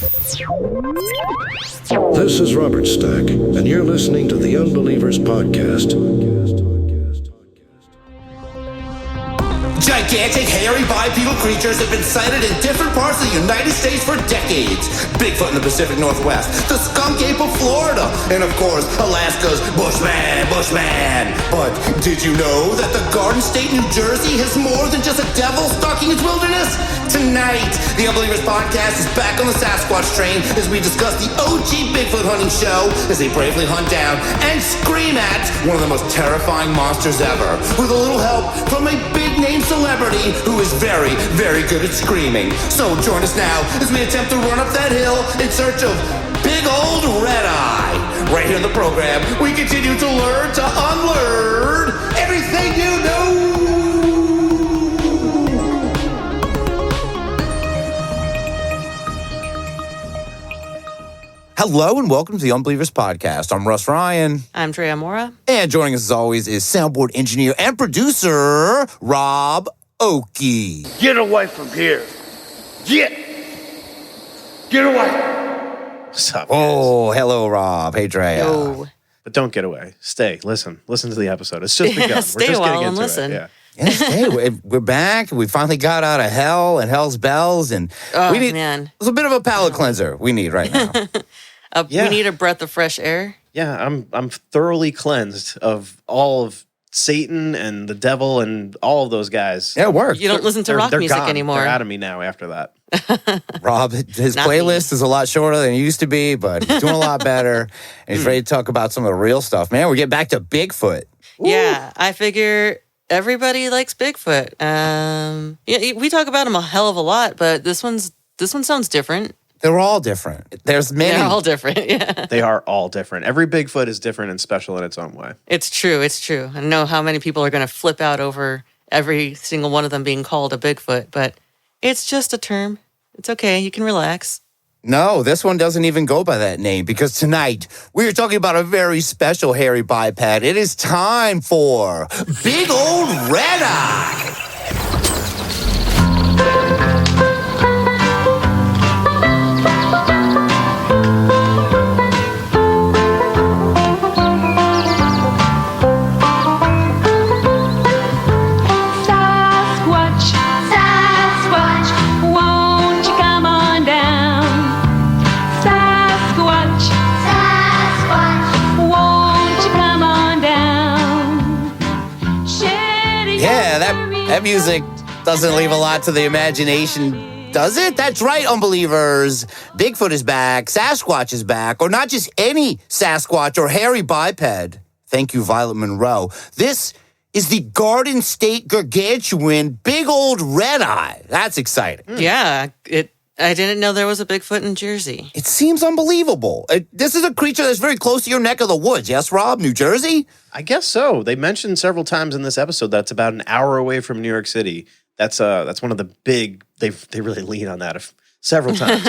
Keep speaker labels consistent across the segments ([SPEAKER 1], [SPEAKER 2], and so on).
[SPEAKER 1] This is Robert Stack, and you're listening to the Unbelievers Podcast.
[SPEAKER 2] Gigantic, hairy, bipedal creatures have been sighted in different parts of the United States for decades. Bigfoot in the Pacific Northwest, the skunk ape of Florida, and of course, Alaska's Bushman. But did you know that the Garden State, New Jersey has more than just a devil stalking its wilderness? Tonight, the Unbelievers Podcast is back on the Sasquatch train as we discuss the OG Bigfoot hunting show as they bravely hunt down and scream at one of the most terrifying monsters ever, with a little help from a big-name celebrity who is very, very good at screaming. So join us now as we attempt to run up that hill in search of Big Old Red Eye. Right here in the program, we continue to learn to unlearn everything you know. Hello and welcome to the Unbelievers Podcast. I'm Rus Ryan.
[SPEAKER 3] I'm Drea Mora.
[SPEAKER 2] And joining us as always is soundboard engineer and producer, Rob Okey.
[SPEAKER 4] Get away from here. Get away.
[SPEAKER 5] What's up, guys?
[SPEAKER 2] Oh, hello, Rob. Hey, Drea.
[SPEAKER 3] Yo.
[SPEAKER 5] But don't get away. Stay. Listen to the episode. It's just begun.
[SPEAKER 3] Stay
[SPEAKER 5] We're just
[SPEAKER 3] a while
[SPEAKER 5] getting
[SPEAKER 3] and
[SPEAKER 5] into
[SPEAKER 3] listen.
[SPEAKER 5] it. Yeah.
[SPEAKER 2] Yes, hey, we're back. We finally got out of hell and hell's bells. And we need
[SPEAKER 3] man.
[SPEAKER 2] It's a bit of a palate cleanser we need right now.
[SPEAKER 3] We need a breath of fresh air.
[SPEAKER 5] Yeah, I'm thoroughly cleansed of all of Satan and the devil and all of those guys.
[SPEAKER 2] Yeah, it worked.
[SPEAKER 3] You don't listen to rock
[SPEAKER 5] They're
[SPEAKER 3] music
[SPEAKER 5] gone.
[SPEAKER 3] anymore.
[SPEAKER 5] They're out of me now after that.
[SPEAKER 2] Rob, his
[SPEAKER 3] Not
[SPEAKER 2] playlist is a lot shorter than it used to be, but he's doing a lot better. And he's ready to talk about some of the real stuff. Man, we're getting back to Bigfoot.
[SPEAKER 3] Yeah, I figure everybody likes Bigfoot. Yeah, we talk about him a hell of a lot, but this one sounds different.
[SPEAKER 2] They're all different. There's many.
[SPEAKER 3] They're all different. Yeah,
[SPEAKER 5] They are all different. Every Bigfoot is different and special in its own way.
[SPEAKER 3] it's true. It's true. I know how many people are going to flip out over every single one of them being called a Bigfoot, but it's just a term. It's okay. You can relax.
[SPEAKER 2] No, this one doesn't even go by that name because tonight we are talking about a very special hairy biped. It is time for Big Old Red Eye. That music doesn't leave a lot to the imagination, does it? That's right, unbelievers. Bigfoot is back. Sasquatch is back. Or not just any Sasquatch or hairy biped. Thank you, Violet Monroe. This is the Garden State gargantuan Big Old Red Eye. That's exciting.
[SPEAKER 3] Yeah, I didn't know there was a Bigfoot in Jersey.
[SPEAKER 2] It seems unbelievable. This is a creature that's very close to your neck of the woods. Yes, Rob? New Jersey?
[SPEAKER 5] I guess so. They mentioned several times in this episode that's about an hour away from New York City. That's one of the big. They really lean on that several times.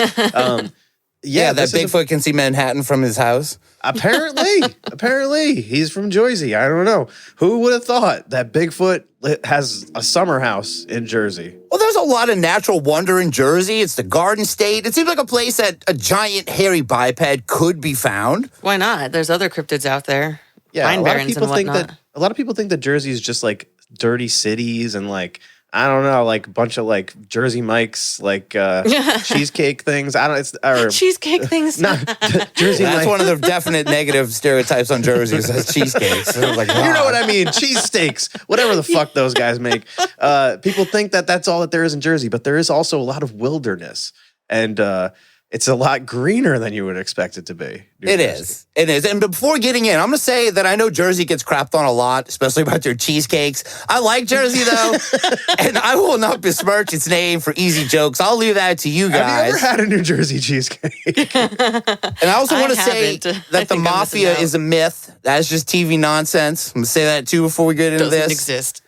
[SPEAKER 2] Yeah, that Bigfoot can see Manhattan from his house.
[SPEAKER 5] Apparently, he's from Jersey. I don't know. Who would have thought that Bigfoot has a summer house in Jersey?
[SPEAKER 2] Well, there's a lot of natural wonder in Jersey. It's the Garden State. It seems like a place that a giant hairy biped could be found.
[SPEAKER 3] Why not? There's other cryptids out there.
[SPEAKER 5] Yeah,
[SPEAKER 3] Pine barrens and whatnot.
[SPEAKER 5] a lot of people think that Jersey is just like dirty cities and like I don't know, like a bunch of like Jersey Mike's like cheesecake things.
[SPEAKER 3] Cheesecake things.
[SPEAKER 5] Not Jersey.
[SPEAKER 2] That's one of the definite negative stereotypes on Jersey is as cheesecakes. Like, wow.
[SPEAKER 5] You know what I mean? Cheesesteaks, whatever the fuck those guys make. People think that that's all that there is in Jersey, but there is also a lot of wilderness, and it's a lot greener than you would expect it to be.
[SPEAKER 2] It is. And before getting in, I'm going to say that I know Jersey gets crapped on a lot, especially about their cheesecakes. I like Jersey, though, and I will not besmirch its name for easy jokes. I'll leave that to you guys.
[SPEAKER 5] Have you ever had a New Jersey cheesecake?
[SPEAKER 2] And I also want to say that the mafia is a myth. That's just TV nonsense. I'm going to say that, too, before we get into this.
[SPEAKER 3] Doesn't exist.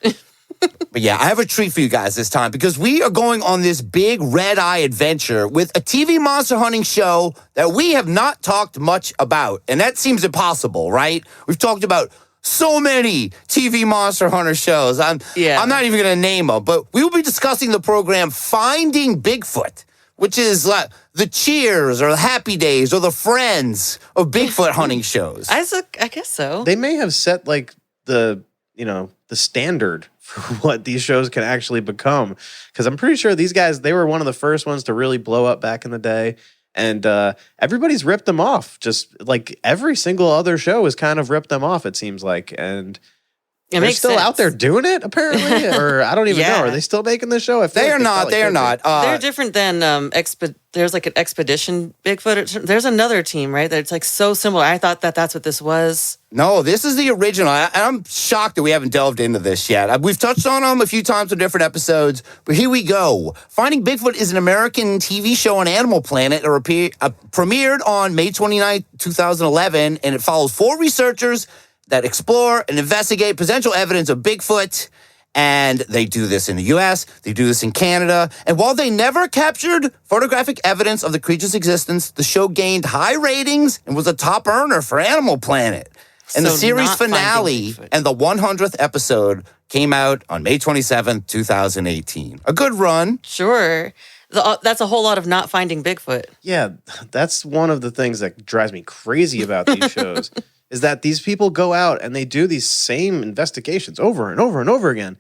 [SPEAKER 2] But yeah, I have a treat for you guys this time because we are going on this big red eye adventure with a TV monster hunting show that we have not talked much about. And that seems impossible, right? We've talked about so many TV monster hunter shows. I'm not even going to name them, but we will be discussing the program Finding Bigfoot. which is like the Cheers or the Happy Days or the Friends of Bigfoot hunting shows.
[SPEAKER 3] I guess so.
[SPEAKER 5] They may have set like the standard for what these shows can actually become. Because I'm pretty sure these guys, they were one of the first ones to really blow up back in the day. And everybody's ripped them off. Just like every single other show has kind of ripped them off, it seems like. And they're still out there doing it, apparently. Or I don't even know. Are they still making this show?
[SPEAKER 2] They are not. They are not.
[SPEAKER 3] They're different than there's like an Expedition Bigfoot. There's another team, right? That's like so similar. I thought that's what this was.
[SPEAKER 2] No, this is the original. I'm shocked that we haven't delved into this yet. We've touched on them a few times in different episodes, but here we go. Finding Bigfoot is an American TV show on Animal Planet. It premiered on May 29, 2011, and it follows 4 researchers that explore and investigate potential evidence of Bigfoot. And they do this in the U.S., they do this in Canada. And while they never captured photographic evidence of the creature's existence, the show gained high ratings and was a top earner for Animal Planet. And the series finale and the 100th episode came out on May 27th, 2018. A good run.
[SPEAKER 3] Sure. That's a whole lot of not finding Bigfoot.
[SPEAKER 5] Yeah, that's one of the things that drives me crazy about these shows. Is that these people go out and they do these same investigations over and over and over again.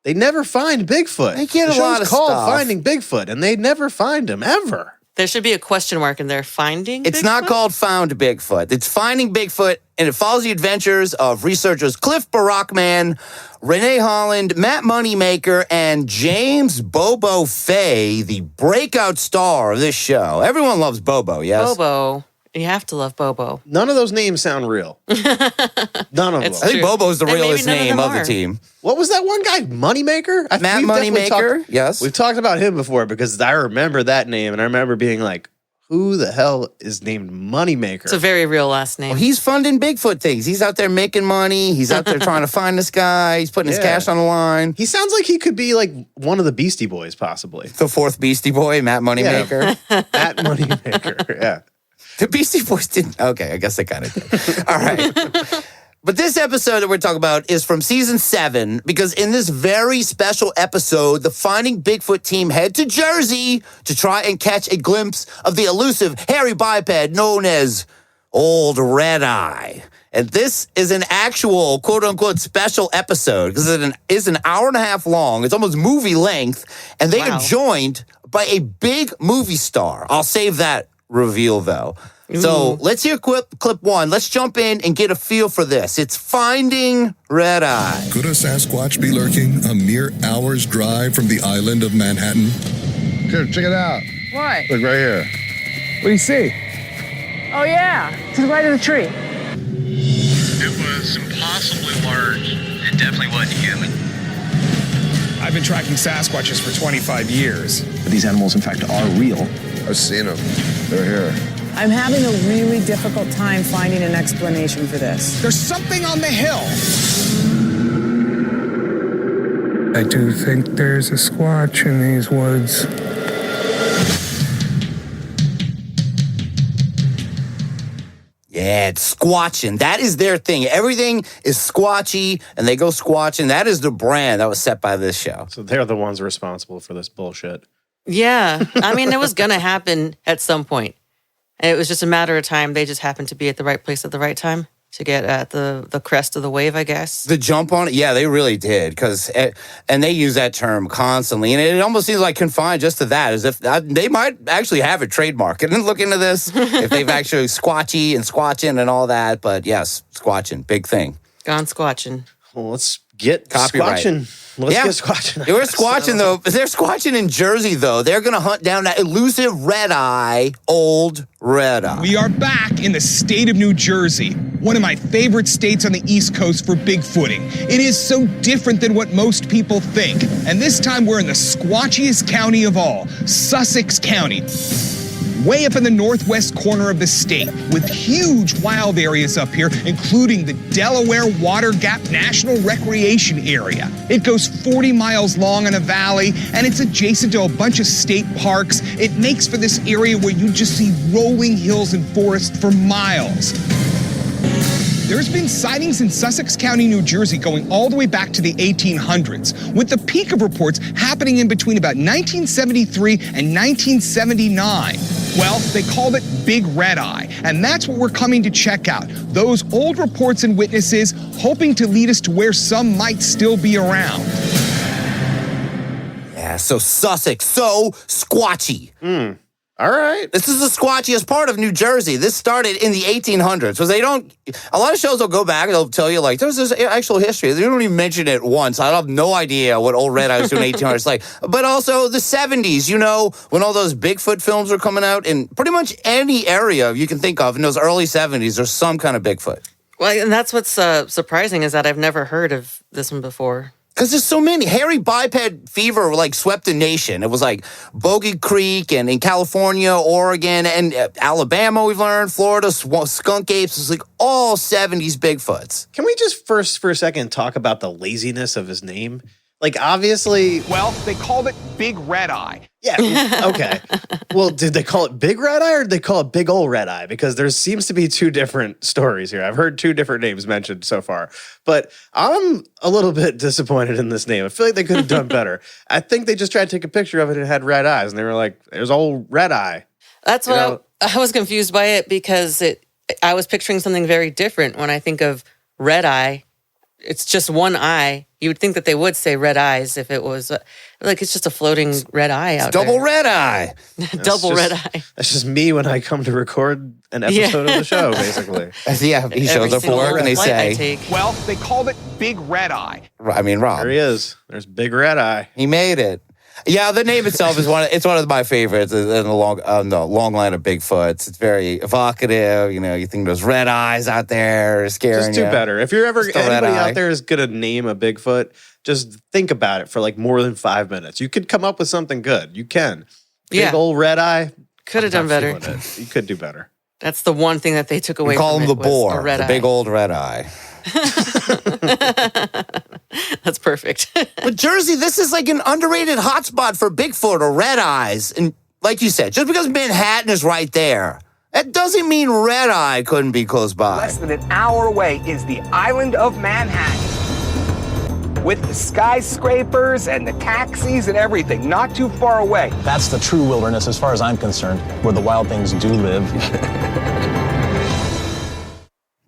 [SPEAKER 5] They never find Bigfoot.
[SPEAKER 2] They get
[SPEAKER 5] the
[SPEAKER 2] a lot of
[SPEAKER 5] called
[SPEAKER 2] stuff.
[SPEAKER 5] Finding Bigfoot, and they never find him, ever.
[SPEAKER 3] There should be a question mark in there. Finding
[SPEAKER 2] It's
[SPEAKER 3] Bigfoot?
[SPEAKER 2] not called Found Bigfoot. It's Finding Bigfoot, and it follows the adventures of researchers Cliff Barackman, Renee Holland, Matt Moneymaker, and James Bobo Fay, the breakout star of this show. Everyone loves Bobo, yes?
[SPEAKER 3] Bobo. You have to love Bobo.
[SPEAKER 5] None of those names sound real. None of them.
[SPEAKER 2] I think Bobo's the
[SPEAKER 3] And maybe
[SPEAKER 2] realest
[SPEAKER 3] none of
[SPEAKER 2] name
[SPEAKER 3] them
[SPEAKER 2] of the
[SPEAKER 3] are.
[SPEAKER 2] team.
[SPEAKER 5] What was that one guy? Moneymaker?
[SPEAKER 2] Matt
[SPEAKER 5] we've definitely
[SPEAKER 2] Moneymaker, yes.
[SPEAKER 5] We've talked about him before because I remember that name, and I remember being like, who the hell is named Moneymaker?
[SPEAKER 3] It's a very real last name.
[SPEAKER 2] Well, he's funding Bigfoot things. He's out there making money. He's out there trying to find this guy. He's putting his cash on the line.
[SPEAKER 5] He sounds like he could be like one of the Beastie Boys, possibly.
[SPEAKER 2] The 4th Beastie Boy, Matt Moneymaker.
[SPEAKER 5] Matt Moneymaker, yeah.
[SPEAKER 2] The Beastie Boys didn't. Okay, I guess they kind of did. All right. But this episode that we're talking about is from season 7, because in this very special episode, the Finding Bigfoot team head to Jersey to try and catch a glimpse of the elusive hairy biped known as Old Red Eye. And this is an actual quote-unquote special episode because it is an hour and a half long. It's almost movie length. And they are joined by a big movie star. I'll save that reveal, though. So let's hear clip 1. Let's jump in and get a feel for this. It's Finding Red Eye.
[SPEAKER 6] Could a Sasquatch be lurking a mere hour's drive from the island of Manhattan?
[SPEAKER 7] Here, check it out.
[SPEAKER 8] What?
[SPEAKER 7] Look right here.
[SPEAKER 8] What do you see? Oh, yeah. To the right of the tree.
[SPEAKER 9] It was impossibly large. It definitely wasn't human.
[SPEAKER 10] I've been tracking Sasquatches for 25 years.
[SPEAKER 11] But these animals, in fact, are real.
[SPEAKER 7] I've seen them. They're here.
[SPEAKER 12] I'm having a really difficult time finding an explanation for this.
[SPEAKER 10] There's something on the hill.
[SPEAKER 13] I do think there's a Squatch in these woods.
[SPEAKER 2] Yeah, it's squatching. That is their thing. Everything is squatchy, and they go squatching. That is the brand that was set by this show.
[SPEAKER 5] So they're the ones responsible for this bullshit.
[SPEAKER 3] Yeah. I mean, it was going to happen at some point. It was just a matter of time. They just happened to be at the right place at the right time to get at the crest of the wave, I guess.
[SPEAKER 2] The jump on it, yeah, they really did. And they use that term constantly. And it almost seems like confined just to that, as if they might actually have a trademark. And then look into this, if they've actually squatchy and squatching and all that. But yes, squatching, big thing.
[SPEAKER 3] Gone squatching.
[SPEAKER 5] Well, let's get
[SPEAKER 2] Copyright.
[SPEAKER 5] squatching. Let's get squatching.
[SPEAKER 2] We're squatching, though. They're squatching in Jersey, though. They're going to hunt down that elusive red eye, Old Red Eye.
[SPEAKER 10] We are back in the state of New Jersey, one of my favorite states on the East Coast for bigfooting. It is so different than what most people think. And this time we're in the squatchiest county of all, Sussex County. Way up in the northwest corner of the state, with huge wild areas up here, including the Delaware Water Gap National Recreation Area. It goes 40 miles long in a valley, and it's adjacent to a bunch of state parks. It makes for this area where you just see rolling hills and forest for miles. There's been sightings in Sussex County, New Jersey going all the way back to the 1800s, with the peak of reports happening in between about 1973 and 1979. Well, they called it Big Red Eye, and that's what we're coming to check out. Those old reports and witnesses hoping to lead us to where some might still be around.
[SPEAKER 2] Yeah, so Sussex, so squatchy.
[SPEAKER 5] All right.
[SPEAKER 2] This is the squatchiest part of New Jersey. This started in the 1800s. So a lot of shows will go back and they'll tell you, like, there's this actual history. They don't even mention it once. I have no idea what Old Red Eye was doing in the 1800s. Like, but also the 70s, when all those Bigfoot films were coming out in pretty much any area you can think of in those early 70s, there's some kind of Bigfoot.
[SPEAKER 3] Well, and that's what's surprising is that I've never heard of this one before.
[SPEAKER 2] Because there's so many. Hairy biped fever swept the nation. It was like Bogey Creek and in California, Oregon, and Alabama, we've learned, Florida, skunk apes. It's like all 70s Bigfoots.
[SPEAKER 5] Can we just first for a second talk about the laziness of his name? Like, obviously...
[SPEAKER 10] Well, they called it Big Red Eye.
[SPEAKER 5] Yeah, okay. Well, did they call it Big Red Eye or did they call it Big Ol' Red Eye? Because there seems to be two different stories here. I've heard two different names mentioned so far. But I'm a little bit disappointed in this name. I feel like they could have done better. I think they just tried to take a picture of it and it had red eyes. And they were like, there's Old Red Eye.
[SPEAKER 3] That's why I was confused by it because I was picturing something very different when I think of red eye. It's just one eye. You would think that they would say red eyes if it was it's just a floating red eye out
[SPEAKER 2] double
[SPEAKER 3] there.
[SPEAKER 2] Red eye.
[SPEAKER 3] Red eye.
[SPEAKER 5] That's just me when I come to record an episode of the show, basically.
[SPEAKER 2] Yeah, he shows up for work and they say,
[SPEAKER 10] well, they called it Big Red Eye.
[SPEAKER 2] I mean, Rob.
[SPEAKER 5] There he is. There's Big Red Eye.
[SPEAKER 2] He made it. Yeah, the name itself is one of my favorites in the long line of Bigfoots. It's very evocative. You think those red eyes out there scaring
[SPEAKER 5] Just do
[SPEAKER 2] you.
[SPEAKER 5] better. If you're anybody out there is going to name a Bigfoot, just think about it for more than 5 minutes. You could come up with something good. You can. Big Old Red Eye.
[SPEAKER 3] Could have done better.
[SPEAKER 5] You could do better.
[SPEAKER 3] That's the one thing that they took away
[SPEAKER 2] Call
[SPEAKER 3] from
[SPEAKER 2] him
[SPEAKER 3] it
[SPEAKER 2] the boar,
[SPEAKER 3] red
[SPEAKER 2] the
[SPEAKER 3] eye.
[SPEAKER 2] big old red eye.
[SPEAKER 3] That's perfect.
[SPEAKER 2] But Jersey, this is like an underrated hotspot for Bigfoot or red eyes. And like you said, just because Manhattan is right there, that doesn't mean red eye couldn't be close by.
[SPEAKER 14] Less than an hour away is the island of Manhattan. With the skyscrapers and the taxis and everything, not too far away.
[SPEAKER 11] That's the true wilderness as far as I'm concerned, where the wild things do live.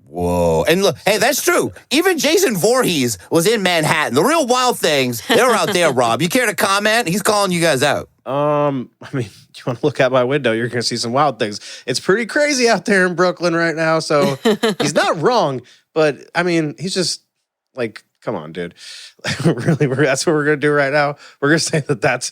[SPEAKER 2] Whoa. And look, hey, that's true. Even Jason Voorhees was in Manhattan. The real wild things, they were out there, Rob. You care to comment? He's calling you guys out.
[SPEAKER 5] I mean, you want to look out my window, you're going to see some wild things. It's pretty crazy out there in Brooklyn right now, so he's not wrong, but, I mean, he's just, come on, dude. Really, that's what we're going to do right now? We're going to say that that's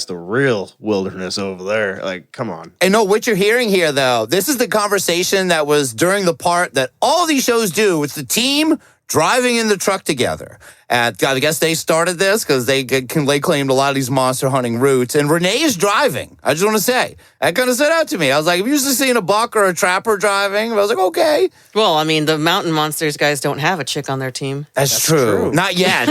[SPEAKER 5] the real wilderness over there. Come on.
[SPEAKER 2] And no, what you're hearing here, though, this is the conversation that was during the part that all these shows do. It's the team driving in the truck together. And I guess they started this because they claimed a lot of these monster hunting routes. And Renee is driving. I just want to say, that kind of stood out to me. I was like, I've usually seen a buck or a trapper driving. But I was like, okay.
[SPEAKER 3] Well, I mean, the Mountain Monsters guys don't have a chick on their team.
[SPEAKER 2] That's true. Not yet.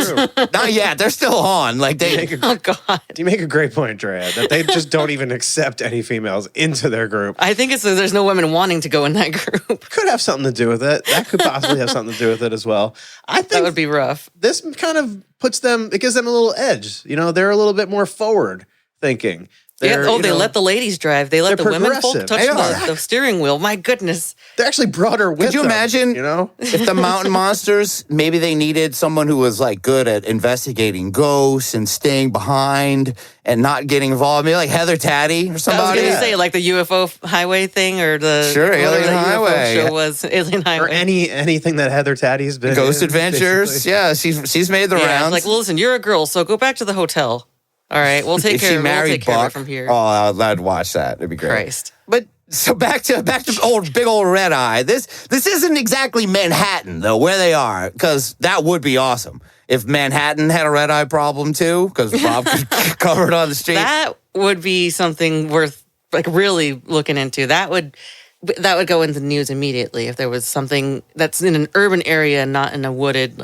[SPEAKER 2] Not yet. They're still on.
[SPEAKER 3] Oh, God.
[SPEAKER 5] You make a great point, Drea, that they just don't even accept any females into their group.
[SPEAKER 3] I think it's there's no women wanting to go in that group.
[SPEAKER 5] Could have something to do with it. That could possibly have something to do with it as well. I think
[SPEAKER 3] that would be rough.
[SPEAKER 5] This kind of it gives them a little edge. They're a little bit more forward thinking.
[SPEAKER 3] They let the ladies drive. They let the women folk touch the steering wheel. My goodness.
[SPEAKER 5] They actually brought her with them.
[SPEAKER 2] Could you imagine, if the Mountain Monsters, maybe they needed someone who was good at investigating ghosts and staying behind and not getting involved. Maybe like Heather Taddy or somebody.
[SPEAKER 3] I was going to say the UFO highway thing or
[SPEAKER 2] Alien Highway.
[SPEAKER 3] UFO show was Alien Highway.
[SPEAKER 5] Or anything that Heather Taddy's been
[SPEAKER 2] Ghost
[SPEAKER 5] in,
[SPEAKER 2] Adventures.
[SPEAKER 5] Basically.
[SPEAKER 2] Yeah, she's made the rounds.
[SPEAKER 3] Listen, you're a girl, so go back to the hotel. All right, we'll take care of it from here.
[SPEAKER 2] Oh, I'd watch that. It'd be great.
[SPEAKER 3] Christ.
[SPEAKER 2] But so back to big old red eye. This isn't exactly Manhattan though, where they are, because that would be awesome if Manhattan had a red eye problem too, because Rob could cover it on the street.
[SPEAKER 3] That would be something worth really looking into. That would go into the news immediately if there was something that's in an urban area and not in a wooded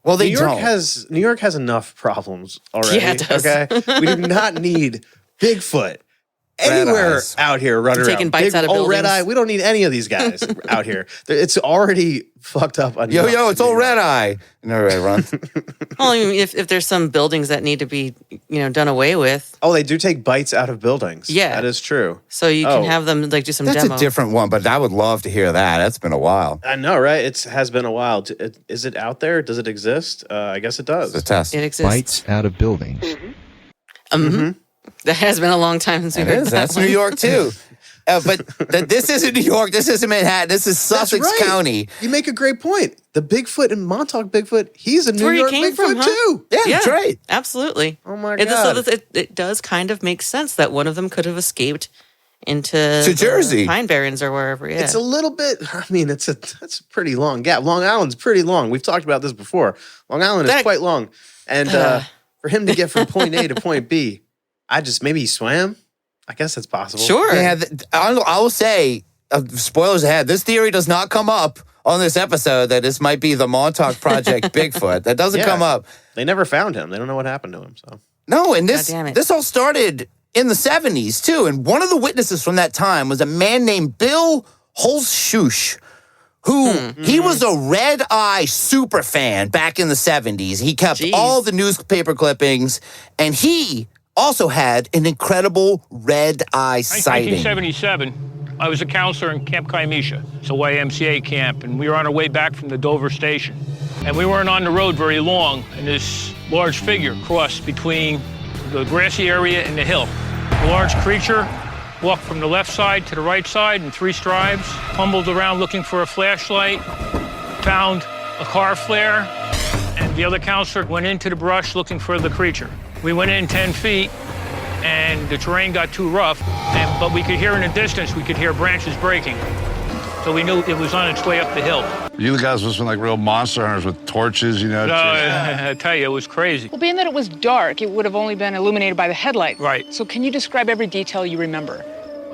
[SPEAKER 2] Well,
[SPEAKER 5] New York has enough problems already.
[SPEAKER 3] Yeah, it does.
[SPEAKER 5] Okay, we do not need Bigfoot anywhere out here running
[SPEAKER 3] Taking
[SPEAKER 5] around.
[SPEAKER 3] bites out of
[SPEAKER 5] old red
[SPEAKER 3] buildings.
[SPEAKER 5] eye. We don't need any of these guys out here. It's already fucked up.
[SPEAKER 2] Yo, it's old red eye. And everybody runs.
[SPEAKER 3] Well, I mean, if there's some buildings that need to be, done away with.
[SPEAKER 5] Oh, they do take bites out of buildings.
[SPEAKER 3] Yeah.
[SPEAKER 5] That is true.
[SPEAKER 3] So you can have them do some
[SPEAKER 2] That's
[SPEAKER 3] demo.
[SPEAKER 2] a different one, but I would love to hear that. That's been a while.
[SPEAKER 5] I know, right? It has been a while. Is it out there? Does it exist? I guess it does.
[SPEAKER 2] It's a test.
[SPEAKER 3] It exists.
[SPEAKER 15] Bites out of buildings.
[SPEAKER 3] That has been a long time since we heard that.
[SPEAKER 2] That's
[SPEAKER 3] one.
[SPEAKER 2] New York, too. But this isn't New York. This isn't Manhattan. This is Sussex
[SPEAKER 5] That's right.
[SPEAKER 2] County.
[SPEAKER 5] You make a great point. The Bigfoot in Montauk Bigfoot, he's a New
[SPEAKER 3] where he
[SPEAKER 5] York
[SPEAKER 3] came
[SPEAKER 5] Bigfoot
[SPEAKER 3] from, huh?
[SPEAKER 5] too.
[SPEAKER 2] Yeah, that's right.
[SPEAKER 3] Absolutely.
[SPEAKER 5] Oh my
[SPEAKER 3] So
[SPEAKER 5] God.
[SPEAKER 3] it does kind of make sense that one of them could have escaped into the
[SPEAKER 2] Jersey.
[SPEAKER 3] Pine Barrens or wherever. Yeah.
[SPEAKER 5] It's a little bit. I mean, that's a pretty long gap. Long Island's pretty long. We've talked about this before. Long Island is quite long, and for him to get from point A to point B, maybe he swam. I guess that's possible.
[SPEAKER 3] Sure.
[SPEAKER 2] Yeah, I will say, spoilers ahead, this theory does not come up on this episode that this might be the Montauk Project Bigfoot. That doesn't come up.
[SPEAKER 5] They never found him. They don't know what happened to him. So
[SPEAKER 2] No, and
[SPEAKER 3] God damn it.
[SPEAKER 2] this all started in the 70s, too. And one of the witnesses from that time was a man named Bill Holschuch, who he was a Red Eye super fan back in the 70s. He kept all the newspaper clippings, and he also had an incredible red eye sighting.
[SPEAKER 16] 1977, I was a counselor in Camp Kaimisha. It's a YMCA camp, and we were on our way back from the Dover station. And we weren't on the road very long, and this large figure crossed between the grassy area and the hill. A large creature walked from the left side to the right side in 3 strides, fumbled around looking for a flashlight, found a car flare, and the other counselor went into the brush looking for the creature. We went in 10 feet, and the terrain got too rough, but we could hear in the distance, we could hear branches breaking. So we knew it was on its way up the hill.
[SPEAKER 7] You guys must have been like real monster hunters with torches,
[SPEAKER 16] I tell you, it was crazy.
[SPEAKER 8] Well, being that it was dark, it would have only been illuminated by the headlight.
[SPEAKER 16] Right.
[SPEAKER 8] So can you describe every detail you remember?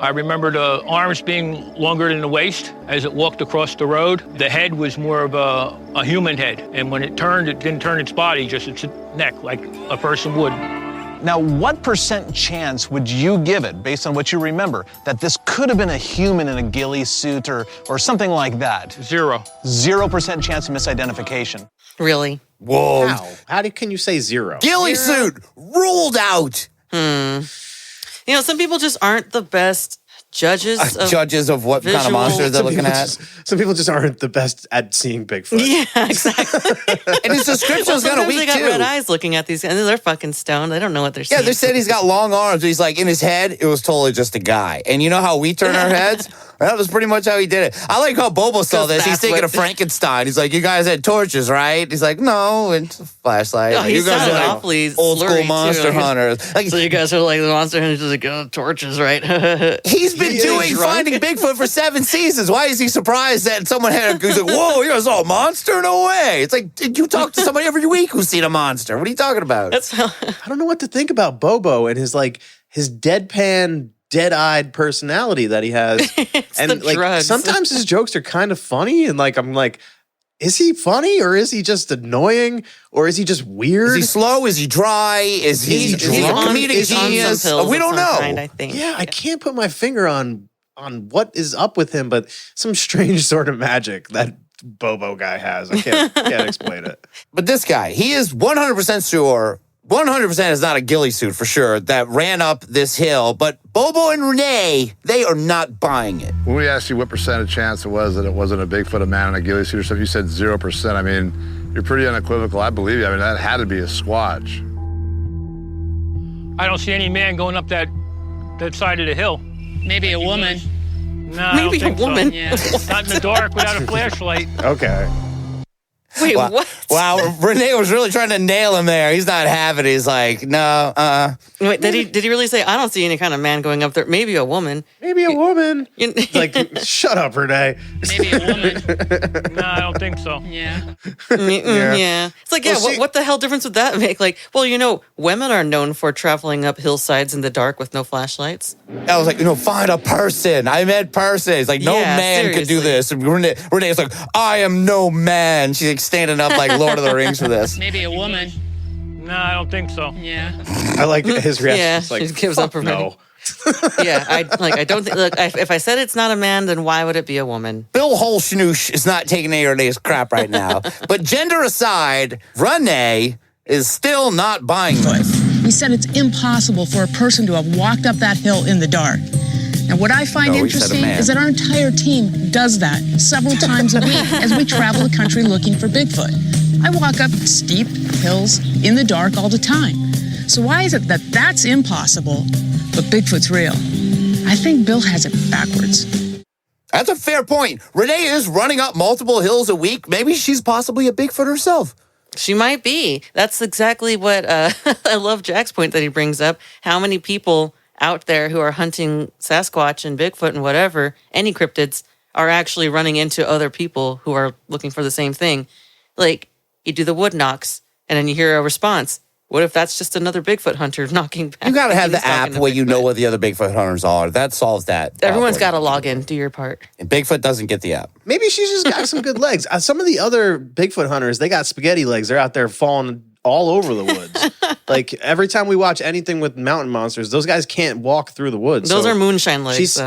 [SPEAKER 16] I remember the arms being longer than the waist as it walked across the road. The head was more of a human head, and when it turned, it didn't turn its body, just its neck, like a person would.
[SPEAKER 11] Now, what % chance would you give it, based on what you remember, that this could have been a human in a ghillie suit or something like that?
[SPEAKER 16] 0.
[SPEAKER 11] 0% chance of misidentification.
[SPEAKER 3] Really?
[SPEAKER 2] Whoa.
[SPEAKER 5] How can you say 0?
[SPEAKER 2] Ghillie suit ruled out.
[SPEAKER 3] Some people just aren't the best judges of
[SPEAKER 2] what kind of monsters they're looking at.
[SPEAKER 5] Some people just aren't the best at seeing Bigfoot.
[SPEAKER 3] Yeah, exactly.
[SPEAKER 2] And his description was kind of weak,
[SPEAKER 3] they got
[SPEAKER 2] too.
[SPEAKER 3] red eyes looking at these guys. They're fucking stoned. They don't know what they're
[SPEAKER 2] Yeah,
[SPEAKER 3] saying.
[SPEAKER 2] they said he's got long arms. But he's like, in his head, it was totally just a guy. And you know how we turn our heads? That was pretty much how he did it. I like how Bobo saw this. He's thinking of Frankenstein. He's like, you guys had torches, right? He's like, no, it's a flashlight.
[SPEAKER 3] No,
[SPEAKER 2] Like,
[SPEAKER 3] he
[SPEAKER 2] you guys
[SPEAKER 3] sounded
[SPEAKER 2] are like
[SPEAKER 3] awfully
[SPEAKER 2] old school
[SPEAKER 3] slurry,
[SPEAKER 2] monster
[SPEAKER 3] too.
[SPEAKER 2] hunters. Like,
[SPEAKER 3] So you guys are like the monster hunters, just like, torches, right?
[SPEAKER 2] he's been finding Bigfoot for 7 seasons. Why is he surprised that someone he's like, whoa, you guys saw a monster? No way. It's like, did you talk to somebody every week who's seen a monster? What are you talking about?
[SPEAKER 5] I don't know what to think about Bobo and his deadpan, dead-eyed personality that he has. And
[SPEAKER 3] the drugs.
[SPEAKER 5] Sometimes his jokes are kind of funny, and I'm like, is he funny or is he just annoying or is he just weird?
[SPEAKER 2] Is he slow? Is he dry? Is he a comedic genius? We don't know.
[SPEAKER 3] I think.
[SPEAKER 5] Yeah, I can't put my finger on what is up with him, but some strange sort of magic that Bobo guy has. I can't explain it.
[SPEAKER 2] But this guy, he is 100% sure, 100% is not a ghillie suit for sure, that ran up this hill. But Bobo and Renee, they are not buying it.
[SPEAKER 7] When we asked you what % chance it was that it wasn't a Bigfoot, a man in a ghillie suit or something, you said 0%. I mean, you're pretty unequivocal. I believe you. I mean, that had to be a Squatch.
[SPEAKER 16] I don't see any man going up that side of the hill.
[SPEAKER 8] Maybe a woman.
[SPEAKER 16] No, I don't
[SPEAKER 3] Maybe a
[SPEAKER 16] think so.
[SPEAKER 3] woman.
[SPEAKER 8] Yeah.
[SPEAKER 16] Not in the dark without a flashlight.
[SPEAKER 5] Okay.
[SPEAKER 3] Wait,
[SPEAKER 2] wow.
[SPEAKER 3] what?
[SPEAKER 2] Wow, Renee was really trying to nail him there. He's not having it. He's like, no,
[SPEAKER 3] Wait, did he really say, I don't see any kind of man going up there? Maybe a woman.
[SPEAKER 5] Maybe a woman. Shut up, Renee.
[SPEAKER 8] Maybe a woman.
[SPEAKER 16] No, I don't think so.
[SPEAKER 8] Yeah.
[SPEAKER 3] Yeah. It's like, what the hell difference would that make? Like, well, women are known for traveling up hillsides in the dark with no flashlights.
[SPEAKER 2] I was like, find a person. I meant person. It's like, no man could do this. And Renee's like, I am no man. She's like standing up like Lord of the Rings for this.
[SPEAKER 8] Maybe a woman.
[SPEAKER 16] No, I don't think so.
[SPEAKER 8] Yeah.
[SPEAKER 5] I like his reaction.
[SPEAKER 3] Yeah,
[SPEAKER 5] It's like,
[SPEAKER 3] she gives up
[SPEAKER 5] fuck
[SPEAKER 3] already.
[SPEAKER 5] no.
[SPEAKER 3] Yeah, I don't think. Look, if I said it's not a man, then why would it be a woman?
[SPEAKER 2] Bill Holshnoosh is not taking any of today's crap right now. But gender aside, Renee is still not buying this.
[SPEAKER 15] He said it's impossible for a person to have walked up that hill in the dark. And what I find interesting is that our entire team does that several times a week as we travel the country looking for Bigfoot. I walk up steep hills in the dark all the time. So why is it that that's impossible, but Bigfoot's real? I think Bill has it backwards.
[SPEAKER 2] That's a fair point. Renee is running up multiple hills a week. Maybe she's possibly a Bigfoot herself.
[SPEAKER 3] She might be. That's exactly what I love Jack's point that he brings up. How many people out there who are hunting Sasquatch and Bigfoot and whatever, any cryptids, are actually running into other people who are looking for the same thing. Like, you do the wood knocks, and then you hear a response. What if that's just another Bigfoot hunter knocking back?
[SPEAKER 2] You got to have the app where you know what the other Bigfoot hunters are. That solves that.
[SPEAKER 3] Everyone's got to log in. Do your part.
[SPEAKER 2] And Bigfoot doesn't get the app.
[SPEAKER 5] Maybe she's just got some good legs. Some of the other Bigfoot hunters, they got spaghetti legs. They're out there falling all over the woods. Like, every time we watch anything with mountain monsters, those guys can't walk through the woods.
[SPEAKER 3] Those are moonshine legs.
[SPEAKER 5] She's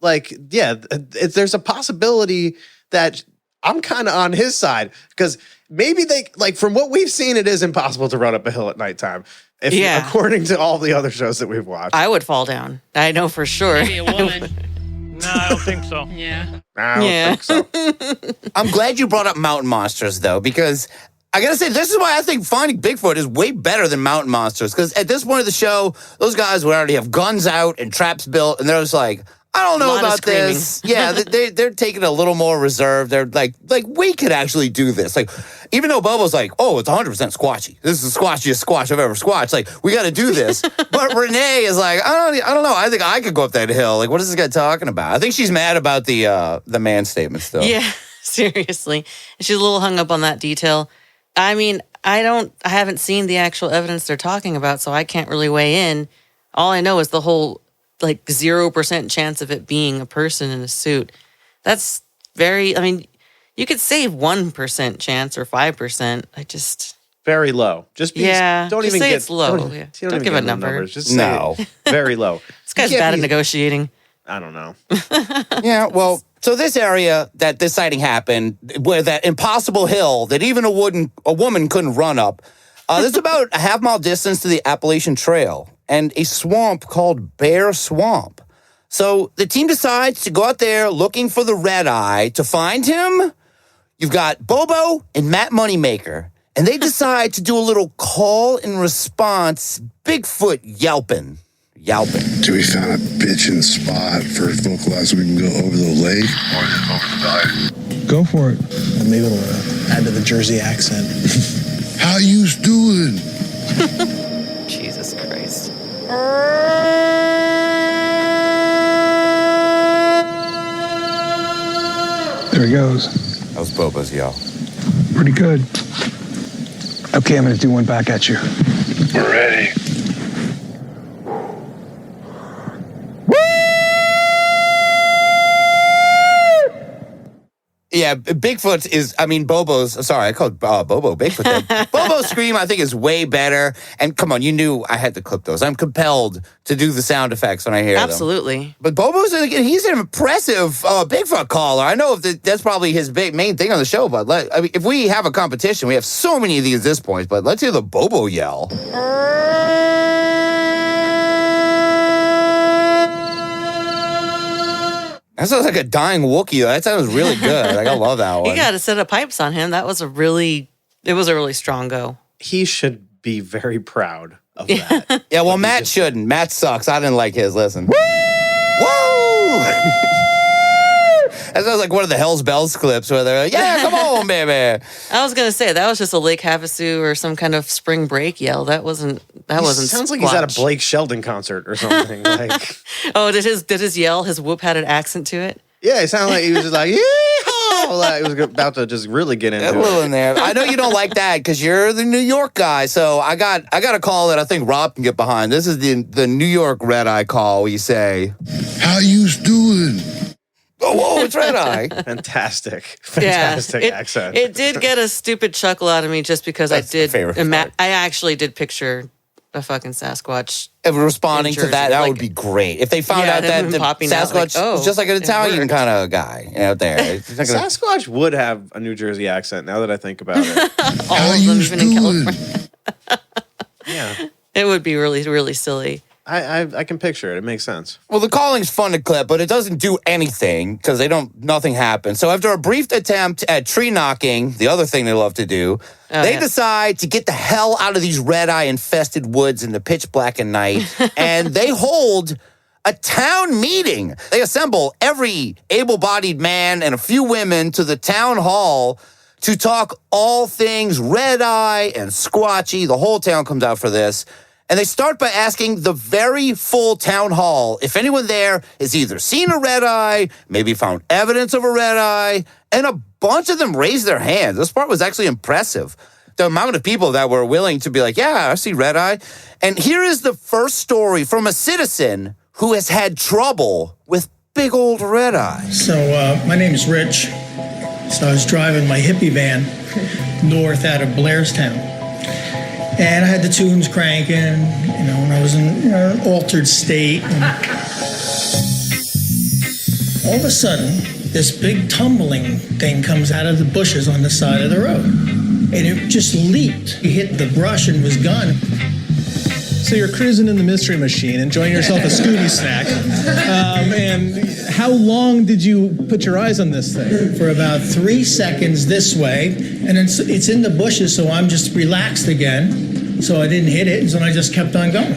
[SPEAKER 5] like, yeah, there's a possibility that I'm kind of on his side because maybe they, like, from what we've seen, it is impossible to run up a hill at nighttme. According to all the other shows that we've watched.
[SPEAKER 3] I would fall down. I know for sure.
[SPEAKER 8] Maybe a woman.
[SPEAKER 16] No, I don't think so.
[SPEAKER 8] Yeah.
[SPEAKER 5] I don't think so.
[SPEAKER 2] I'm glad you brought up mountain monsters, though, because I got to say, this is why I think finding Bigfoot is way better than mountain monsters. Because at this point of the show, those guys would already have guns out and traps built, and they're just like, I don't know about this. Yeah, they're taking a little more reserved. They're like we could actually do this. Like, even though Bobo's like, oh, it's 100% squatchy. This is the squatchiest squatch I've ever squatched. Like, we got to do this. But Renee is like, I don't know. I think I could go up that hill. Like, what is this guy talking about? I think she's mad about the man statement still.
[SPEAKER 3] Yeah, seriously. She's a little hung up on that detail. I mean, I haven't seen the actual evidence they're talking about, so I can't really weigh in. All I know is the whole 0% chance of it being a person in a suit. That's you could say 1% chance or 5%.
[SPEAKER 5] Very low. Just be, don't
[SPEAKER 3] just
[SPEAKER 5] even
[SPEAKER 3] say
[SPEAKER 5] get
[SPEAKER 3] it's low. Don't give a number.
[SPEAKER 5] Numbers. Just say it. Very low.
[SPEAKER 3] This guy's bad at negotiating.
[SPEAKER 5] I don't know.
[SPEAKER 2] Yeah, well, so this area that this sighting happened, where that impossible hill that even a woman couldn't run up, this is about a half-mile distance to the Appalachian Trail and a swamp called Bear Swamp. So the team decides to go out there looking for the red eye. To find him, you've got Bobo and Matt Moneymaker, and they decide to do a little call and response Bigfoot yelping.
[SPEAKER 6] Do we found a bitchin' spot for vocalize so we can go over the lake? Or over the
[SPEAKER 10] Go for it.
[SPEAKER 17] Maybe we'll add to the Jersey accent.
[SPEAKER 6] How you's doing?
[SPEAKER 3] Jesus Christ.
[SPEAKER 13] There he goes.
[SPEAKER 2] That was Bobo's yell.
[SPEAKER 13] Pretty good. Okay, I'm going to do one back at you.
[SPEAKER 6] We're ready.
[SPEAKER 2] Yeah, Bigfoot is, Bobo's, sorry, I called Bobo Bigfoot there. Bobo's scream, I think, is way better. And come on, you knew I had to clip those. I'm compelled to do the sound effects when I hear them.
[SPEAKER 3] Absolutely.
[SPEAKER 2] But Bobo's, he's an impressive Bigfoot caller. I know that's probably his main thing on the show, but if we have a competition, we have so many of these at this point, but let's hear the Bobo yell. That sounds like a dying Wookiee. That sounds really good. I love that one.
[SPEAKER 3] You got a set of pipes on him. That was a really strong go.
[SPEAKER 5] He should be very proud of that.
[SPEAKER 2] Yeah, well, Matt shouldn't. Matt sucks. I didn't like his. Listen. Woo! That sounds like one of the Hell's Bells clips where they're like, yeah, come on, baby.
[SPEAKER 3] I was going to say, that was just a Lake Havasu or some kind of spring break yell. That wasn't
[SPEAKER 5] sounds like he's at a Blake Shelton concert or something.
[SPEAKER 3] Oh, did his yell, his whoop had an accent to it?
[SPEAKER 5] Yeah, it sounded like he was just like, yeehaw! Like he was about to just really get into it.
[SPEAKER 2] A little in there. I know you don't like that because you're the New York guy. So I got a call that I think Rob can get behind. This is the New York red eye call where you say,
[SPEAKER 6] how you's doing?
[SPEAKER 2] Oh, whoa, it's red eye.
[SPEAKER 5] Fantastic accent.
[SPEAKER 3] It did get a stupid chuckle out of me just because I actually did picture a fucking Sasquatch.
[SPEAKER 18] Responding to that would be great. If they found out that the Sasquatch was just like an Italian kind of guy out there.
[SPEAKER 5] Sasquatch would have a New Jersey accent now that I think about it.
[SPEAKER 3] All of them, even in California.
[SPEAKER 5] Yeah.
[SPEAKER 3] It would be really, really silly.
[SPEAKER 5] I can picture it. It makes sense.
[SPEAKER 18] Well, the calling's fun to clip, but it doesn't do anything because nothing happens. So after a brief attempt at tree knocking, the other thing they love to do, they decide to get the hell out of these red-eye infested woods in the pitch black at night, and they hold a town meeting. They assemble every able-bodied man and a few women to the town hall to talk all things red-eye and squatchy. The whole town comes out for this. And they start by asking the very full town hall if anyone there has either seen a red eye, maybe found evidence of a red eye, and a bunch of them raised their hands. This part was actually impressive. The amount of people that were willing to be like, yeah, I see red eye. And here is the first story from a citizen who has had trouble with big old red eye.
[SPEAKER 17] So my name is Rich. So I was driving my hippie van north out of Blairstown. And I had the tunes cranking, and I was in an altered state. And all of a sudden, this big tumbling thing comes out of the bushes on the side of the road. And it just leaped. It hit the brush and was gone.
[SPEAKER 19] So you're cruising in the Mystery Machine, enjoying yourself a Scooby snack. And how long did you put your eyes on this thing?
[SPEAKER 17] For about 3 seconds this way, and it's in the bushes, so I'm just relaxed again. So I didn't hit it, and so I just kept on going.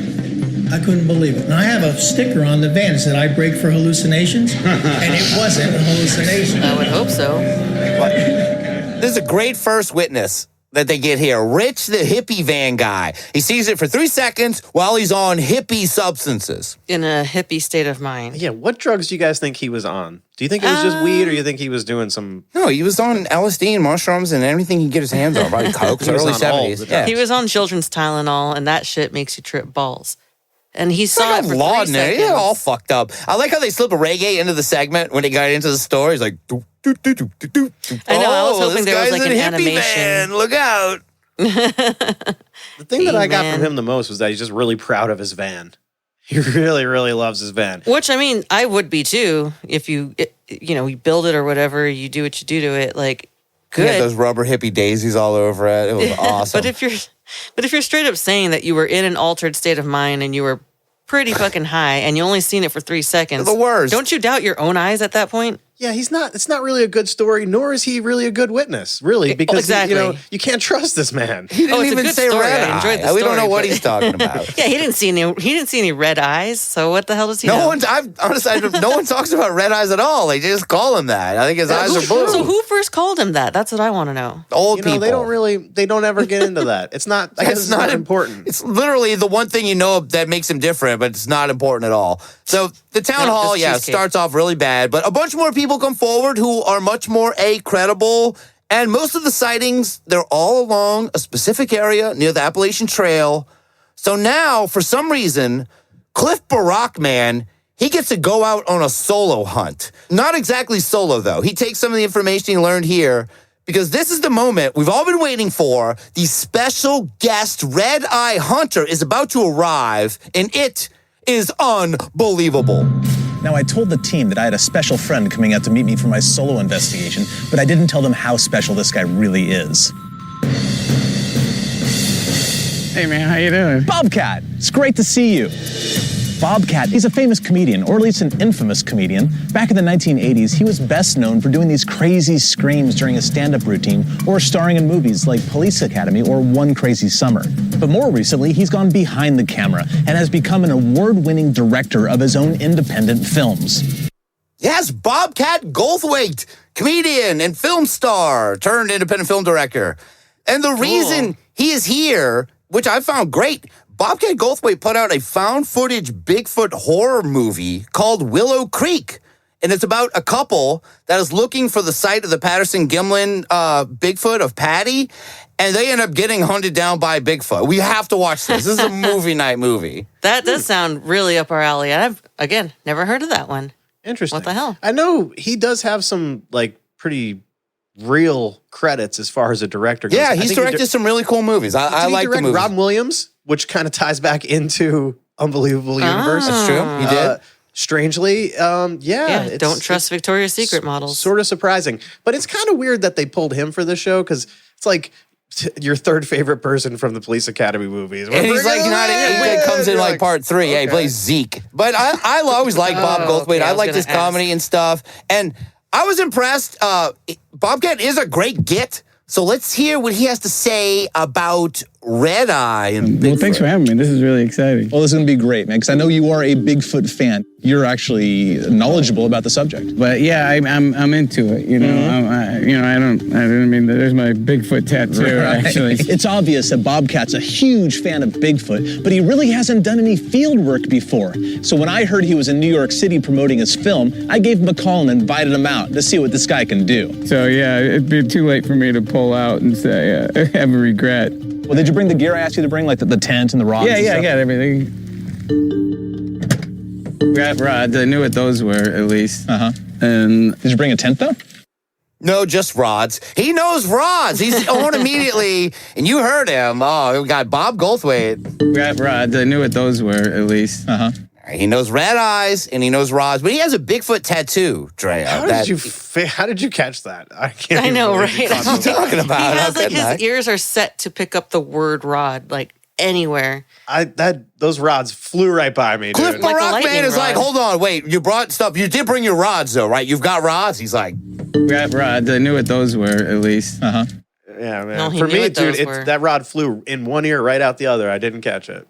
[SPEAKER 17] I couldn't believe it. And I have a sticker on the van that said, I break for hallucinations, and it wasn't a hallucination.
[SPEAKER 3] I would hope so.
[SPEAKER 18] This is a great first witness that they get here. Rich, the hippie van guy. He sees it for 3 seconds while he's on hippie substances.
[SPEAKER 3] In a hippie state of mind.
[SPEAKER 5] Yeah, what drugs do you guys think he was on? Do you think it was just weed, or do you think he was doing some...
[SPEAKER 18] No, he was on LSD and mushrooms and everything he could get his hands on. Probably coke, early 70s. Yeah.
[SPEAKER 3] He was on children's Tylenol, and that shit makes you trip balls. And he saw it for 3 seconds.
[SPEAKER 18] Yeah, all fucked up. I like how they slip a reggae into the segment when he got into the story. He's like...
[SPEAKER 3] I know, I was hoping there was like an animation.
[SPEAKER 18] Man, look out.
[SPEAKER 5] The thing that I got from him the most was that he's just really proud of his van. He really, really loves his van.
[SPEAKER 3] Which, I mean, I would be too. If you build it or whatever, you do what you do to it. Like, good.
[SPEAKER 18] He had those rubber hippie daisies all over it. It was awesome.
[SPEAKER 3] But if you're straight up saying that you were in an altered state of mind and you were pretty fucking high and you only seen it for 3 seconds,
[SPEAKER 18] the worst.
[SPEAKER 3] Don't you doubt your own eyes at that point?
[SPEAKER 5] Yeah, it's not really a good story, nor is he really a good witness, really, because you can't trust this man.
[SPEAKER 18] He didn't even say red eye.
[SPEAKER 3] Enjoyed the story,
[SPEAKER 18] we don't know what he's talking about.
[SPEAKER 3] Yeah, he didn't see any red eyes. So what the hell does he know?
[SPEAKER 18] No one talks about red eyes at all. They just call him that. I think his eyes are blue.
[SPEAKER 3] So who first called him that? That's what I want to know.
[SPEAKER 18] Old people.
[SPEAKER 5] They don't ever get into that. It's not. I guess it's not important.
[SPEAKER 18] It's literally the one thing you know that makes him different, but it's not important at all. So the town hall, starts off really bad, but a bunch more people come forward who are much more credible. And most of the sightings, they're all along a specific area near the Appalachian Trail. So now, for some reason, Cliff Barackman, he gets to go out on a solo hunt. Not exactly solo, though. He takes some of the information he learned here, because this is the moment we've all been waiting for. The special guest red-eye hunter is about to arrive, and it is unbelievable.
[SPEAKER 19] Now, I told the team that I had a special friend coming out to meet me for my solo investigation, but I didn't tell them how special this guy really is.
[SPEAKER 8] Hey, man, how you doing?
[SPEAKER 19] Bobcat, it's great to see you. Bobcat, he's a famous comedian, or at least an infamous comedian. Back in the 1980s, he was best known for doing these crazy screams during a stand-up routine or starring in movies like Police Academy or One Crazy Summer. But more recently, he's gone behind the camera and has become an award-winning director of his own independent films.
[SPEAKER 18] Yes, Bobcat Goldthwait, comedian and film star turned independent film director. And the reason he is here, which I found great, Bobcat Goldthwait put out a found footage Bigfoot horror movie called Willow Creek. And it's about a couple that is looking for the site of the Patterson-Gimlin Bigfoot of Patty. And they end up getting hunted down by Bigfoot. We have to watch this. This is a movie night movie.
[SPEAKER 3] That does sound really up our alley. I've, again, never heard of that one.
[SPEAKER 5] Interesting.
[SPEAKER 3] What the hell?
[SPEAKER 5] I know he does have some, pretty real credits as far as a director goes.
[SPEAKER 18] Yeah, he's directed some really cool movies. I like the movie.
[SPEAKER 5] Robin Williams? which kind of ties back into Unbelievable Universe.
[SPEAKER 18] That's true. He did.
[SPEAKER 5] Strangely, yeah.
[SPEAKER 3] Don't trust Victoria's Secret models.
[SPEAKER 5] Sort of surprising. But it's kind of weird that they pulled him for the show because it's like your third favorite person from the Police Academy movies.
[SPEAKER 18] And he's like, he comes in like part 3. Yeah, he plays Zeke. But I always liked Bob Goldthwait. I liked his comedy and stuff. And I was impressed. Bobcat is a great get. So let's hear what he has to say about Red Eye and Bigfoot.
[SPEAKER 20] Well, thanks for having me. This is really exciting.
[SPEAKER 19] Well, this is going to be great, man, because I know you are a Bigfoot fan. You're actually knowledgeable about the subject.
[SPEAKER 20] But yeah, I'm into it. You know, I didn't mean that. There's my Bigfoot tattoo.
[SPEAKER 19] Right.
[SPEAKER 20] Actually,
[SPEAKER 19] it's obvious that Bobcat's a huge fan of Bigfoot, but he really hasn't done any field work before. So when I heard he was in New York City promoting his film, I gave him a call and invited him out to see what this guy can do.
[SPEAKER 20] So yeah, it'd be too late for me to pull out and say I have a regret.
[SPEAKER 19] Well, did you bring the gear I asked you to bring, like the tent and the rods?
[SPEAKER 20] Yeah, I got everything. We got rods. I knew what those were, at least. And
[SPEAKER 19] did you bring a tent, though?
[SPEAKER 18] No, just rods. He knows rods. He's on immediately, and you heard him. Oh, we got Bob Goldthwait.
[SPEAKER 20] We got rods. I knew what those were, at least.
[SPEAKER 18] He knows red eyes and he knows rods, but he has a Bigfoot tattoo, Drea.
[SPEAKER 5] How did you catch that?
[SPEAKER 3] I know, right?
[SPEAKER 18] What are you talking about?
[SPEAKER 3] He has like his ears are set to pick up the word rod, like anywhere.
[SPEAKER 5] Those rods flew right by me, dude.
[SPEAKER 18] Cliff the Rockman is like, hold on, wait, you brought stuff. You did bring your rods, though, right? You've got rods? He's like,
[SPEAKER 20] we got rods. I knew what those were, at least.
[SPEAKER 5] Yeah, man.
[SPEAKER 3] No,
[SPEAKER 5] For me, dude, that rod flew in one ear right out the other. I didn't catch it.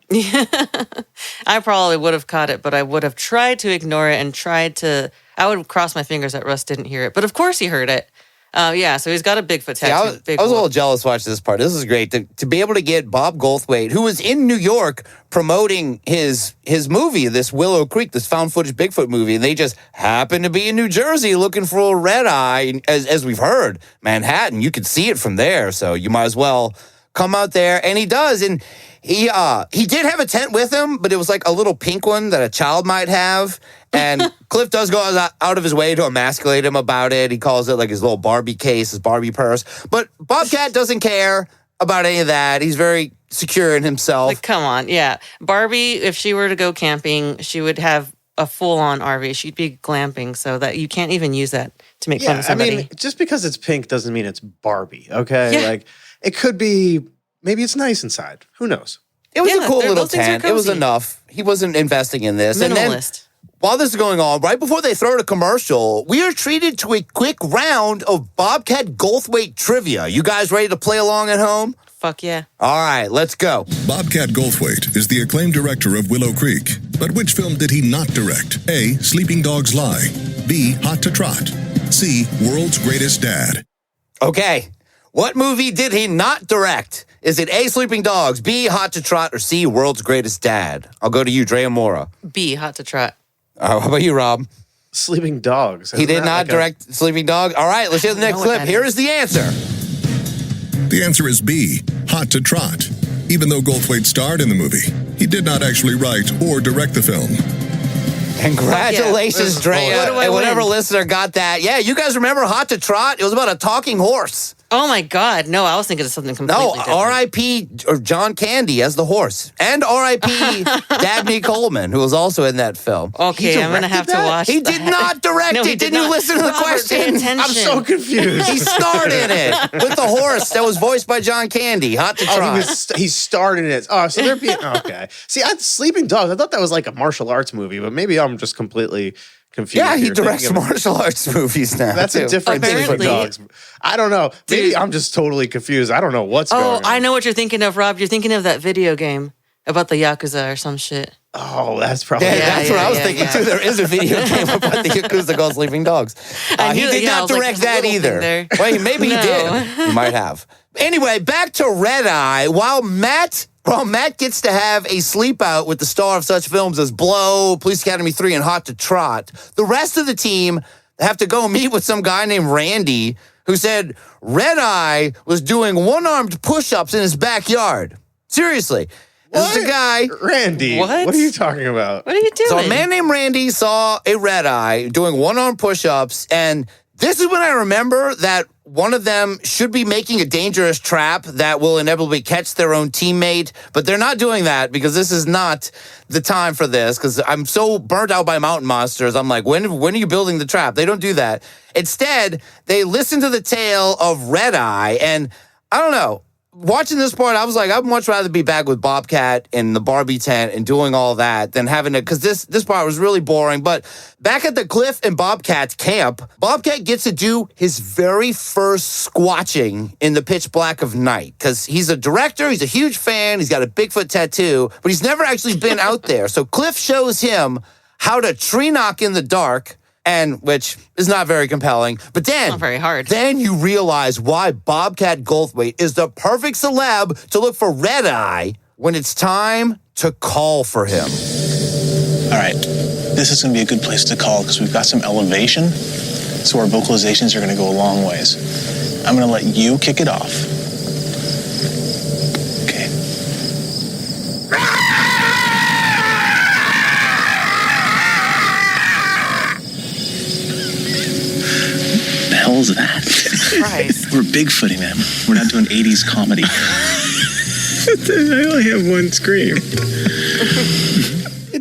[SPEAKER 3] I probably would have caught it, but I would have tried to ignore it and I would have crossed my fingers that Russ didn't hear it. But of course he heard it. So he's got a Bigfoot tattoo.
[SPEAKER 18] I was a little jealous watching this part. This is great to be able to get Bob Goldthwait, who was in New York promoting his movie, this Willow Creek, this found footage Bigfoot movie, and they just happened to be in New Jersey looking for a red eye. As we've heard, Manhattan, you could see it from there, so you might as well come out there. And he does, and he did have a tent with him, but it was like a little pink one that a child might have. And Cliff does go out of his way to emasculate him about it. He calls it like his little Barbie case, his Barbie purse. But Bobcat doesn't care about any of that. He's very secure in himself.
[SPEAKER 3] Like, come on, yeah. Barbie, if she were to go camping, she would have a full-on RV. She'd be glamping, so that you can't even use that to make fun of somebody.
[SPEAKER 5] I mean, just because it's pink doesn't mean it's Barbie, okay?
[SPEAKER 3] Yeah.
[SPEAKER 5] Like, it could be, maybe it's nice inside. Who knows?
[SPEAKER 18] It was a cool little tent. It was enough. He wasn't investing in this.
[SPEAKER 3] Minimalist.
[SPEAKER 18] And then, while this is going on, right before they throw to commercial, we are treated to a quick round of Bobcat Goldthwait trivia. You guys ready to play along at home?
[SPEAKER 3] Fuck yeah.
[SPEAKER 18] All right, let's go.
[SPEAKER 21] Bobcat Goldthwait is the acclaimed director of Willow Creek. But which film did he not direct? A. Sleeping Dogs Lie. B. Hot to Trot. C. World's Greatest Dad.
[SPEAKER 18] Okay. What movie did he not direct? Is it A, Sleeping Dogs, B, Hot to Trot, or C, World's Greatest Dad? I'll go to you, Drea Mora.
[SPEAKER 3] B, Hot to Trot.
[SPEAKER 18] How about you, Rob?
[SPEAKER 5] Sleeping Dogs.
[SPEAKER 18] He did not direct Sleeping Dogs? All right, let's hear the next clip. Here is the answer.
[SPEAKER 21] The answer is B, Hot to Trot. Even though Goldthwait starred in the movie, he did not actually write or direct the film.
[SPEAKER 18] Congratulations, Drea. And whatever listener got that. Yeah, you guys remember Hot to Trot? It was about a talking horse.
[SPEAKER 3] Oh my God. No, I was thinking of something completely different.
[SPEAKER 18] R.I.P. John Candy as the horse. And R.I.P. Dabney Coleman, who was also in that film.
[SPEAKER 3] Okay, I'm going to have to watch
[SPEAKER 18] He did not direct it. Didn't you listen to the question?
[SPEAKER 5] I'm so confused.
[SPEAKER 18] He starred in it with the horse that was voiced by John Candy. Hot to Trot.
[SPEAKER 5] He starred in it. Oh, so they're being... Okay. See, Sleeping Dogs, I thought that was like a martial arts movie, but maybe I'm just completely confused.
[SPEAKER 18] Yeah, he directs martial arts movies now.
[SPEAKER 5] That's a different thing for dogs. I don't know. Maybe I'm just totally confused. I don't know what's going on.
[SPEAKER 3] Oh, I know what you're thinking of, Rob. You're thinking of that video game about the Yakuza or some shit.
[SPEAKER 5] Oh, that's probably...
[SPEAKER 18] that's what I was thinking, too. There is a video game about the Yakuza called Sleeping Dogs. He did not direct that either. Well, maybe he did. He might have. Anyway, back to Red Eye. While Matt gets to have a sleep out with the star of such films as Blow, Police Academy 3, and Hot to Trot, the rest of the team have to go meet with some guy named Randy who said Red Eye was doing one-armed push-ups in his backyard. Seriously. This is a guy.
[SPEAKER 5] Randy. What are you talking about?
[SPEAKER 3] What are you doing?
[SPEAKER 18] So a man named Randy saw a Red Eye doing one-arm push-ups, and this is when I remember that one of them should be making a dangerous trap that will inevitably catch their own teammate, but they're not doing that because this is not the time for this, because I'm so burnt out by mountain monsters. I'm like, when are you building the trap? They don't do that. Instead, they listen to the tale of Red Eye, and I don't know. Watching this part, I was like, I'd much rather be back with Bobcat in the Barbie tent and doing all that than having to, because this part was really boring. But back at the Cliff and Bobcat's camp, Bobcat gets to do his very first squatching in the pitch black of night, because he's a director, he's a huge fan, he's got a Bigfoot tattoo, but he's never actually been out there. So Cliff shows him how to tree knock in the dark, and which is not very compelling. But then,
[SPEAKER 3] not very hard. Then
[SPEAKER 18] you realize why Bobcat Goldthwait is the perfect celeb to look for Red Eye when it's time to call for him.
[SPEAKER 19] All right, this is going to be a good place to call because we've got some elevation, so our vocalizations are going to go a long ways. I'm going to let you kick it off. Okay. The hell is that?
[SPEAKER 3] Christ.
[SPEAKER 19] We're Bigfooting, man. We're not doing 80s comedy.
[SPEAKER 20] I only have one scream.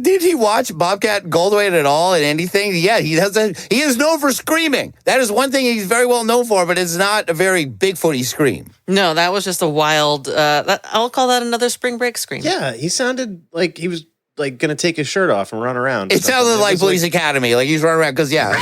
[SPEAKER 18] Did he watch Bobcat Goldthwait at all in anything? Yeah, he is known for screaming. That is one thing he's very well known for, but it's not a very Bigfooty scream.
[SPEAKER 3] No, that was just a wild, I'll call that another spring break scream.
[SPEAKER 5] Yeah, he sounded like he was like going to take his shirt off and run around.
[SPEAKER 18] It sounded like Police Academy, like he's running around, because yeah.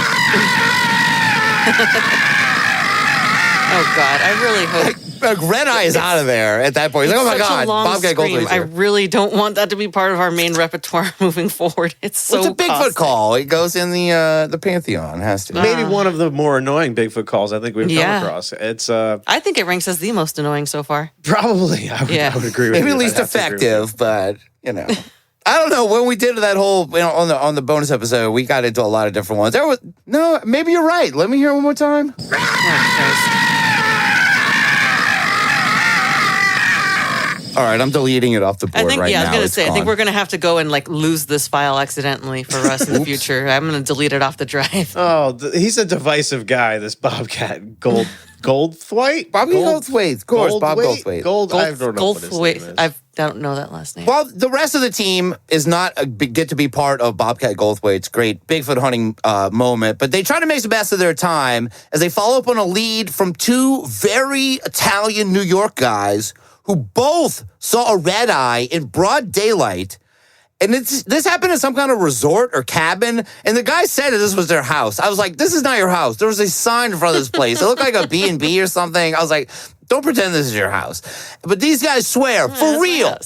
[SPEAKER 3] Oh, God, I really hope.
[SPEAKER 18] Like Red Eye is out of there at that point. He's like, oh, my God, Bobcat Goldthwait's
[SPEAKER 3] I
[SPEAKER 18] here.
[SPEAKER 3] really don't want that to be part of our main repertoire moving forward. It's so
[SPEAKER 18] It's a Bigfoot
[SPEAKER 3] costly.
[SPEAKER 18] call. It goes in the Pantheon. It has to.
[SPEAKER 5] Maybe one of the more annoying Bigfoot calls I think we've come across. It's
[SPEAKER 3] I think it ranks as the most annoying so far.
[SPEAKER 5] Probably. I would agree with you.
[SPEAKER 18] Maybe least effective, but, you know. I don't know. When we did that whole, on the bonus episode, we got into a lot of different ones. Maybe you're right. Let me hear it one more time. All right, I'm deleting it off the board right now.
[SPEAKER 3] I was going to
[SPEAKER 18] It's
[SPEAKER 3] say, I think
[SPEAKER 18] gone.
[SPEAKER 3] we're going to have to go and lose this file accidentally for us in the future. I'm going to delete it off the drive.
[SPEAKER 5] Oh, he's a divisive guy, this Bobcat Goldthwait?
[SPEAKER 18] Bobby Goldthwait, of course, Bob Goldthwait.
[SPEAKER 5] I don't know what his name is.
[SPEAKER 3] I don't know that last name.
[SPEAKER 18] Well, the rest of the team is not get to be part of Bobcat Goldthwait's great Bigfoot hunting moment, but they try to make the best of their time as they follow up on a lead from two very Italian New York guys who both saw a red eye in broad daylight. And this happened at some kind of resort or cabin, and the guy said that this was their house. I was like, this is not your house. There was a sign in front of this place. It looked like a B&B or something. I was like, don't pretend this is your house. But these guys swear, for real,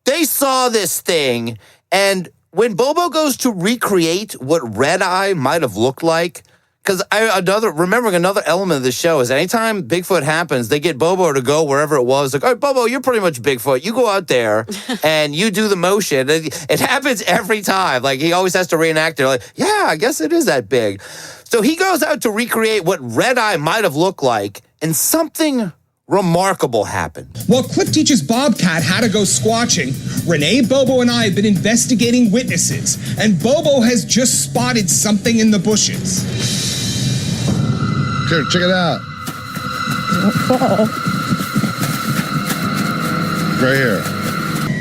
[SPEAKER 18] they saw this thing. And when Bobo goes to recreate what Red Eye might have looked like, because remembering another element of the show is anytime Bigfoot happens, they get Bobo to go wherever it was. Like, all right, Bobo, you're pretty much Bigfoot. You go out there and you do the motion. It happens every time. Like, he always has to reenact it. Like, yeah, I guess it is that big. So he goes out to recreate what Red Eye might have looked like, and something remarkable happened.
[SPEAKER 10] While Cliff teaches Bobcat how to go squatching, Renee, Bobo, and I have been investigating witnesses, and Bobo has just spotted something in the bushes.
[SPEAKER 7] Here, check it out. Right here.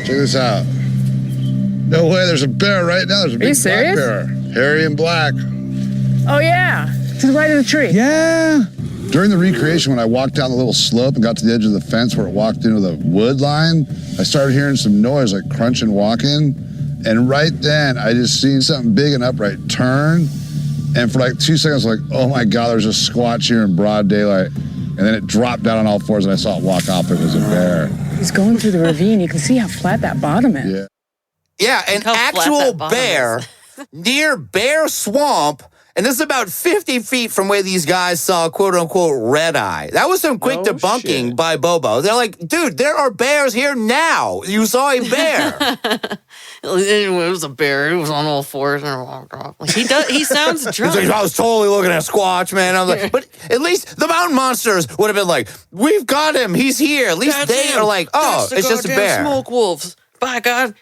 [SPEAKER 7] Check this out. No way, there's a bear right now. There's a big black
[SPEAKER 8] serious?
[SPEAKER 7] bear. Hairy and black.
[SPEAKER 8] Oh, yeah. To the right of the tree.
[SPEAKER 7] Yeah. During the recreation, when I walked down the little slope and got to the edge of the fence where it walked into the wood line, I started hearing some noise like crunching, walking. And right then, I just seen something big and upright turn. And for like 2 seconds, like, oh my God, there's a squatch here in broad daylight. And then it dropped down on all fours and I saw it walk off. It was a bear.
[SPEAKER 8] He's going through the ravine. You can see how flat that bottom is.
[SPEAKER 7] Yeah.
[SPEAKER 18] Yeah, an actual bear near Bear Swamp. And this is about 50 feet from where these guys saw, quote unquote, Red Eye. That was some quick debunking by Bobo. They're like, dude, there are bears here now. You saw a bear.
[SPEAKER 3] It was a bear. It was on all fours and walked off. He sounds drunk.
[SPEAKER 18] He's like, I was totally looking at Squatch, man. I was like, but at least the mountain monsters would have been like, we've got him. He's here. At least they are like, oh, it's just a bear.
[SPEAKER 3] Smoke wolves. By God.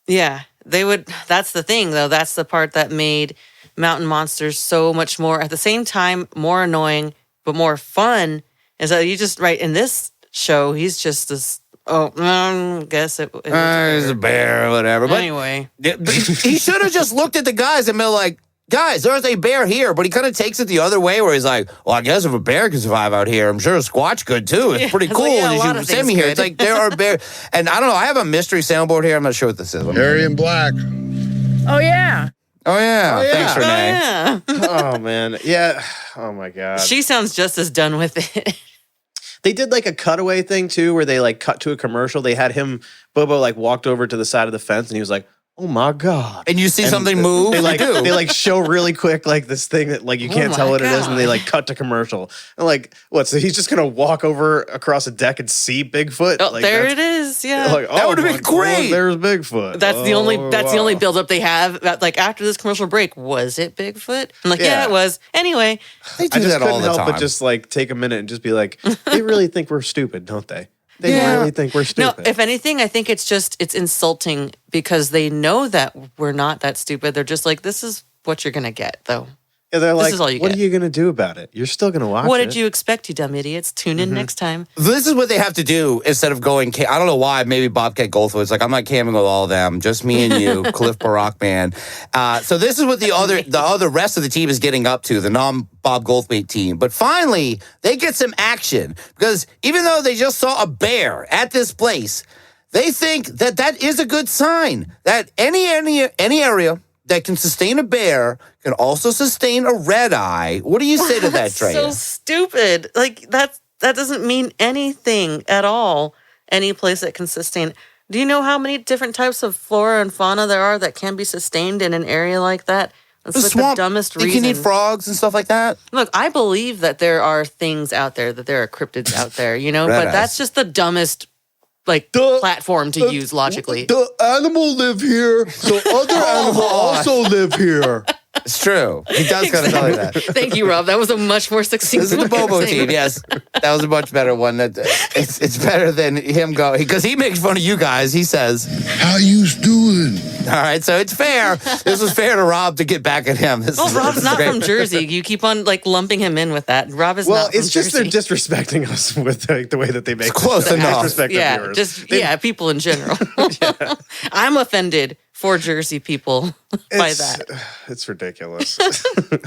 [SPEAKER 3] Yeah, they would. That's the thing, though. That's the part that made mountain monsters so much more, at the same time, more annoying, but more fun, And so you just in this show, he's just this. Oh, guess it.
[SPEAKER 18] He's a bear or whatever. But
[SPEAKER 3] anyway,
[SPEAKER 18] he should have just looked at the guys and been like, guys, there's a bear here. But he kind of takes it the other way where he's like, well, I guess if a bear can survive out here, I'm sure a Squatch could too. It's pretty cool. You send me here. It's like there are bears. And I don't know. I have a mystery soundboard here. I'm not sure what this is.
[SPEAKER 7] Harry and Black.
[SPEAKER 8] Oh, yeah.
[SPEAKER 18] Oh, yeah. Thanks, Renee.
[SPEAKER 3] yeah.
[SPEAKER 5] Oh, man. Yeah. Oh, my God.
[SPEAKER 3] She sounds just as done with it.
[SPEAKER 5] They did like a cutaway thing too, where they like cut to a commercial. They had Bobo like walked over to the side of the fence and he was like, oh my God.
[SPEAKER 18] And you see something move.
[SPEAKER 5] They like show really quick like this thing that like you can't tell what it is, and they like cut to commercial. And like, what? So he's just gonna walk over across a deck and see Bigfoot?
[SPEAKER 3] Oh,
[SPEAKER 5] like,
[SPEAKER 3] there it is. Yeah.
[SPEAKER 5] Like,
[SPEAKER 18] that would have been great.
[SPEAKER 5] There's Bigfoot.
[SPEAKER 3] That's the only buildup they have. Like after this commercial break, was it Bigfoot? I'm like, yeah, it was. Anyway,
[SPEAKER 18] they do
[SPEAKER 5] I just
[SPEAKER 18] that all
[SPEAKER 5] couldn't
[SPEAKER 18] the
[SPEAKER 5] help
[SPEAKER 18] time.
[SPEAKER 5] but just like take a minute and just be like, they really think we're stupid, don't they? They really think we're stupid.
[SPEAKER 3] No, if anything, I think it's insulting because they know that we're not that stupid. They're just like, this is what you're going to get, though.
[SPEAKER 5] Yeah, they're
[SPEAKER 3] This
[SPEAKER 5] like,
[SPEAKER 3] is all you
[SPEAKER 5] what
[SPEAKER 3] get.
[SPEAKER 5] are you going to do about it? You're still going to watch it.
[SPEAKER 3] What did you expect, you dumb idiots? Tune in next time.
[SPEAKER 18] This is what they have to do instead of going. I don't know why. Maybe Bobcat Goldthwait's like, I'm not camping with all of them. Just me and you, Cliff Barack man. So this is what the rest of the team is getting up to, the non-Bob Goldthwait team. But finally, they get some action because even though they just saw a bear at this place, they think that is a good sign that any area that can sustain a bear can also sustain a red eye. What do you say to that, Drea?
[SPEAKER 3] So stupid. Like that doesn't mean anything at all. Any place that can sustain. Do you know how many different types of flora and fauna there are that can be sustained in an area like that? That's like the dumbest reason.
[SPEAKER 18] You can eat frogs and stuff like that.
[SPEAKER 3] Look, I believe that there are things out there, that there are cryptids out there, but that's just the dumbest platform to use logically.
[SPEAKER 5] The animal live here, so other animals also live here.
[SPEAKER 18] It's true. He does kind of tell you that.
[SPEAKER 3] Thank you, Rob. That was a much more succinct.
[SPEAKER 18] This is the Bobo team. Yes, that was a much better one. It's better than him going because he makes fun of you guys. He says,
[SPEAKER 7] "How you doing?"
[SPEAKER 18] All right, so it's fair. This was fair to Rob to get back at him.
[SPEAKER 3] Rob's not from Jersey. You keep on lumping him in with that. Rob is not from Jersey.
[SPEAKER 5] Well, it's just they're disrespecting us with the way that they make
[SPEAKER 18] close enough.
[SPEAKER 5] Viewers.
[SPEAKER 3] People in general. I'm offended for Jersey people by that.
[SPEAKER 5] It's ridiculous.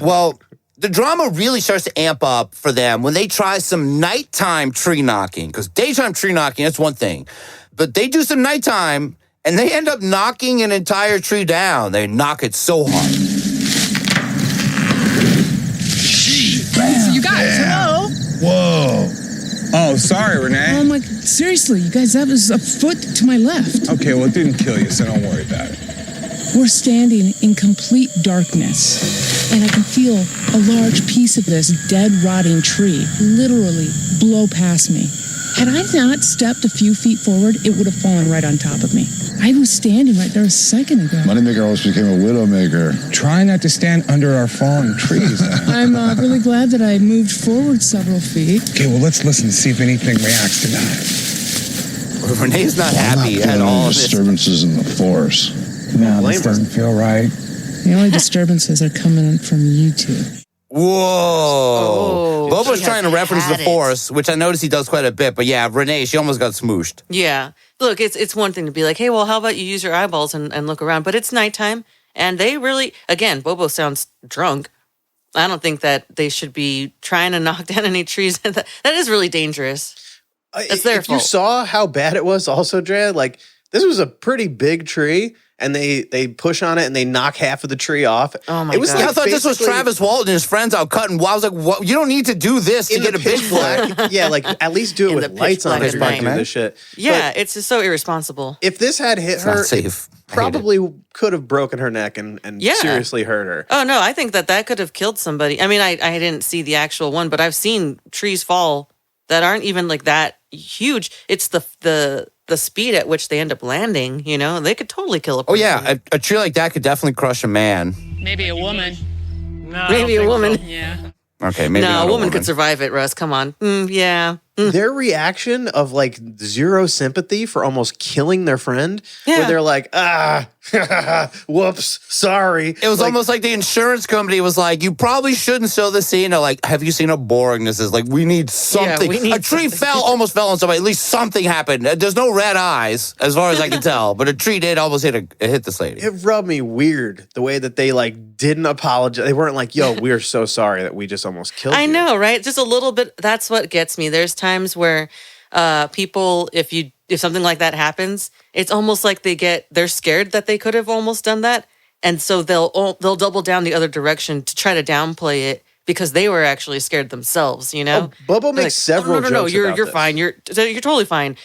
[SPEAKER 18] Well, the drama really starts to amp up for them when they try some nighttime tree knocking. Because daytime tree knocking, that's one thing. But they do some nighttime, and they end up knocking an entire tree down. They knock it so hard.
[SPEAKER 15] You guys, hello?
[SPEAKER 7] Whoa.
[SPEAKER 20] Oh, sorry, Renee.
[SPEAKER 15] Oh my, seriously, you guys, that was a foot to my left.
[SPEAKER 20] Okay, well, it didn't kill you, so don't worry about it.
[SPEAKER 15] We're standing in complete darkness, and I can feel a large piece of this dead, rotting tree literally blow past me. Had I not stepped a few feet forward, it would have fallen right on top of me. I was standing right there a second ago.
[SPEAKER 7] Moneymaker almost became a widowmaker.
[SPEAKER 20] Try not to stand under our fallen trees.
[SPEAKER 15] I'm really glad that I moved forward several feet.
[SPEAKER 20] Okay, well, let's listen to see if anything reacts to that.
[SPEAKER 18] Renee's not happy at all.
[SPEAKER 7] Disturbances in the force.
[SPEAKER 20] No, this doesn't feel right.
[SPEAKER 15] The only disturbances are coming from you two.
[SPEAKER 18] Whoa. Bobo's trying to reference the Force, which I noticed he does quite a bit. But yeah, Renee, she almost got smooshed.
[SPEAKER 3] Yeah. Look, it's one thing to be like, hey, well, how about you use your eyeballs and look around? But it's nighttime, and they really, again, Bobo sounds drunk. I don't think that they should be trying to knock down any trees. That is really dangerous. It's their fault.
[SPEAKER 5] You saw how bad it was also, Drea, like, this was a pretty big tree, and they push on it and they knock half of the tree off.
[SPEAKER 3] Oh my
[SPEAKER 5] God.
[SPEAKER 3] God.
[SPEAKER 18] I thought this was Travis Walton and his friends out cutting. I was like, what? You don't need to do this to get a Bigfoot.
[SPEAKER 5] Yeah, like at least do it with lights on if you're going to do this shit.
[SPEAKER 3] Yeah,
[SPEAKER 5] but
[SPEAKER 3] it's just so irresponsible.
[SPEAKER 5] If this had hit
[SPEAKER 18] It's
[SPEAKER 5] her,
[SPEAKER 18] not safe.
[SPEAKER 5] probably could have broken her neck and seriously hurt her.
[SPEAKER 3] Oh, no, I think that could have killed somebody. I mean, I didn't see the actual one, but I've seen trees fall that aren't even like that huge. It's the speed at which they end up landing, they could totally kill a person.
[SPEAKER 18] Oh, yeah. A tree like that could definitely crush a man.
[SPEAKER 15] Maybe a woman.
[SPEAKER 16] No,
[SPEAKER 3] Maybe a woman.
[SPEAKER 16] So.
[SPEAKER 15] Yeah.
[SPEAKER 18] Okay, maybe not
[SPEAKER 3] a woman could survive it, Russ. Come on. Yeah.
[SPEAKER 5] Their reaction of like zero sympathy for almost killing their friend, where they're like, Whoops, sorry.
[SPEAKER 18] It was almost like the insurance company was like, you probably shouldn't show the scene. They're like, have you seen how boring this is? Like, we need something. A tree almost fell on somebody. At least something happened. There's no red eyes, as far as I can tell. But a tree did almost hit this lady.
[SPEAKER 5] It rubbed me weird the way that they didn't apologize. They weren't like, yo, we're so sorry that we just almost killed you.
[SPEAKER 3] I know, right? Just a little bit. That's what gets me. There's times where people, if something like that happens, it's almost like they're scared that they could have almost done that, and so they'll double down the other direction to try to downplay it because they were actually scared themselves. You know,
[SPEAKER 5] Bobo makes several.
[SPEAKER 3] No, you're fine. You're totally fine.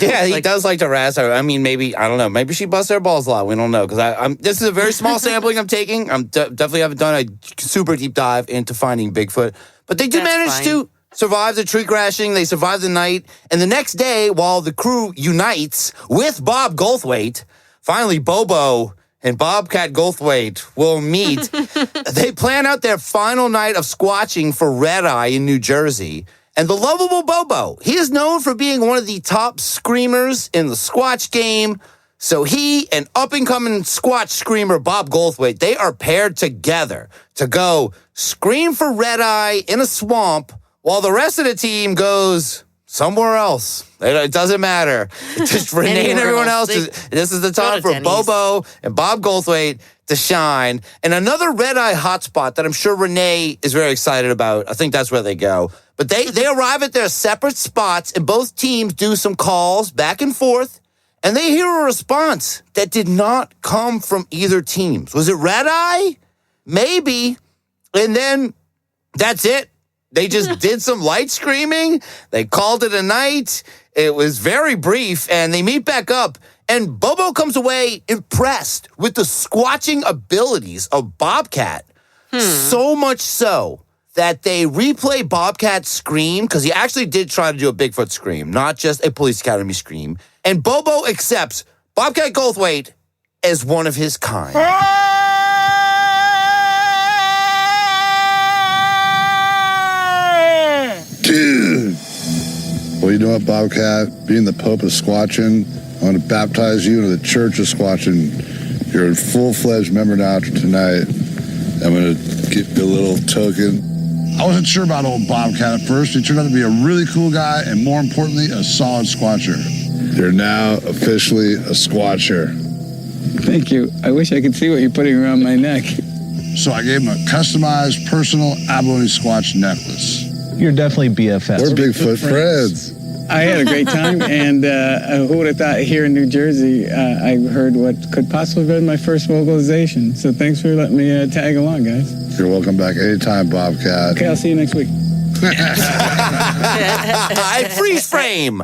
[SPEAKER 18] Yeah, he does like to razz her. I mean, maybe, I don't know. Maybe she busts her balls a lot. We don't know. Because this is a very small sampling I'm taking. I'm definitely haven't done a super deep dive into finding Bigfoot. But they did manage to survive the tree crashing. They survived the night. And the next day, while the crew unites with Bob Goldthwait, finally Bobo and Bobcat Goldthwait will meet. They plan out their final night of squatching for Red Eye in New Jersey. And the lovable Bobo, he is known for being one of the top screamers in the Squatch game. So he and up-and-coming Squatch screamer Bob Goldthwait, they are paired together to go scream for Red Eye in a swamp while the rest of the team goes somewhere else. It doesn't matter. It's just Renee and everyone else. This is the time for Bobo and Bob Goldthwait to shine. And another Red Eye hotspot that I'm sure Renee is very excited about. I think that's where they go. But they arrive at their separate spots, and both teams do some calls back and forth, and they hear a response that did not come from either team. Was it Red Eye? Maybe. And then that's it. They just did some light screaming. They called it a night. It was very brief, and they meet back up, and Bobo comes away impressed with the squatching abilities of Bobcat. So much so that they replay Bobcat's scream, because he actually did try to do a Bigfoot scream, not just a Police Academy scream. And Bobo accepts Bobcat Goldthwait as one of his kind.
[SPEAKER 7] Dude! Well, you know what, Bobcat? Being the Pope of Squatching, I want to baptize you into the Church of Squatching. You're a full-fledged member now after tonight. I'm going to give you a little token. I wasn't sure about old Bobcat at first. He turned out to be a really cool guy and, more importantly, a solid squatcher. You're now officially a squatcher.
[SPEAKER 20] Thank you. I wish I could see what you're putting around my neck.
[SPEAKER 7] So I gave him a customized, personal abalone squatch necklace.
[SPEAKER 19] You're definitely BFFs.
[SPEAKER 7] We're Bigfoot friends.
[SPEAKER 20] I had a great time, and who would have thought here in New Jersey I heard what could possibly have been my first vocalization. So thanks for letting me tag along, guys.
[SPEAKER 7] You're welcome back anytime, Bobcat.
[SPEAKER 20] Okay, I'll see you next week.
[SPEAKER 18] I freeze frame.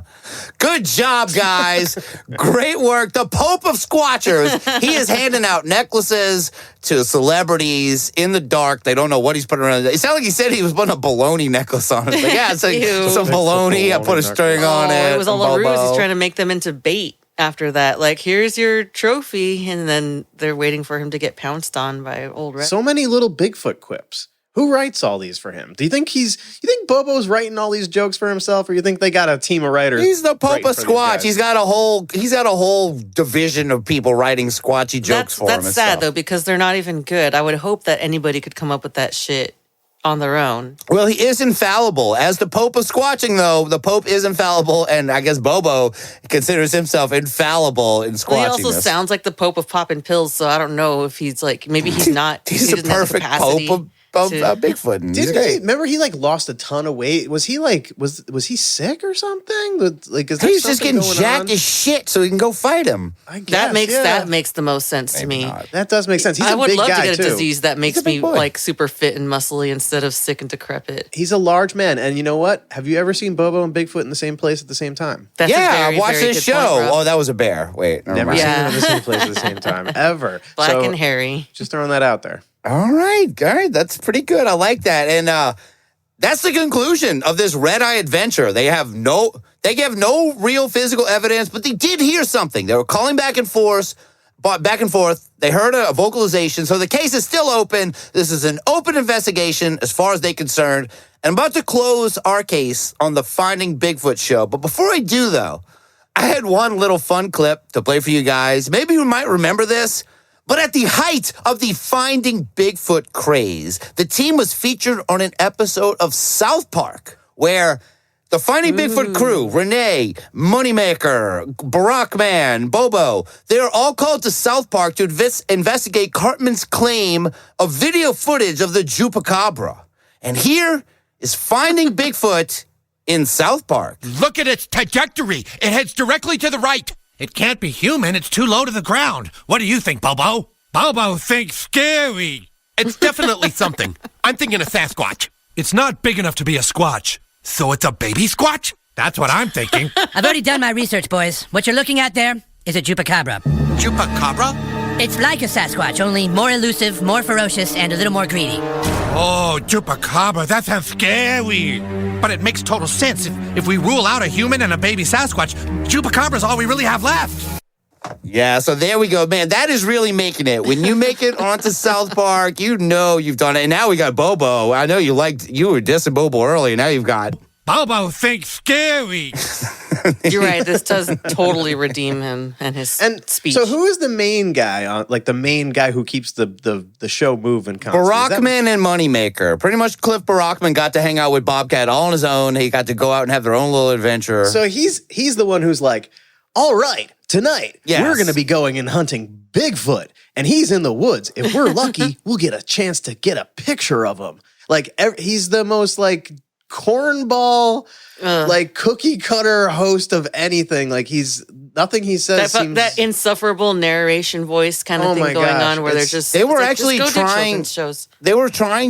[SPEAKER 18] Good job, guys. Great work. The Pope of Squatchers. He is handing out necklaces to celebrities in the dark. They don't know what he's putting around. It sounded like he said he was putting a baloney necklace on it. Like, yeah, it's like some baloney. I put a string on it.
[SPEAKER 3] It was all a ruse. He's trying to make them into bait after that. Like, here's your trophy. And then they're waiting for him to get pounced on by old Red.
[SPEAKER 5] So many little Bigfoot quips. Who writes all these for him? Do you think you think Bobo's writing all these jokes for himself, or you think they got a team of writers?
[SPEAKER 18] He's the Pope of Squatch. He's got a whole division of people writing squatchy jokes for him.
[SPEAKER 3] That's sad though, because they're not even good. I would hope that anybody could come up with that shit on their own.
[SPEAKER 18] Well, he is infallible. As the Pope of Squatching, though, the Pope is infallible, and I guess Bobo considers himself infallible in squatching.
[SPEAKER 3] Well, he also sounds like the Pope of popping pills, so I don't know if he's like, maybe he's not.
[SPEAKER 18] He's the perfect Pope of Bigfoot.
[SPEAKER 5] Remember he lost a ton of weight? Was he was he sick or something? Like, is there
[SPEAKER 18] he's just getting jacked as shit so he can go fight him.
[SPEAKER 5] I guess,
[SPEAKER 3] that makes the most sense to me.
[SPEAKER 5] That does make sense. He's
[SPEAKER 3] I would love to
[SPEAKER 5] guy,
[SPEAKER 3] get a
[SPEAKER 5] too.
[SPEAKER 3] disease that makes me like super fit and muscly instead of sick and decrepit.
[SPEAKER 5] He's a large man, and you know what? Have you ever seen Bobo and Bigfoot in the same place at the same time?
[SPEAKER 3] That's
[SPEAKER 18] I watched this show. Oh, that was a bear. Wait,
[SPEAKER 5] never seen them in the same place at the same time ever.
[SPEAKER 3] Black and hairy.
[SPEAKER 5] Just throwing that out there.
[SPEAKER 18] All right, that's pretty good. I like that. And that's the conclusion of this Red Eye adventure. They give no real physical evidence, but they did hear something. They were calling back and forth. They heard a vocalization. So the case is still open. This is an open investigation as far as they're concerned. And I'm about to close our case on the Finding Bigfoot show. But before I do, though, I had one little fun clip to play for you guys. Maybe you might remember this, but at the height of the Finding Bigfoot craze, the team was featured on an episode of South Park where the Finding Bigfoot crew, Renee, Moneymaker, Barack Man, Bobo, they are all called to South Park to investigate Cartman's claim of video footage of the Chupacabra. And here is Finding Bigfoot in South Park.
[SPEAKER 1] Look at its trajectory. It heads directly to the right. It can't be human. It's too low to the ground. What do you think, Bobo? Bobo thinks scary. It's definitely something. I'm thinking a Sasquatch. It's not big enough to be a squatch. So it's a baby squatch? That's what I'm thinking.
[SPEAKER 22] I've already done my research, boys. What you're looking at there is a Chupacabra.
[SPEAKER 1] Chupacabra?
[SPEAKER 22] It's like a Sasquatch, only more elusive, more ferocious, and a little more greedy.
[SPEAKER 1] Oh, Chupacabra, that sounds scary. But it makes total sense. If we rule out a human and a baby Sasquatch, Chupacabra's all we really have left.
[SPEAKER 18] Yeah, so there we go, man. That is really making it. When you make it onto South Park, you know you've done it. And now we got Bobo. I know you were dissing Bobo earlier. Now you've got
[SPEAKER 1] Bobo thinks scary.
[SPEAKER 3] You're right. This does totally redeem him and his speech.
[SPEAKER 5] So who is the main guy the main guy who keeps the show moving constantly?
[SPEAKER 18] Barackman and Moneymaker. Pretty much Cliff Barackman got to hang out with Bobcat all on his own. He got to go out and have their own little adventure.
[SPEAKER 5] So he's the one who's like, all right, tonight we're going to be going and hunting Bigfoot. And he's in the woods. If we're lucky, we'll get a chance to get a picture of him. Like he's the most like cornball, like cookie cutter host of anything. Like nothing he says seems...
[SPEAKER 3] That insufferable narration voice kind of thing going on where they were
[SPEAKER 18] actually trying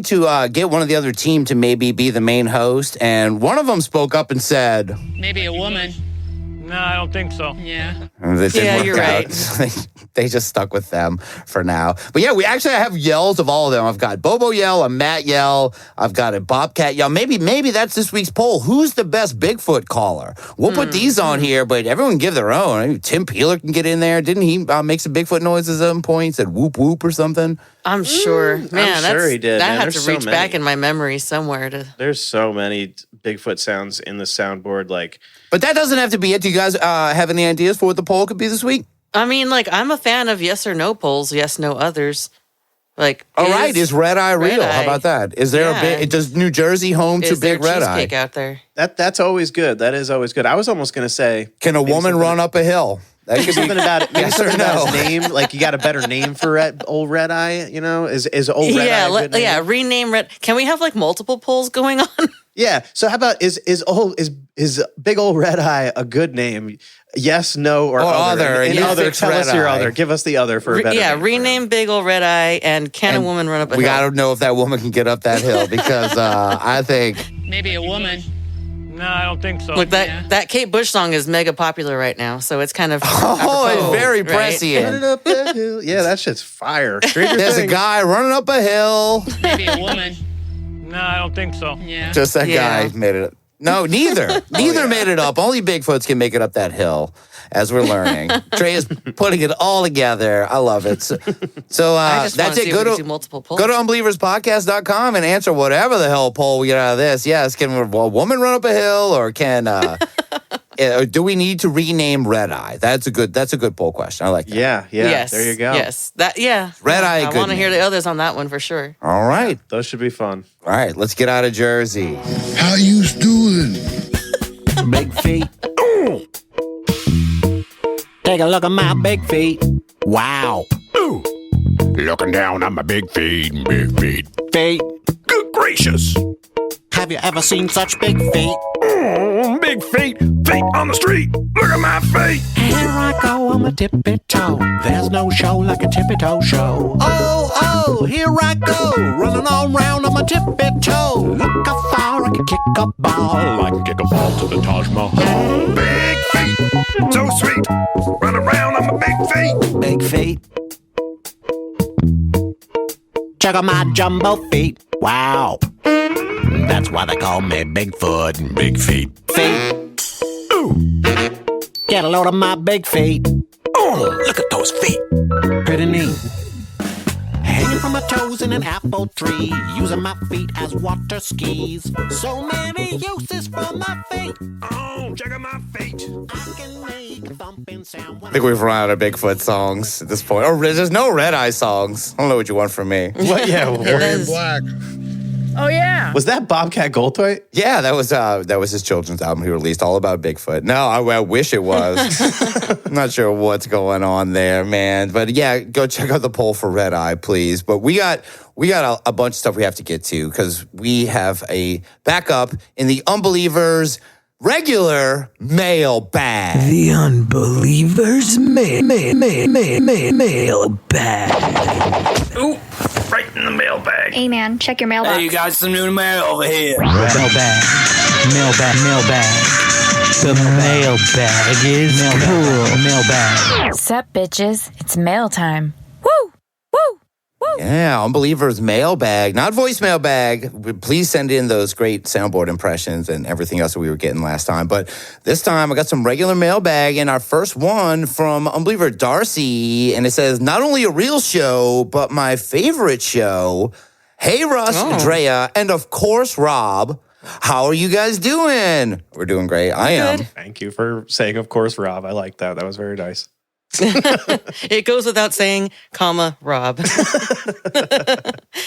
[SPEAKER 18] to get one of the other team to maybe be the main host, and one of them spoke up and said,
[SPEAKER 15] Maybe a woman.
[SPEAKER 16] No, I don't think so.
[SPEAKER 15] Yeah.
[SPEAKER 3] You're right.
[SPEAKER 18] They just stuck with them for now. But yeah, I have yells of all of them. I've got Bobo yell, a Matt yell, I've got a Bobcat yell. Maybe that's this week's poll. Who's the best Bigfoot caller? We'll put these on here, but everyone give their own. Maybe Tim Peeler can get in there. Didn't he make some Bigfoot noises at some point? Said whoop whoop or something?
[SPEAKER 3] I'm sure. Man,
[SPEAKER 5] I'm sure he did.
[SPEAKER 3] That had to reach back in my memory somewhere.
[SPEAKER 5] There's so many Bigfoot sounds in the soundboard.
[SPEAKER 18] But that doesn't have to be it. Do you guys have any ideas for what the poll could be this week?
[SPEAKER 3] I mean, I'm a fan of yes or no polls, yes, no others. Is
[SPEAKER 18] Red Eye real? How about that? Is there does New Jersey home to Big Red Eye?
[SPEAKER 3] Cheesecake out there?
[SPEAKER 5] That's always good. That is always good. I was almost going to say,
[SPEAKER 18] can a woman run up a hill?
[SPEAKER 5] That could be something about it. Maybe something about his name. Like you got a better name for old Red Eye. You know, is old Red Eye a good name?
[SPEAKER 3] Rename Red. Can we have multiple polls going on?
[SPEAKER 5] Yeah. So how about is Big Old Red Eye a good name? Yes, no, or other. And other, tell us your other. Give us the other for a better name.
[SPEAKER 3] Rename Big Old Red Eye and can a woman run up a hill?
[SPEAKER 18] We got to know if that woman can get up that hill because I think
[SPEAKER 15] maybe a woman.
[SPEAKER 16] No, I don't think so.
[SPEAKER 3] Look, that Kate Bush song is mega popular right now, so it's kind of
[SPEAKER 18] it's very prescient.
[SPEAKER 5] Running up that hill. Yeah, that shit's fire.
[SPEAKER 18] There's a guy running up a hill.
[SPEAKER 15] Maybe a woman.
[SPEAKER 16] No, I don't think so.
[SPEAKER 15] Yeah.
[SPEAKER 18] Just that guy made it up. No, neither. Neither made it up. Only Bigfoots can make it up that hill, as we're learning. Trey is putting it all together. I love it. So that's it. Go to unbelieverspodcast.com and answer whatever the hell poll we get out of this. Yes, can a woman run up a hill, or can do we need to rename Red Eye? That's a good poll question. I like that.
[SPEAKER 5] Yeah.
[SPEAKER 3] Yes,
[SPEAKER 5] there you go.
[SPEAKER 3] Yes.
[SPEAKER 18] Red Eye.
[SPEAKER 3] I want to hear the others on that one for sure.
[SPEAKER 18] All right.
[SPEAKER 5] Those should be fun.
[SPEAKER 18] All right, let's get out of Jersey.
[SPEAKER 6] How you doing?
[SPEAKER 23] Big feet. Ooh. Take a look at my big feet. Wow.
[SPEAKER 1] Ooh. Looking down on my big feet.
[SPEAKER 23] Feet.
[SPEAKER 1] Good gracious.
[SPEAKER 23] Have you ever seen such big feet?
[SPEAKER 1] Oh, big feet on the street. Look at my feet.
[SPEAKER 23] Here I go on my tippy toe. There's no show like a tippy toe show. Oh, here I go, running all round on my tippy toe. Look how far I can kick a ball.
[SPEAKER 1] I can kick a ball to the Taj Mahal. Big feet, so sweet. Run around on my big feet.
[SPEAKER 23] Big feet. Check out my jumbo feet. Wow. That's why they call me Bigfoot and Big Feet. Feet.
[SPEAKER 1] Ooh.
[SPEAKER 23] Get a load of my big feet.
[SPEAKER 1] Oh, look at those feet.
[SPEAKER 23] Pretty neat. Hanging from my toes in an apple tree, using my feet as water skis. So many uses for my feet. Oh, check out my feet. I can make a thumping sound.
[SPEAKER 18] I think we've run out of Bigfoot songs at this point. Or there's no Red Eye songs. I don't know what you want from me.
[SPEAKER 5] What? Yeah,
[SPEAKER 7] Very black.
[SPEAKER 8] Oh, yeah.
[SPEAKER 5] Was that Bobcat Goldthwait?
[SPEAKER 18] Yeah, that was his children's album he released, all about Bigfoot. No, I wish it was. I'm not sure what's going on there, man. But yeah, go check out the poll for Red Eye, please. But we got a bunch of stuff we have to get to because we have a backup in the Unbelievers regular mailbag.
[SPEAKER 4] The Unbelievers mailbag.
[SPEAKER 16] Ooh, right in the mailbag.
[SPEAKER 9] Hey, man, check your mailbox.
[SPEAKER 16] Hey, you got some new mail over here.
[SPEAKER 4] Mailbag. The mailbag is cool. Mailbag.
[SPEAKER 9] Sup, bitches? It's mail time. Woo! Woo! Woo!
[SPEAKER 18] Yeah, Unbelievers mailbag, not voicemail bag. Please send in those great soundboard impressions and everything else that we were getting last time. But this time I got some regular mailbag, and our first one from Unbeliever Darcy, and it says, not only a real show, but my favorite show. Hey, Rus, Drea, and of course, Rob. How are you guys doing? We're doing great. I am.
[SPEAKER 5] Thank you for saying, of course, Rob. I like that. That was very nice.
[SPEAKER 3] It goes without saying, Rob.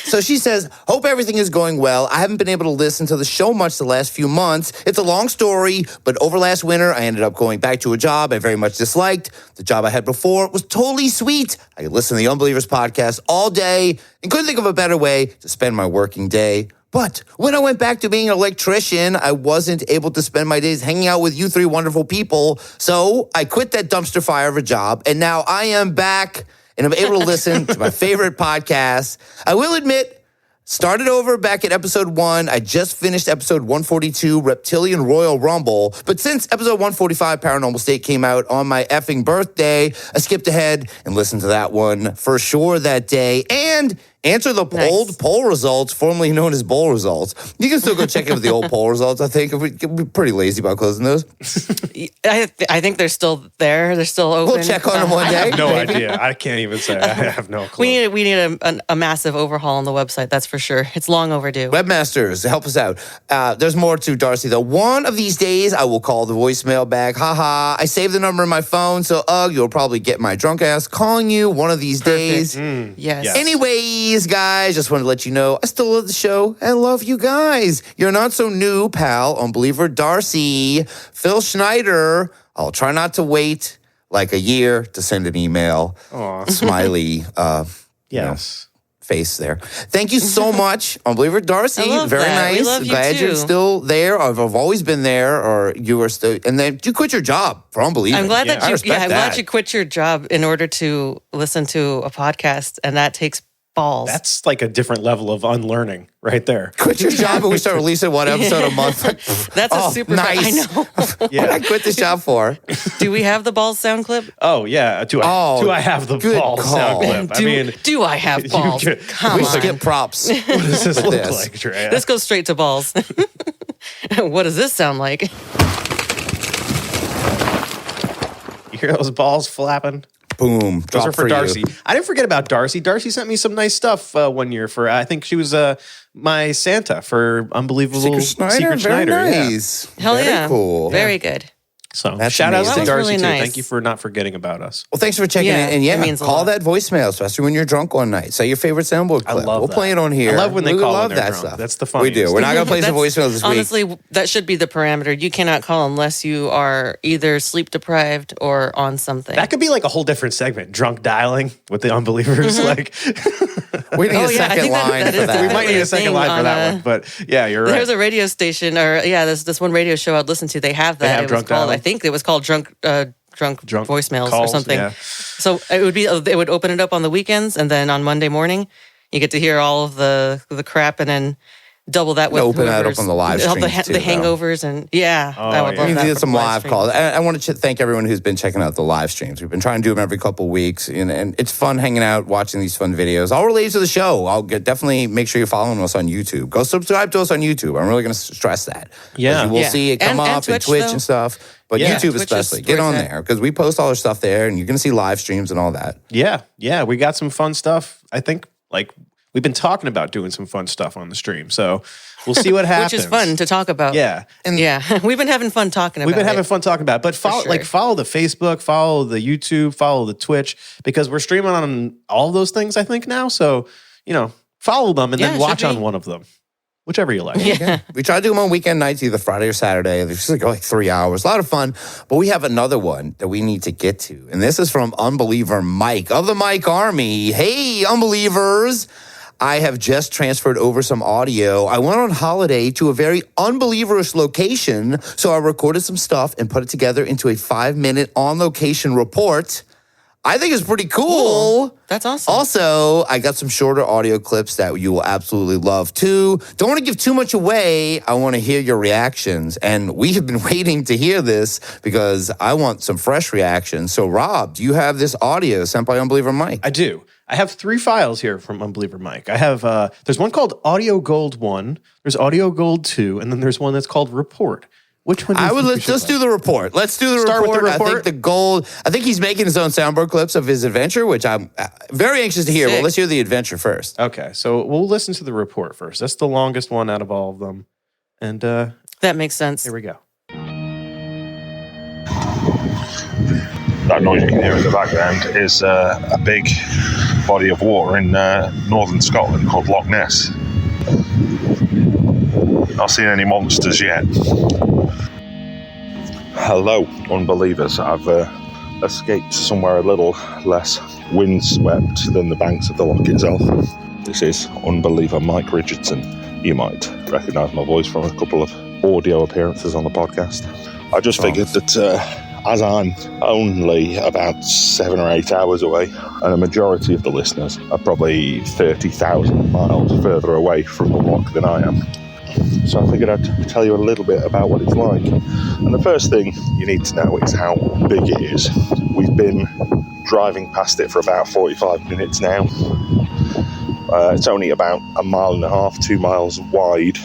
[SPEAKER 18] So she says, hope everything is going well. I haven't been able to listen to the show much the last few months. It's a long story, but over last winter, I ended up going back to a job I very much disliked. The job I had before was totally sweet. I could listen to the Unbelievers podcast all day and couldn't think of a better way to spend my working day. But when I went back to being an electrician, I wasn't able to spend my days hanging out with you three wonderful people. So I quit that dumpster fire of a job, and now I am back, and I'm able to listen to my favorite podcast. I will admit, started over back at episode 1. I just finished episode 142, Reptilian Royal Rumble. But since episode 145, Paranormal State, came out on my effing birthday, I skipped ahead and listened to that one for sure that day. And answer the old poll results, formerly known as bowl results. You can still go check out the old poll results, I think. We're pretty lazy about closing those.
[SPEAKER 3] I think they're still there. They're still open.
[SPEAKER 18] We'll check on them one day.
[SPEAKER 5] I have no idea. I can't even say. I have no clue.
[SPEAKER 3] We need a massive overhaul on the website, that's for sure. It's long overdue.
[SPEAKER 18] Webmasters, help us out. There's more to Darcy, though. One of these days, I will call the voicemail back. Haha. I saved the number in my phone, so you'll probably get my drunk ass calling you one of these days.
[SPEAKER 3] Yes.
[SPEAKER 18] Anyways, guys, just wanted to let you know I still love the show and love you guys. You're not so new, pal. Unbeliever Darcy. Phil Schneider. I'll try not to wait like a year to send an email.
[SPEAKER 5] Aw.
[SPEAKER 18] Smiley.
[SPEAKER 5] Yes.
[SPEAKER 18] Face there. Thank you so much, Unbeliever Darcy.
[SPEAKER 3] I love
[SPEAKER 18] Very
[SPEAKER 3] that.
[SPEAKER 18] nice.
[SPEAKER 3] We love you
[SPEAKER 18] Glad
[SPEAKER 3] too.
[SPEAKER 18] you're still there. I've always been there, or you are still. And then you quit your job for Unbelieving.
[SPEAKER 3] I'm glad
[SPEAKER 18] I
[SPEAKER 3] that
[SPEAKER 18] respect
[SPEAKER 3] I'm
[SPEAKER 18] that.
[SPEAKER 3] glad you quit your job in order to listen to a podcast, and that takes balls.
[SPEAKER 5] That's like a different level of unlearning right there.
[SPEAKER 18] Quit your job and we start releasing one episode a month.
[SPEAKER 3] That's a super
[SPEAKER 18] nice.
[SPEAKER 3] I know.
[SPEAKER 18] What did I quit this job for?
[SPEAKER 3] Do we have the balls sound clip?
[SPEAKER 5] Oh, yeah. Do I have the ball sound clip?
[SPEAKER 3] Do I have balls? Come
[SPEAKER 18] we
[SPEAKER 3] on.
[SPEAKER 18] skip props.
[SPEAKER 5] What does this
[SPEAKER 18] With
[SPEAKER 5] look
[SPEAKER 18] this.
[SPEAKER 5] like, Drea?
[SPEAKER 3] This goes straight to balls. What does this sound like?
[SPEAKER 5] You hear those balls flapping?
[SPEAKER 18] Boom.
[SPEAKER 5] Those
[SPEAKER 18] Drop
[SPEAKER 5] are for Darcy.
[SPEAKER 18] you.
[SPEAKER 5] I didn't forget about Darcy. Darcy sent me some nice stuff one year for, I think she was my Santa for Unbelievable
[SPEAKER 18] Secret Schneider. Very nice.
[SPEAKER 3] Hell
[SPEAKER 18] Very
[SPEAKER 3] yeah.
[SPEAKER 18] cool.
[SPEAKER 3] Very good.
[SPEAKER 5] So
[SPEAKER 18] That's
[SPEAKER 5] shout out to
[SPEAKER 18] amazing.
[SPEAKER 5] Darcy
[SPEAKER 3] That was really
[SPEAKER 5] too.
[SPEAKER 3] nice.
[SPEAKER 5] Thank you for not forgetting about us.
[SPEAKER 18] Well, thanks for checking
[SPEAKER 3] Yeah,
[SPEAKER 18] in. And
[SPEAKER 3] it means a
[SPEAKER 18] call
[SPEAKER 3] lot.
[SPEAKER 18] that voicemail, especially when you're drunk one night. Say your favorite soundboard clip.
[SPEAKER 5] I love
[SPEAKER 18] We'll
[SPEAKER 5] that.
[SPEAKER 18] play it on here.
[SPEAKER 5] I love when they
[SPEAKER 18] We
[SPEAKER 5] call
[SPEAKER 18] love
[SPEAKER 5] when they're
[SPEAKER 18] that
[SPEAKER 5] drunk.
[SPEAKER 18] stuff.
[SPEAKER 5] That's the
[SPEAKER 18] We
[SPEAKER 5] funniest.
[SPEAKER 18] do. We're not going to play some voicemails this week.
[SPEAKER 3] Honestly, that should be the parameter. You cannot call unless you are either sleep deprived or on something.
[SPEAKER 5] That could be like a whole different segment. Drunk dialing with the Unbelievers. Like
[SPEAKER 18] we need
[SPEAKER 3] Oh,
[SPEAKER 18] a
[SPEAKER 3] yeah, I
[SPEAKER 18] second
[SPEAKER 3] think that
[SPEAKER 18] line
[SPEAKER 3] is
[SPEAKER 18] for that.
[SPEAKER 5] we might need
[SPEAKER 3] definitely
[SPEAKER 5] a
[SPEAKER 3] a
[SPEAKER 5] second
[SPEAKER 3] thing
[SPEAKER 5] line for
[SPEAKER 3] on
[SPEAKER 5] that one. But yeah, you're right.
[SPEAKER 3] There's a radio station, or this one radio show I'd listen to. They have that.
[SPEAKER 5] They have
[SPEAKER 3] it was
[SPEAKER 5] drunk
[SPEAKER 3] called.
[SPEAKER 5] dialing?
[SPEAKER 3] I think it was called drunk voicemails
[SPEAKER 5] calls,
[SPEAKER 3] or something.
[SPEAKER 5] yeah.
[SPEAKER 3] So it would open it up on the weekends, and then on Monday morning, you get to hear all of the crap, and then double that with
[SPEAKER 18] Open that up
[SPEAKER 3] whoever's-
[SPEAKER 18] on the live
[SPEAKER 3] all
[SPEAKER 18] streams, too,
[SPEAKER 3] the
[SPEAKER 18] though.
[SPEAKER 3] hangovers, and I would love
[SPEAKER 18] We
[SPEAKER 3] that.
[SPEAKER 18] did
[SPEAKER 3] for
[SPEAKER 18] some
[SPEAKER 3] the
[SPEAKER 18] live
[SPEAKER 3] stream.
[SPEAKER 18] calls. I want to thank everyone who's been checking out the live streams. We've been trying to do them every couple of weeks, and it's fun hanging out, watching these fun videos, all related to the show. Definitely make sure you're following us on YouTube. Go subscribe to us on YouTube. I'm really going to stress that.
[SPEAKER 5] Yeah.
[SPEAKER 18] You will
[SPEAKER 3] Yeah.
[SPEAKER 18] see it come
[SPEAKER 3] And
[SPEAKER 18] up and
[SPEAKER 3] Twitch,
[SPEAKER 18] Twitch
[SPEAKER 3] though.
[SPEAKER 18] and stuff. But
[SPEAKER 5] Yeah.
[SPEAKER 18] YouTube
[SPEAKER 3] Twitch is
[SPEAKER 18] especially. Get
[SPEAKER 3] where
[SPEAKER 18] on
[SPEAKER 3] it's at.
[SPEAKER 18] there because we post all our stuff there, and you're going to see live streams and all that.
[SPEAKER 5] Yeah, we got some fun stuff. I think Like, we've been talking about doing some fun stuff on the stream. So we'll see what happens.
[SPEAKER 3] Which is fun to talk about.
[SPEAKER 5] Yeah.
[SPEAKER 3] And we've been having fun talking about it.
[SPEAKER 5] We've been having fun talking about it. But follow the Facebook, follow the YouTube, follow the Twitch, because we're streaming on all those things, I think, now. So, follow them and then watch on one of them. Whichever you like.
[SPEAKER 3] Yeah.
[SPEAKER 18] We try to do them on weekend nights, either Friday or Saturday. They're just like 3 hours. A lot of fun. But we have another one that we need to get to. And this is from Unbeliever Mike of the Mike Army. Hey, Unbelievers. I have just transferred over some audio. I went on holiday to a very unbelieverish location, so I recorded some stuff and put it together into a 5-minute on-location report. I think it's pretty cool.
[SPEAKER 3] That's awesome.
[SPEAKER 18] Also, I got some shorter audio clips that you will absolutely love too. Don't want to give too much away. I want to hear your reactions. And we have been waiting to hear this because I want some fresh reactions. So, Rob, do you have this audio sent by Unbeliever Mike?
[SPEAKER 5] I do. I have 3 files here from Unbeliever Mike. I have, there's one called Audio Gold 1, there's Audio Gold 2, and then there's one that's called Report. Which one?
[SPEAKER 18] Let's do the report. Let's do the report.
[SPEAKER 5] Start with the report.
[SPEAKER 18] I think the gold. I think he's making his own soundboard clips of his adventure, which I'm very anxious to hear. Well, let's hear the adventure first.
[SPEAKER 5] Okay, so we'll listen to the report first. That's the longest one out of all of them, and
[SPEAKER 3] that makes sense.
[SPEAKER 5] Here we go.
[SPEAKER 11] That noise you can hear in the background is a big body of water in northern Scotland called Loch Ness. Not seen any monsters yet. Hello, unbelievers. I've escaped somewhere a little less windswept than the banks of the loch itself. This is Unbeliever Mike Richardson. You might recognise my voice from a couple of audio appearances on the podcast. I just figured that as I'm only about 7 or 8 hours away, and a majority of the listeners are probably 30,000 miles further away from the loch than I am. So I figured I'd tell you a little bit about what it's like. And the first thing you need to know is how big it is. We've been driving past it for about 45 minutes now. It's only about 1.5 miles, 2 miles wide,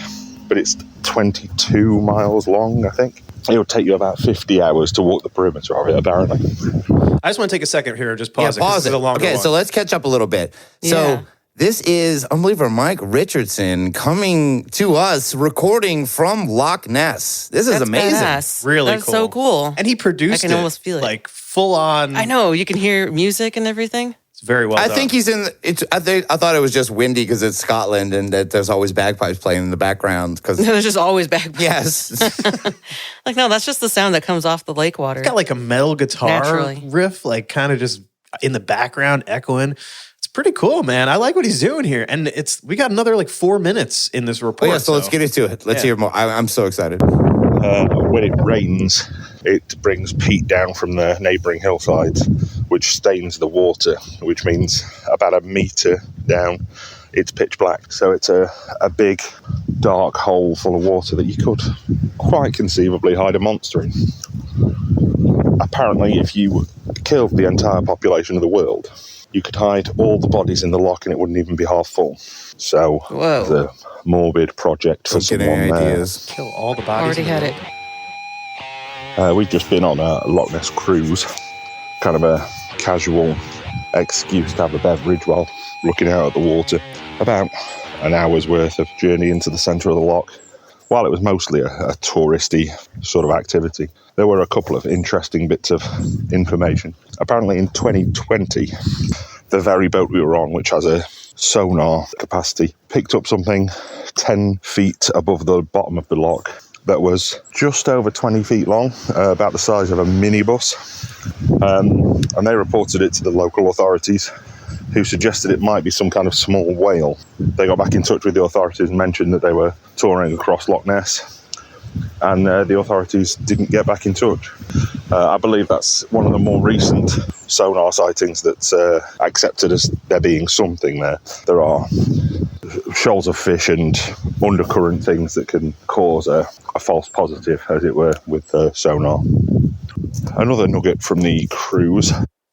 [SPEAKER 11] but it's 22 miles long, I think. It would take you about 50 hours to walk the perimeter of it, apparently.
[SPEAKER 5] I just want to take a second here and just pause it.
[SPEAKER 18] Pause it. Okay,
[SPEAKER 5] one.
[SPEAKER 18] So let's catch up a little bit.
[SPEAKER 3] Yeah.
[SPEAKER 18] So this is Unbeliever Mike Richardson coming to us, recording from Loch Ness. This is amazing.
[SPEAKER 3] Badass.
[SPEAKER 5] Really
[SPEAKER 3] That's
[SPEAKER 5] cool.
[SPEAKER 3] so cool.
[SPEAKER 5] And he produced
[SPEAKER 3] I can almost feel it.
[SPEAKER 5] like full on.
[SPEAKER 3] I know. You can hear music and everything.
[SPEAKER 5] It's very well done.
[SPEAKER 18] I think he's in. I thought it was just windy because it's Scotland and that there's always bagpipes playing in the background. Because
[SPEAKER 3] there's just always bagpipes.
[SPEAKER 18] Yes.
[SPEAKER 3] Like, no, that's just the sound that comes off the lake water.
[SPEAKER 5] It's got like a metal guitar
[SPEAKER 3] Naturally.
[SPEAKER 5] riff, like kind of just in the background echoing. It's pretty cool, man. I like what he's doing here. And we got another like 4 minutes in this report.
[SPEAKER 18] So let's get into it. Let's hear more. I'm so excited.
[SPEAKER 11] When it rains, it brings peat down from the neighbouring hillsides, which stains the water, which means about 1 metre down, it's pitch black. So it's a big, dark hole full of water that you could quite conceivably hide a monster in. Apparently, if you killed the entire population of the world, you could hide all the bodies in the loch and it wouldn't even be half full. So, the morbid project for someone there.
[SPEAKER 5] Kill all the bodies.
[SPEAKER 3] Already had it.
[SPEAKER 11] We've just been on a Loch Ness cruise, kind of a casual excuse to have a beverage while looking out at the water. About an hour's worth of journey into the centre of the loch. While it was mostly a touristy sort of activity, there were a couple of interesting bits of information. Apparently in 2020, the very boat we were on, which has a sonar capacity, picked up something 10 feet above the bottom of the loch that was just over 20 feet long, about the size of a minibus. And they reported it to the local authorities, who suggested it might be some kind of small whale. They got back in touch with the authorities and mentioned that they were touring across Loch Ness, and the authorities didn't get back in touch. I believe that's one of the more recent sonar sightings that's accepted as there being something there. There are shoals of fish and undercurrent things that can cause a false positive, as it were, with sonar. Another nugget from the cruise.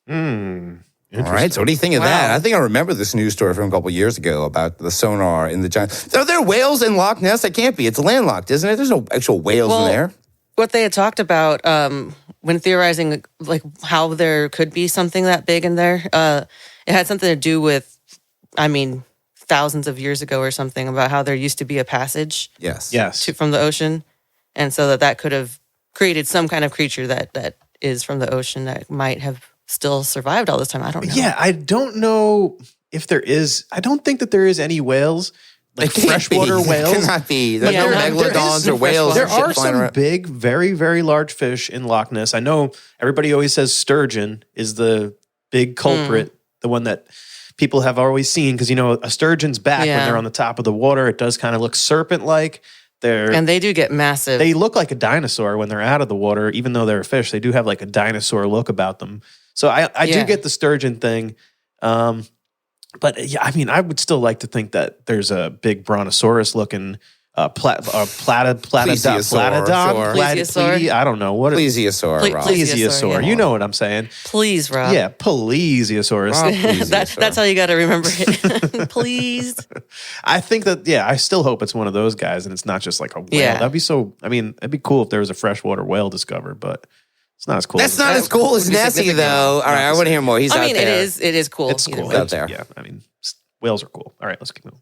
[SPEAKER 18] All right, so what do you think of that? I think I remember this news story from a couple of years ago about the sonar in the giant. Are there whales in Loch Ness? It can't be. It's landlocked, isn't it? There's no actual whales in there.
[SPEAKER 3] What they had talked about when theorizing like how there could be something that big in there, it had something to do with I mean, thousands of years ago or something, about how there used to be a passage
[SPEAKER 18] Yes.
[SPEAKER 3] from the ocean. And so that could have created some kind of creature that is from the ocean that might have still survived all this time. I don't know.
[SPEAKER 5] Yeah, I don't know if there is. I don't think that there is any whales, like freshwater whales.
[SPEAKER 18] It cannot be. There's no megalodons or whales.
[SPEAKER 5] There
[SPEAKER 18] or shit
[SPEAKER 5] are
[SPEAKER 18] flying
[SPEAKER 5] some
[SPEAKER 18] around.
[SPEAKER 5] big, very, very large fish in Loch Ness. I know everybody always says sturgeon is the big culprit, the one that people have always seen, because, you know, a sturgeon's back when they're on the top of the water. It does kind of look serpent-like.
[SPEAKER 3] And they do get massive.
[SPEAKER 5] They look like a dinosaur when they're out of the water, even though they're a fish. They do have like a dinosaur look about them. So I do get the sturgeon thing. But yeah, I mean, I would still like to think that there's a big brontosaurus-looking platydon. I don't know what.
[SPEAKER 18] Plesiosaur.
[SPEAKER 5] Plesiosaur. You know what I'm saying?
[SPEAKER 3] Please, Rob.
[SPEAKER 5] Yeah, plesiosaurus.
[SPEAKER 3] That's how you got to remember it. Please.
[SPEAKER 5] I think that, I still hope it's one of those guys and it's not just like a whale.
[SPEAKER 3] Yeah.
[SPEAKER 5] That'd be it'd be cool if there was a freshwater whale discovered, but it's not as cool.
[SPEAKER 18] That's not as cool as Nessie, though. All right, I want to hear more. He's out there.
[SPEAKER 3] It is cool.
[SPEAKER 5] It's cool.
[SPEAKER 18] He's out there.
[SPEAKER 5] Yeah, I mean, whales are cool. All right, let's keep moving.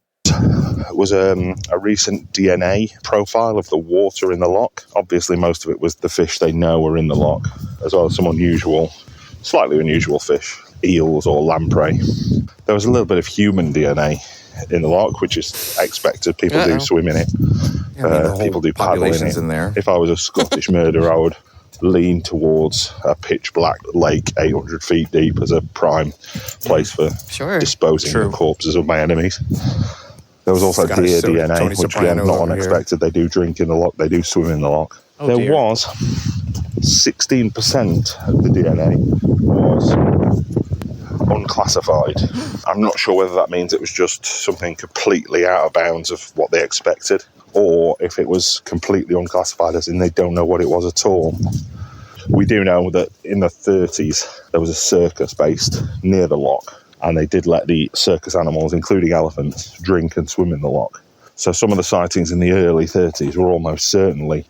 [SPEAKER 11] It was a recent DNA profile of the water in the loch. Obviously, most of it was the fish they know were in the loch, as well as some slightly unusual fish, eels or lamprey. There was a little bit of human DNA in the loch, which is expected. People do swim in it. People do paddle in it.
[SPEAKER 18] In there.
[SPEAKER 11] If I was a Scottish murderer, I would lean towards a pitch black lake 800 feet deep as a prime place for disposing of the corpses of my enemies. There was also deer DNA, which again, not unexpected. They do drink in the loch, they do swim in the loch. There was 16% of the DNA was unclassified. I'm not sure whether that means it was just something completely out of bounds of what they expected, or if it was completely unclassified, as in they don't know what it was at all. We do know that in the 30s, there was a circus based near the loch, and they did let the circus animals, including elephants, drink and swim in the loch. So some of the sightings in the early 30s were almost certainly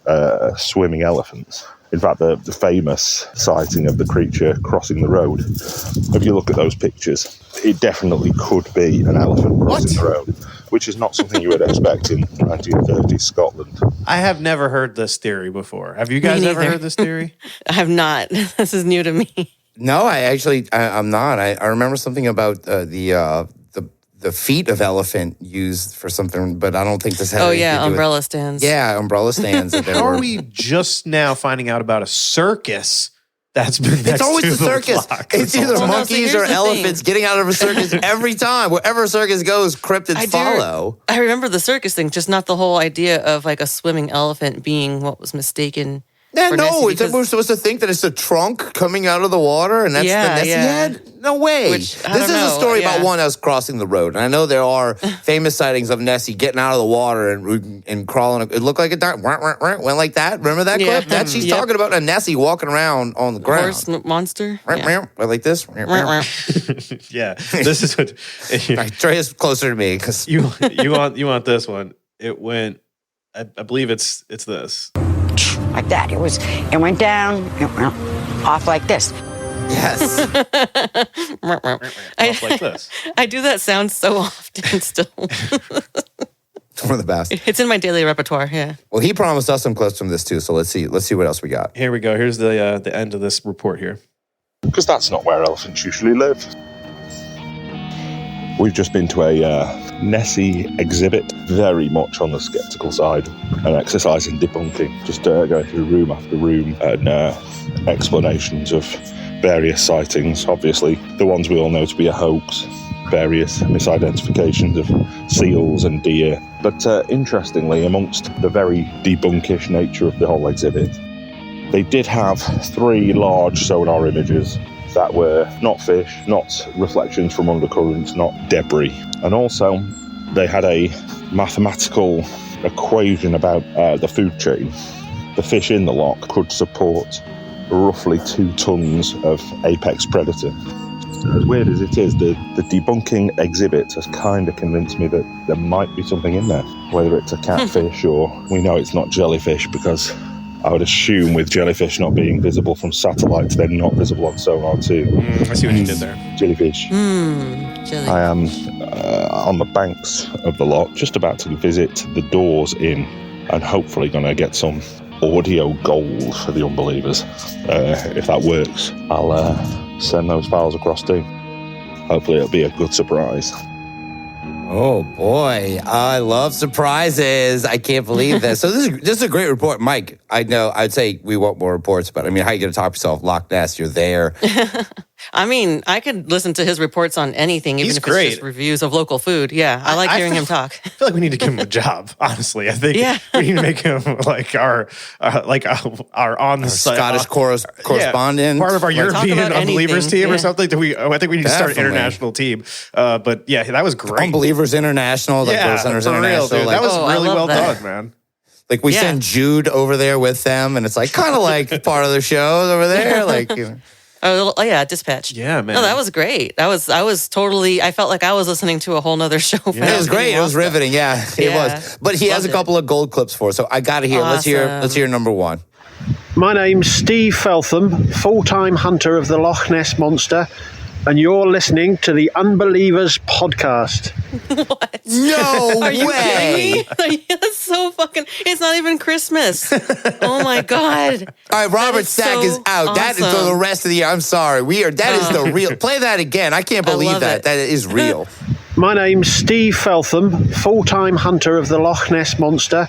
[SPEAKER 11] swimming elephants. In fact, the famous sighting of the creature crossing the road, if you look at those pictures, it definitely could be an elephant crossing the road, which is not something you would expect in 1930s Scotland.
[SPEAKER 5] I have never heard this theory before. Have you guys ever heard this theory?
[SPEAKER 3] I have not. This is new to me.
[SPEAKER 18] No, I'm not. I remember something about the feet of elephant used for something, but I don't think this had anything to do with
[SPEAKER 3] umbrella stands.
[SPEAKER 18] Yeah, umbrella stands.
[SPEAKER 5] How are we just now finding out about a circus that's been next
[SPEAKER 18] It's always
[SPEAKER 5] to
[SPEAKER 18] the circus. It's either monkeys or elephants getting out of a circus every time. Wherever a circus goes, cryptids follow.
[SPEAKER 3] I remember the circus thing, just not the whole idea of like a swimming elephant being what was mistaken.
[SPEAKER 18] Yeah, no, we're supposed to think that it's a trunk coming out of the water, and that's the Nessie head? No way. This is a story about one that was crossing the road. And I know there are famous sightings of Nessie getting out of the water and crawling. It looked like a dart, went like that. Remember that clip? She's talking about a Nessie walking around on the ground.
[SPEAKER 3] Horse monster?
[SPEAKER 18] Like this?
[SPEAKER 5] Yeah, this is what...
[SPEAKER 18] Right, Drea's closer to me. Cause
[SPEAKER 5] you want this one. It went... I believe it's this.
[SPEAKER 12] Like that. It went down, it went off like this.
[SPEAKER 18] Yes.
[SPEAKER 5] Off like this.
[SPEAKER 3] I do that sound so often still.
[SPEAKER 18] One of the best.
[SPEAKER 3] It's in my daily repertoire, yeah.
[SPEAKER 18] Well, he promised us some clips from this too, so let's see what else we got.
[SPEAKER 5] Here we go. Here's the end of this report here.
[SPEAKER 11] Because that's not where elephants usually live. We've just been to a Nessie exhibit, very much on the sceptical side, an exercise in debunking, just going through room after room and explanations of various sightings. Obviously, the ones we all know to be a hoax, various misidentifications of seals and deer. But interestingly, amongst the very debunkish nature of the whole exhibit, they did have 3 large sonar images that were not fish, not reflections from undercurrents, not debris. And also, they had a mathematical equation about the food chain. The fish in the loch could support roughly 2 tons of apex predator. As weird as it is, the debunking exhibit has kind of convinced me that there might be something in there. Whether it's a catfish or we know it's not jellyfish, because I would assume with jellyfish not being visible from satellites, they're not visible on sonar too.
[SPEAKER 5] I see what you did there.
[SPEAKER 11] Jellyfish.
[SPEAKER 3] Jelly.
[SPEAKER 11] I am on the banks of the loch, just about to visit the doors in, and hopefully going to get some audio gold for the unbelievers. If that works, I'll send those files across too. Hopefully it'll be a good surprise.
[SPEAKER 18] Oh boy, I love surprises. I can't believe this. So this is a great report, Mike. I know. I'd say we want more reports, but I mean, how are you going to top yourself? Loch Ness, you're there.
[SPEAKER 3] I mean, I could listen to his reports on anything, even if it's just reviews of local food. Yeah, I like hearing him talk.
[SPEAKER 5] I feel like we need to give him a job. Honestly, I think we need to make him like our on the
[SPEAKER 18] Scottish correspondent,
[SPEAKER 5] part of our European Unbelievers team or something. I think we need to start an international team. But yeah, that was great.
[SPEAKER 18] Unbelievers International, like Listeners International.
[SPEAKER 5] Dude, that was really well done, man.
[SPEAKER 18] Like we send Jude over there with them, and it's like kind of like part of the show over there, like. You know.
[SPEAKER 3] Oh yeah, Dispatch.
[SPEAKER 5] Yeah, man.
[SPEAKER 3] No, that was great. I was totally. I felt like I was listening to a whole nother show.
[SPEAKER 18] Yeah. It was great. It was riveting. Yeah, it was. But he has a couple of gold clips for us, so I got to hear.
[SPEAKER 3] Awesome.
[SPEAKER 18] Let's hear number one.
[SPEAKER 2] My name's Steve Feltham, full-time hunter of the Loch Ness Monster, and you're listening to the Unbelievers podcast.
[SPEAKER 3] What?
[SPEAKER 18] No
[SPEAKER 3] Are you
[SPEAKER 18] way!
[SPEAKER 3] kidding me? That's so fucking. It's not even Christmas. Oh my god!
[SPEAKER 18] All right, Robert Stack is out.
[SPEAKER 3] Awesome.
[SPEAKER 18] That is for the rest of the year. I'm sorry. That is the real. Play that again. I can't believe that. That is real.
[SPEAKER 2] My name's Steve Feltham, full-time hunter of the Loch Ness Monster,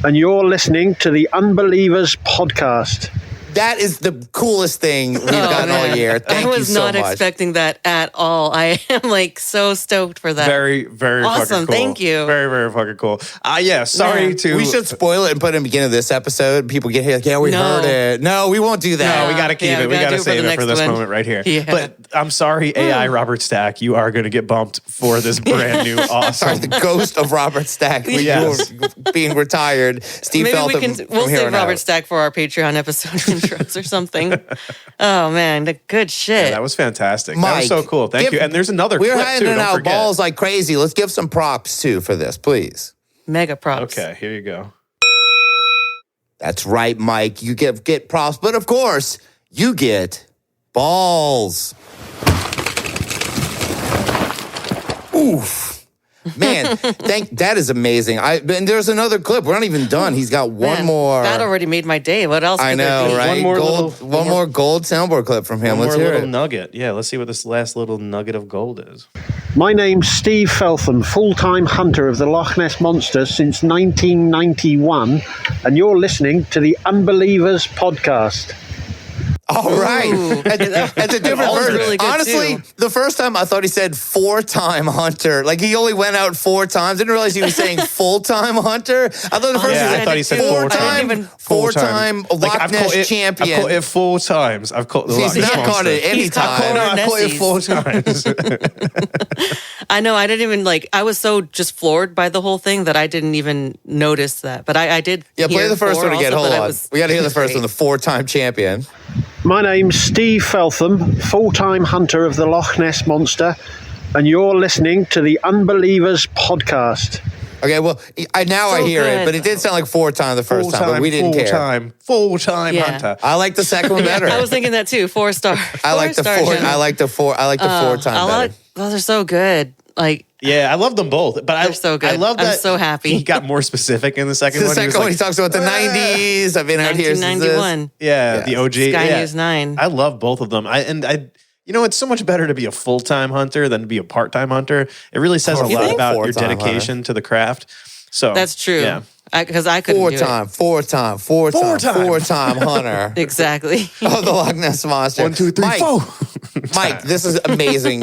[SPEAKER 2] and you're listening to the Unbelievers podcast.
[SPEAKER 18] That is the coolest thing we've gotten all year. Thank you so much.
[SPEAKER 3] I was not expecting that at all. I am like so stoked for that.
[SPEAKER 5] Very, very
[SPEAKER 3] awesome.
[SPEAKER 5] fucking cool.
[SPEAKER 3] Thank you.
[SPEAKER 5] Very, very fucking cool. Yeah, sorry to...
[SPEAKER 18] We should spoil it and put it in the beginning of this episode. People get here like, yeah, we heard it. No, we won't do that.
[SPEAKER 5] No, we got to keep it. We got to save it for this moment right here.
[SPEAKER 3] Yeah.
[SPEAKER 5] But I'm sorry, AI Robert Stack, you are going to get bumped for this brand new awesome...
[SPEAKER 18] Sorry, the ghost of Robert Stack.
[SPEAKER 5] Yes.
[SPEAKER 18] Being retired. Steve Feltham.
[SPEAKER 3] We'll save Robert Stack for our Patreon episode intros or something. Oh man, the good shit.
[SPEAKER 5] Yeah, that was fantastic.
[SPEAKER 18] Mike,
[SPEAKER 5] that was so cool. Thank you. And there's another clip
[SPEAKER 18] We're
[SPEAKER 5] too.
[SPEAKER 18] handing
[SPEAKER 5] Don't
[SPEAKER 18] out
[SPEAKER 5] forget.
[SPEAKER 18] balls like crazy. Let's give some props too for this, please.
[SPEAKER 3] Mega props.
[SPEAKER 5] Okay, here you go.
[SPEAKER 18] That's right, Mike. You get props, but of course, you get balls. Oof. Man, that is amazing. And there's another clip. We're not even done. He's got one more.
[SPEAKER 3] That already made my day. What else?
[SPEAKER 18] I know, right? One more gold soundboard clip from him. Let's hear it.
[SPEAKER 5] Nugget. Yeah, let's see what this last little nugget of gold is.
[SPEAKER 2] My name's Steve Feltham, full-time hunter of the Loch Ness Monster since 1991, and you're listening to the Unbelievers podcast.
[SPEAKER 18] All right. That's a different version.
[SPEAKER 3] Really good
[SPEAKER 18] Honestly, the first time I thought he said 4-time hunter. Like he only went out 4 times. Didn't realize he was saying full-time hunter. I thought the first
[SPEAKER 5] I thought he said
[SPEAKER 18] 4-time Loch Ness champion.
[SPEAKER 5] I've caught it 4 times. I've caught the Loch Ness
[SPEAKER 18] He's not caught it any time.
[SPEAKER 5] I've caught it 4 times.
[SPEAKER 3] I know. I didn't even I was so just floored by the whole thing that I didn't even notice that. But I did.
[SPEAKER 18] Yeah, play the first one again. Hold on. We got to hear the first one. The 4-time champion.
[SPEAKER 2] My name's Steve Feltham, full-time hunter of the Loch Ness Monster, and you're listening to the Unbelievers podcast.
[SPEAKER 18] Okay, well, I hear it, but it did sound like 4-time the first time, but we didn't care.
[SPEAKER 5] Full-time hunter.
[SPEAKER 18] I like the second one better.
[SPEAKER 3] I was thinking that too. 4-star.
[SPEAKER 18] I like the 4-time better.
[SPEAKER 3] Those are so good.
[SPEAKER 5] Yeah, I love them both, but
[SPEAKER 3] they're so good.
[SPEAKER 5] I love that.
[SPEAKER 3] I'm so happy.
[SPEAKER 5] He got more specific in the second one.
[SPEAKER 18] The second one, he talks about the 90s. I've been out here since
[SPEAKER 3] 1991.
[SPEAKER 5] Yeah, the OG.
[SPEAKER 3] Sky News 9.
[SPEAKER 5] I love both of them. It's so much better to be a full-time hunter than to be a part-time hunter. It really says a lot about your dedication to the craft. So
[SPEAKER 3] that's true.
[SPEAKER 5] Yeah.
[SPEAKER 3] Because I couldn't do it.
[SPEAKER 18] Four-time hunter.
[SPEAKER 3] Exactly.
[SPEAKER 18] Oh, the Loch Ness Monster.
[SPEAKER 5] 1, 2, 3, 4.
[SPEAKER 18] Mike, this is amazing.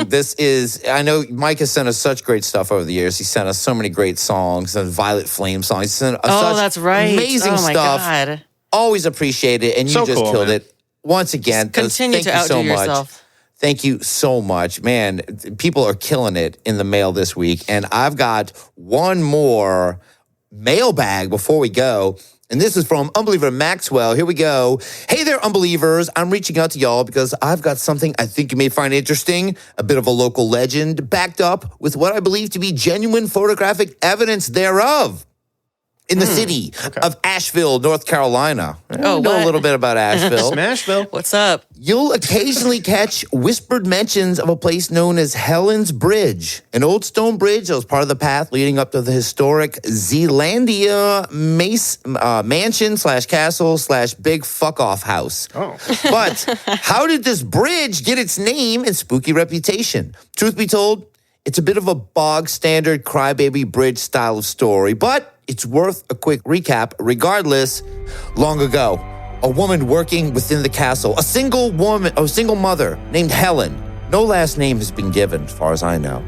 [SPEAKER 18] I know Mike has sent us such great stuff over the years. He sent us so many great songs and Violet Flame songs. He sent us such
[SPEAKER 3] that's right.
[SPEAKER 18] amazing
[SPEAKER 3] my
[SPEAKER 18] stuff.
[SPEAKER 3] God.
[SPEAKER 18] Always appreciate it. And you just killed it. Once again,
[SPEAKER 3] continue to outdo yourself.
[SPEAKER 18] Thank you so much. Man, people are killing it in the mail this week. And I've got one more mailbag before we go. And this is from Unbeliever Maxwell. Here we go. Hey there, Unbelievers. I'm reaching out to y'all because I've got something I think you may find interesting. A bit of a local legend backed up with what I believe to be genuine photographic evidence thereof. in the city of Asheville, North Carolina. I know a
[SPEAKER 3] what?
[SPEAKER 18] little bit about Asheville.
[SPEAKER 5] Smashville.
[SPEAKER 3] What's up?
[SPEAKER 18] You'll occasionally catch whispered mentions of a place known as Helen's Bridge, an old stone bridge that was part of the path leading up to the historic Zealandia mansion/castle/big fuck-off house.
[SPEAKER 5] Oh.
[SPEAKER 18] But how did this bridge get its name and spooky reputation? Truth be told, it's a bit of a bog standard crybaby bridge style of story, but it's worth a quick recap regardless. Long ago, a woman working within the castle, a single mother named Helen, no last name has been given as far as I know,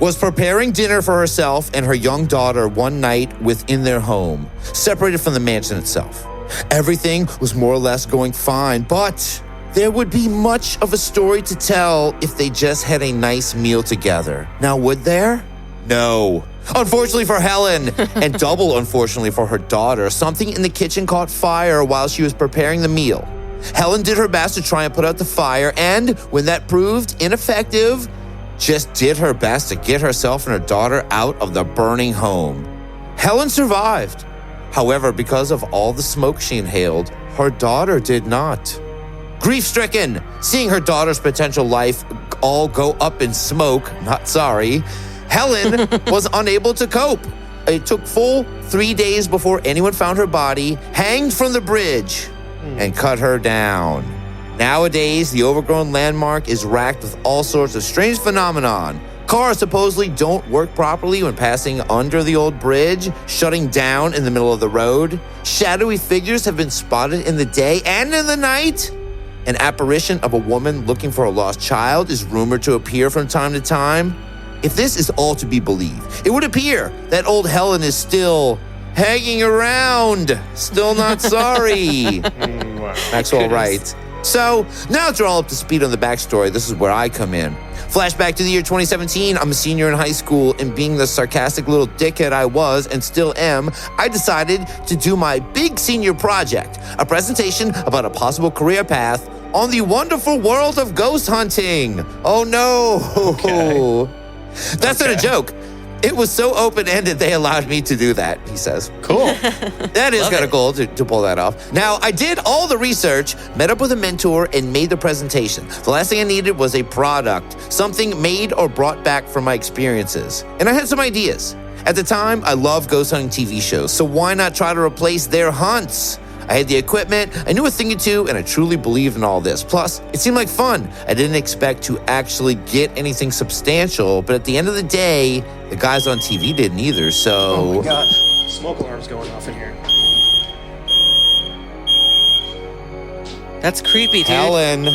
[SPEAKER 18] was preparing dinner for herself and her young daughter one night within their home, separated from the mansion itself. Everything was more or less going fine, but there would be much of a story to tell if they just had a nice meal together. Now, would there? No. Unfortunately for Helen, and double unfortunately for her daughter, something in the kitchen caught fire while she was preparing the meal. Helen did her best to try and put out the fire, and when that proved ineffective, just did her best to get herself and her daughter out of the burning home. Helen survived. However, because of all the smoke she inhaled, her daughter did not. Grief-stricken, seeing her daughter's potential life all go up in smoke, not sorry, Helen was unable to cope. It took full 3 days before anyone found her body, hanged from the bridge, and cut her down. Nowadays, the overgrown landmark is racked with all sorts of strange phenomenon. Cars supposedly don't work properly when passing under the old bridge, shutting down in the middle of the road. Shadowy figures have been spotted in the day and in the night. An apparition of a woman looking for a lost child is rumored to appear from time to time. If this is all to be believed, it would appear that old Helen is still hanging around, still not sorry. Maxwell writes. So, now that you're all up to speed on the backstory, this is where I come in. Flashback to the year 2017, I'm a senior in high school, and being the sarcastic little dickhead I was and still am, I decided to do my big senior project, a presentation about a possible career path on the wonderful world of ghost hunting. Oh no. Okay. That's not a joke. It was so open-ended they allowed me to do that, he says.
[SPEAKER 5] Cool.
[SPEAKER 18] That is kind of cool to pull that off. Now, I did all the research, met up with a mentor, and made the presentation. The last thing I needed was a product, something made or brought back from my experiences. And I had some ideas. At the time, I loved ghost hunting TV shows, so why not try to replace their hunts? I had the equipment, I knew a thing or two, and I truly believed in all this. Plus, it seemed like fun. I didn't expect to actually get anything substantial, but at the end of the day, the guys on TV didn't either, so...
[SPEAKER 5] Oh my God, smoke alarm's going off in here.
[SPEAKER 3] That's creepy, dude.
[SPEAKER 18] Helen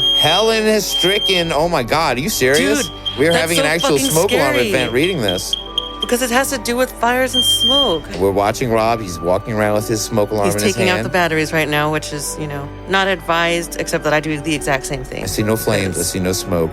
[SPEAKER 18] has stricken. Oh my God, are you serious?
[SPEAKER 3] Dude,
[SPEAKER 18] we're having an actual smoke alarm event reading this.
[SPEAKER 3] Because it has to do with fires and smoke.
[SPEAKER 18] We're watching Rob. He's walking around with his smoke alarm in his hand.
[SPEAKER 3] He's taking out the batteries right now, which is, not advised, except that I do the exact same thing.
[SPEAKER 18] I see no flames. I see no smoke.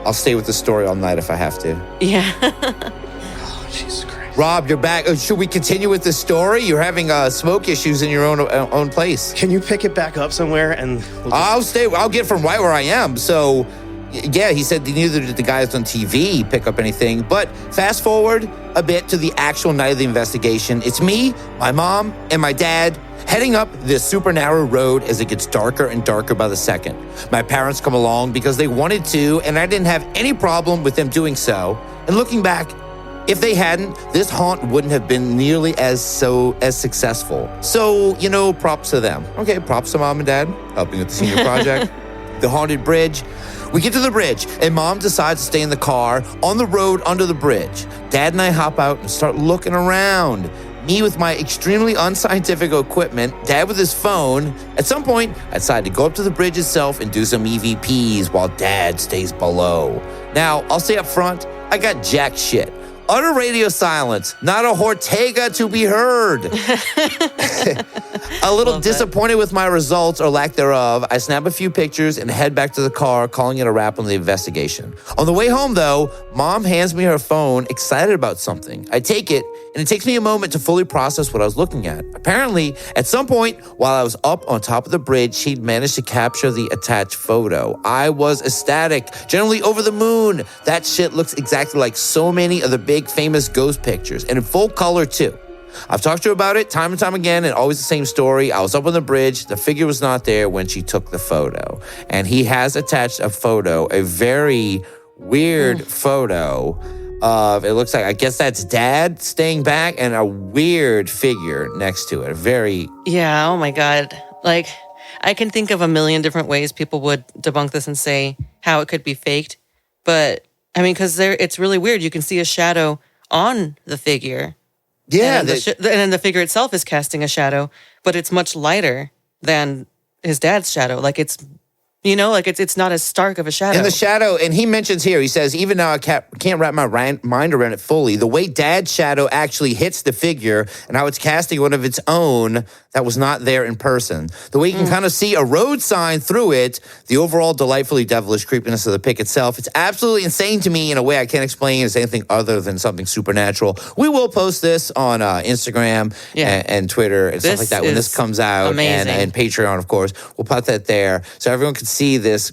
[SPEAKER 18] I'll stay with the story all night if I have to.
[SPEAKER 3] Yeah.
[SPEAKER 5] Oh, Jesus Christ.
[SPEAKER 18] Rob, you're back. Should we continue with the story? You're having smoke issues in your own place.
[SPEAKER 5] Can you pick it back up somewhere? And
[SPEAKER 18] I'll stay. I'll get from right where I am. So, yeah, he said neither did the guys on TV pick up anything. But fast forward a bit to the actual night of the investigation. It's me, my mom, and my dad heading up this super narrow road as it gets darker and darker by the second. My parents come along because they wanted to, and I didn't have any problem with them doing so. And looking back, if they hadn't, this haunt wouldn't have been nearly as successful. So, props to them. Okay, props to mom and dad helping with the senior project. The haunted bridge. We get to the bridge, and Mom decides to stay in the car on the road under the bridge. Dad and I hop out and start looking around. Me with my extremely unscientific equipment, Dad with his phone. At some point, I decide to go up to the bridge itself and do some EVPs while Dad stays below. Now, I'll say up front, I got jack shit. Utter radio silence, not a Ortega to be heard. A little disappointed with my results or lack thereof, I snap a few pictures and head back to the car, calling it a wrap on the investigation. On the way home, though, Mom hands me her phone, excited about something. I take it, and it takes me a moment to fully process what I was looking at. Apparently, at some point, while I was up on top of the bridge, she'd managed to capture the attached photo. I was ecstatic, generally over the moon. That shit looks exactly like so many of the big famous ghost pictures, and in full color, too. I've talked to her about it time and time again, and always the same story. I was up on the bridge. The figure was not there when she took the photo. And he has attached a photo, a very weird photo of, it looks like, I guess that's Dad staying back and a weird figure next to it.
[SPEAKER 3] Yeah, oh my God. Like, I can think of a million different ways people would debunk this and say how it could be faked. But, I mean, because it's really weird. You can see a shadow on the figure.
[SPEAKER 18] Yeah.
[SPEAKER 3] And then the figure itself is casting a shadow, but it's much lighter than his dad's shadow. Like, it's not as stark of a shadow.
[SPEAKER 18] And the shadow, and he mentions here, he says, even now I can't wrap my mind around it fully. The way Dad's shadow actually hits the figure and how it's casting one of its own that was not there in person. The way you can kind of see a road sign through it, the overall delightfully devilish creepiness of the pic itself. It's absolutely insane to me in a way I can't explain as anything other than something supernatural. We will post this on Instagram and Twitter and stuff like that when this comes out. And Patreon, of course. We'll put that there so everyone can see this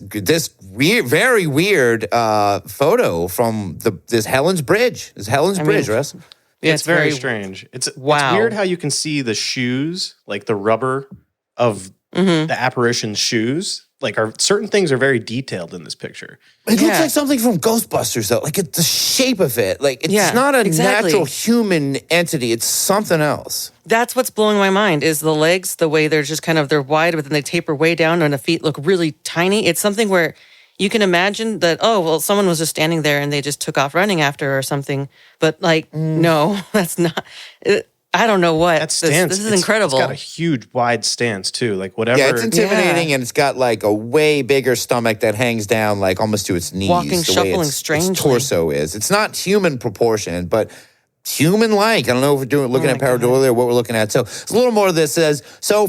[SPEAKER 18] weird, very weird photo from this Helen's Bridge. It's Helen's Bridge, Russ.
[SPEAKER 5] Yeah, it's very strange. It's weird how you can see the shoes, like the rubber of the apparition's shoes. Like, certain things are very detailed in this picture.
[SPEAKER 18] It looks like something from Ghostbusters, though. Like, the shape of it. Like, it's not a natural human entity. It's something else.
[SPEAKER 3] That's what's blowing my mind is the legs, the way they're just they're wide, but then they taper way down and the feet look really tiny. It's something where you can imagine that, someone was just standing there and they just took off running after or something. But no, that's not... I don't know what.
[SPEAKER 5] That stance,
[SPEAKER 3] this is incredible.
[SPEAKER 5] It's got a huge, wide stance, too. Like, whatever.
[SPEAKER 18] Yeah, it's intimidating, and it's got, like, a way bigger stomach that hangs down, like, almost to its knees.
[SPEAKER 3] Walking, shuffling strangely.
[SPEAKER 18] Its torso is. It's not human proportioned, but human-like. I don't know if we're looking at pareidolia or what we're looking at. So it's a little more of this. Says, so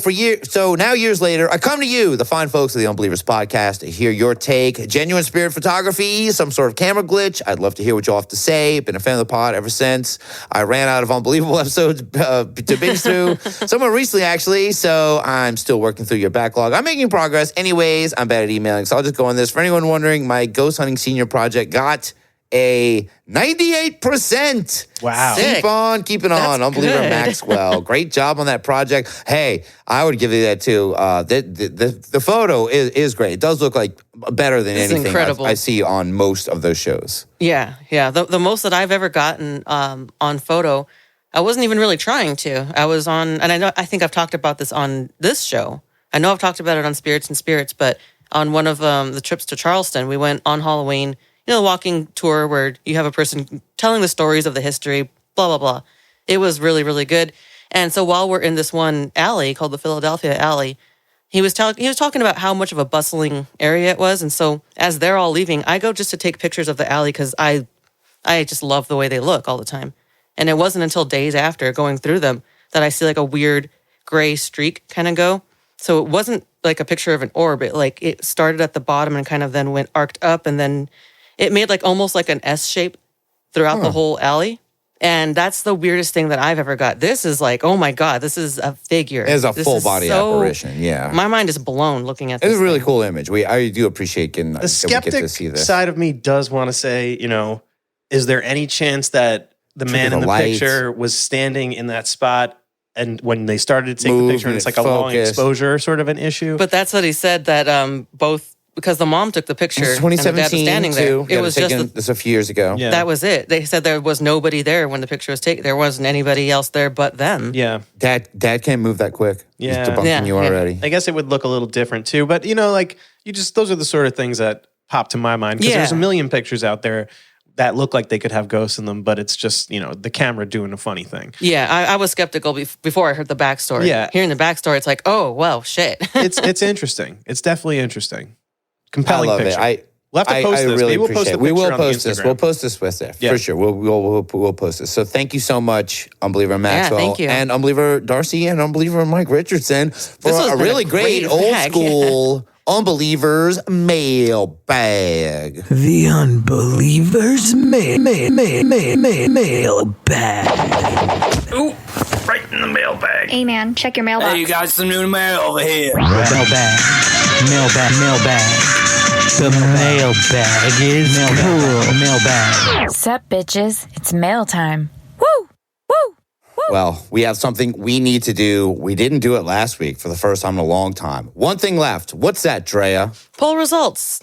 [SPEAKER 18] now years later, I come to you, the fine folks of the Unbelievers podcast, to hear your take. Genuine spirit photography, some sort of camera glitch. I'd love to hear what you all have to say. Been a fan of the pod ever since. I ran out of unbelievable episodes to binge through. Somewhat recently, actually, so I'm still working through your backlog. I'm making progress. Anyways, I'm bad at emailing, so I'll just go on this. For anyone wondering, my Ghost Hunting Senior project got a 98%.
[SPEAKER 5] Wow.
[SPEAKER 18] Keep on keeping on. Unbeliever
[SPEAKER 3] good.
[SPEAKER 18] Maxwell. Great job on that project. Hey, I would give you that too. The photo is great. It does look like better than anything I see on most of those shows.
[SPEAKER 3] Yeah. The most that I've ever gotten on photo, I wasn't even really trying to. I was on, and I think I've talked about this on this show. I know I've talked about it on Spirits and Spirits, but on one of the trips to Charleston, we went on Halloween, the walking tour where you have a person telling the stories of the history, blah, blah, blah. It was really, really good. And so while we're in this one alley called the Philadelphia Alley, he was talking about how much of a bustling area it was. And so as they're all leaving, I go just to take pictures of the alley because I just love the way they look all the time. And it wasn't until days after going through them that I see like a weird gray streak kind of go. So it wasn't like a picture of an orb. It started at the bottom and kind of then went arced up, and then it made like almost like an S shape throughout the whole alley. And that's the weirdest thing that I've ever got. This is like, oh my God, this is a figure.
[SPEAKER 18] It is a full body apparition, yeah.
[SPEAKER 3] My mind is blown looking at this.
[SPEAKER 18] It's a really cool image. I do appreciate getting
[SPEAKER 5] the skeptic side of me does want to say, is there any chance that the man in the picture was standing in that spot, and when they started to take the picture, and it's like a long exposure sort of an issue?
[SPEAKER 3] But that's what he said, that both, because the mom took the picture,
[SPEAKER 18] it was 2017
[SPEAKER 3] and the dad was standing there.
[SPEAKER 18] Too.
[SPEAKER 3] It was just
[SPEAKER 18] this a few years ago.
[SPEAKER 5] Yeah.
[SPEAKER 3] That was it. They said there was nobody there when the picture was taken. There wasn't anybody else there but them.
[SPEAKER 5] Yeah.
[SPEAKER 18] Dad can't move that quick.
[SPEAKER 5] Yeah.
[SPEAKER 18] He's debunking you already.
[SPEAKER 5] I guess it would look a little different too. But, those are the sort of things that pop to my mind. Because there's a million pictures out there that look like they could have ghosts in them, but it's just, the camera doing a funny thing.
[SPEAKER 3] Yeah, I was skeptical before I heard the backstory.
[SPEAKER 5] Yeah.
[SPEAKER 3] Hearing the backstory, it's like, oh, well, shit.
[SPEAKER 5] It's interesting. It's definitely interesting. Compelling
[SPEAKER 18] I love
[SPEAKER 5] picture.
[SPEAKER 18] it.
[SPEAKER 5] We'll have to post this.
[SPEAKER 18] Really
[SPEAKER 5] Maybe we'll post a
[SPEAKER 18] we will
[SPEAKER 5] picture on
[SPEAKER 18] post
[SPEAKER 5] the
[SPEAKER 18] this.
[SPEAKER 5] Instagram.
[SPEAKER 18] We'll post this with it for sure. We'll post this. So thank you so much, Unbeliever Maxwell,
[SPEAKER 3] thank you.
[SPEAKER 18] and Unbeliever Darcy, and Unbeliever Mike Richardson for a really great old school Unbelievers mailbag.
[SPEAKER 4] The Unbelievers mailbag.
[SPEAKER 13] Ooh, right in the mailbag.
[SPEAKER 14] Hey man, check your mailbox.
[SPEAKER 13] Hey, you got some new mail over here.
[SPEAKER 4] Mailbag. The mailbag is cool. Mailbag.
[SPEAKER 9] Sup, bitches? It's mail time. Woo! Woo! Woo!
[SPEAKER 18] Well, we have something we need to do. We didn't do it last week for the first time in a long time. One thing left. What's that, Drea?
[SPEAKER 3] Poll results.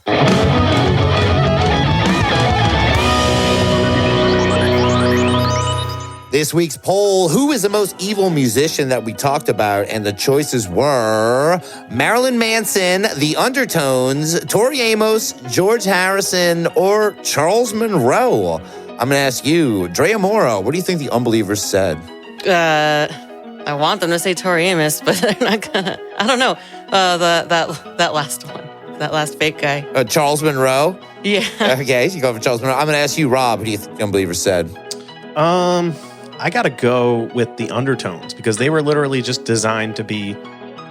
[SPEAKER 18] This week's poll, who is the most evil musician that we talked about? And the choices were Marilyn Manson, The Undertones, Tori Amos, George Harrison, or Charles Monroe. I'm going to ask you, Drea Mora, what do you think the unbelievers said?
[SPEAKER 3] I want them to say Tori Amos, but they're not gonna. I don't know. That last one, that last fake guy.
[SPEAKER 18] Charles Monroe?
[SPEAKER 3] Yeah.
[SPEAKER 18] Okay, so you go for Charles Monroe. I'm going to ask you, Rob, what do you think the unbelievers said?
[SPEAKER 5] I gotta go with the Undertones because they were literally just designed to be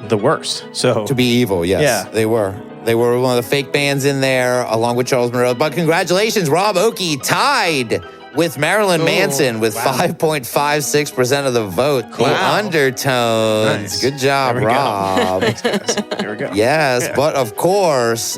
[SPEAKER 5] the worst. So
[SPEAKER 18] to be evil, yes.
[SPEAKER 5] Yeah.
[SPEAKER 18] They were. They were one of the fake bands in there, along with Charles Monroe. But congratulations, Rob Okey tied with Marilyn Manson with 5.56% of the vote. The Undertones. Nice. Good job, Rob.
[SPEAKER 5] Thanks, guys. There we go.
[SPEAKER 18] Yes, but of course,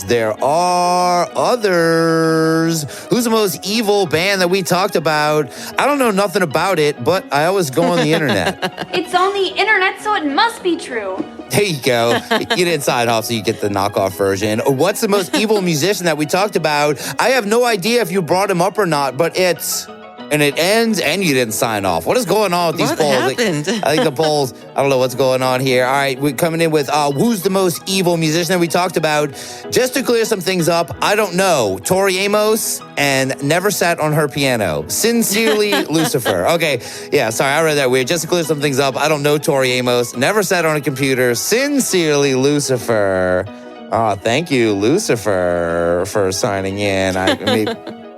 [SPEAKER 18] there are others. Who's the most evil band that we talked about? I don't know nothing about it, but I always go on the internet.
[SPEAKER 14] It's on the internet, so it must be true.
[SPEAKER 18] There you go. You didn't sign off, so you get the knockoff version. What's the most evil musician that we talked about? I have no idea if you brought him up or not, but it's... And it ends, and you didn't sign off. What is going on with these polls?
[SPEAKER 3] What happened?
[SPEAKER 18] I think the polls, I don't know what's going on here. All right, we're coming in with who's the most evil musician that we talked about. Just to clear some things up, I don't know. Tori Amos and never sat on her piano. Sincerely, Lucifer. Okay, yeah, sorry, I read that weird. Just to clear some things up, I don't know Tori Amos, never sat on a computer. Sincerely, Lucifer. Oh, thank you, Lucifer, for signing in. I mean...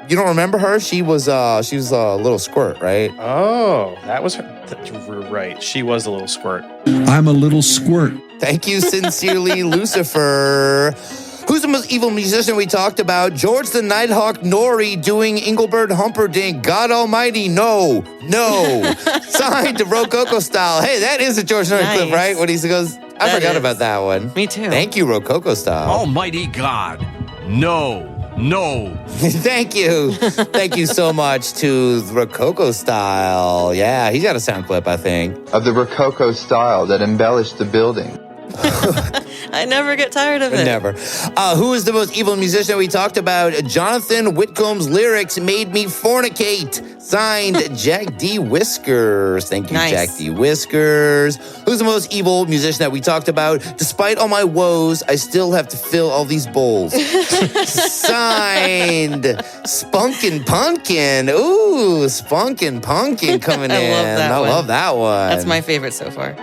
[SPEAKER 18] You don't remember her? She was a little squirt, right?
[SPEAKER 5] Oh, that was her. You're right. She was a little squirt.
[SPEAKER 17] I'm a little squirt.
[SPEAKER 18] Thank you, sincerely, Lucifer. Who's the most evil musician we talked about? George the Nighthawk Nori doing Engelbert Humperdinck. God almighty, no. Signed to Rococo Style. Hey, that is a George Nori clip, right? When he goes, I forgot about that one.
[SPEAKER 3] Me too.
[SPEAKER 18] Thank you, Rococo Style.
[SPEAKER 1] Almighty God, no.
[SPEAKER 18] Thank you. Thank you so much to Rococo Style. Yeah, he's got a sound clip, I think.
[SPEAKER 21] Of the Rococo style that embellished the building.
[SPEAKER 3] I never get tired of it.
[SPEAKER 18] Never. Who is the most evil musician we talked about? Jonathan Whitcomb's lyrics made me fornicate. Signed, Jack D. Whiskers. Thank you,
[SPEAKER 3] Nice.
[SPEAKER 18] Jack D. Whiskers. Who's the most evil musician that we talked about? Despite all my woes, I still have to fill all these bowls. Signed, Spunkin' Pumpkin. Ooh, Spunkin' Pumpkin coming in. I love that one.
[SPEAKER 3] That's my favorite so far.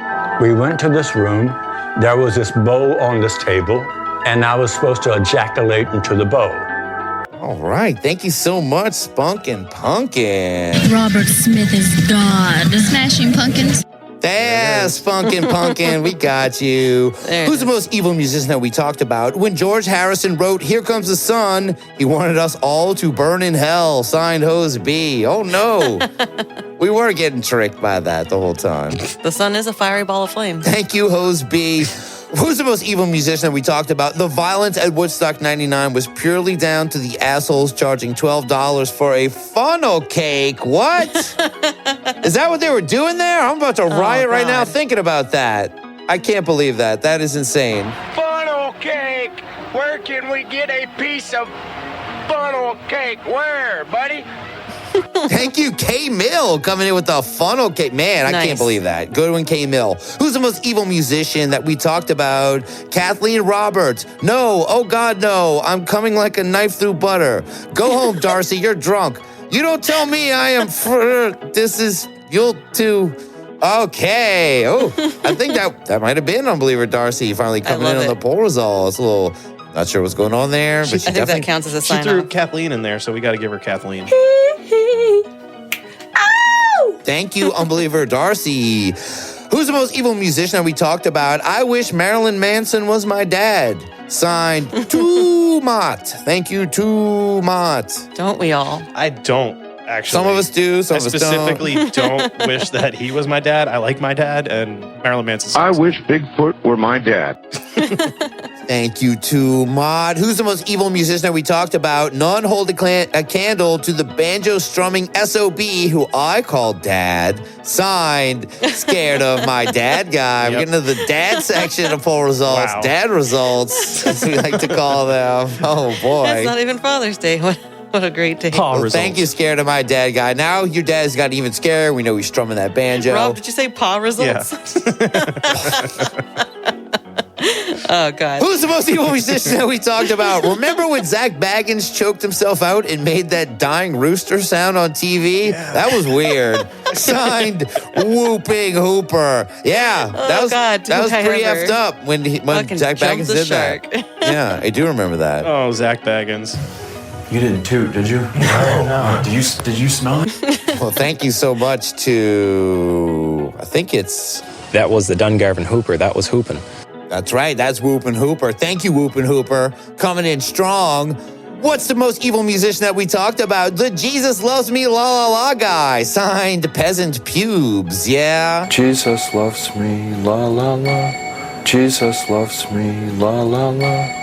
[SPEAKER 24] We went to this room. There was this bowl on this table, and I was supposed to ejaculate into the bowl.
[SPEAKER 18] All right. Thank you so much, Spunkin' Pumpkin.
[SPEAKER 25] Robert Smith is God. Smashing Pumpkins.
[SPEAKER 18] Yeah, Spunkin' Pumpkin, we got you. Who's the most evil musician that we talked about? When George Harrison wrote Here Comes the Sun, he wanted us all to burn in hell. Signed, Hose B. Oh, no. We were getting tricked by that the whole time.
[SPEAKER 3] The sun is a fiery ball of flame.
[SPEAKER 18] Thank you, Hose B. Who's the most evil musician that we talked about? The violence at Woodstock 99 was purely down to the assholes charging $12 for a funnel cake. What? Is that what they were doing there? I'm about to riot right now thinking about that. I can't believe that. That is insane.
[SPEAKER 13] Funnel cake! Where can we get a piece of funnel cake? Where, buddy?
[SPEAKER 18] Thank you, K Mill, coming in with the funnel cake. Man, I can't believe that. Good one, K Mill. Who's the most evil musician that we talked about? Kathleen Roberts. No, oh God, no. I'm coming like a knife through butter. Go home, Darcy. You're drunk. You don't tell me I am. This is you'll too. Okay. Oh, I think that might have been Unbeliever Darcy finally coming in on the poll results. A little. Not sure what's going on there, but
[SPEAKER 3] I think that counts as a sign.
[SPEAKER 5] She threw Kathleen in there, so we got to give her Kathleen.
[SPEAKER 18] Thank you, Unbeliever Darcy. Who's the most evil musician that we talked about? I wish Marilyn Manson was my dad. Signed, Toomot. Thank you, Toomot.
[SPEAKER 3] Don't we all?
[SPEAKER 5] I don't, actually.
[SPEAKER 18] Some of us do, some of us don't.
[SPEAKER 5] I specifically don't wish that he was my dad. I like my dad, and Marilyn Manson.
[SPEAKER 26] I wish Bigfoot were my dad.
[SPEAKER 18] Thank you to Mod. Who's the most evil musician that we talked about? None hold a candle to the banjo-strumming SOB who I call Dad. Signed, scared of my dad guy. We're getting to the dad section of poll results.
[SPEAKER 10] Wow.
[SPEAKER 18] Dad results, as we like to call them. Oh, boy.
[SPEAKER 3] It's not even Father's Day. What a great day.
[SPEAKER 18] Well, thank you, scared of my dad guy. Now your dad's got even scared. We know he's strumming that banjo.
[SPEAKER 3] Rob, did you say paw results? Oh, God.
[SPEAKER 18] Who's the most evil musician that we talked about? Remember when Zach Baggins choked himself out and made that dying rooster sound on TV? Yeah. That was weird. Signed, Whooping Hooper. Yeah, that was pretty effed up when Zach Baggins did that. Yeah, I do remember that.
[SPEAKER 5] Oh, Zach Baggins.
[SPEAKER 10] You didn't toot, did you? No. Did you smell it?
[SPEAKER 18] Well, thank you so much to, I think it's...
[SPEAKER 10] That was the Dungarvan Hooper. That was Hoopin'.
[SPEAKER 18] That's right. That's Whoopin' Hooper. Thank you, Whoopin' Hooper. Coming in strong. What's the most evil musician that we talked about? The Jesus Loves Me La La La guy. Signed, Peasant Pubes. Yeah?
[SPEAKER 10] Jesus loves me, la la la. Jesus loves me, la la la.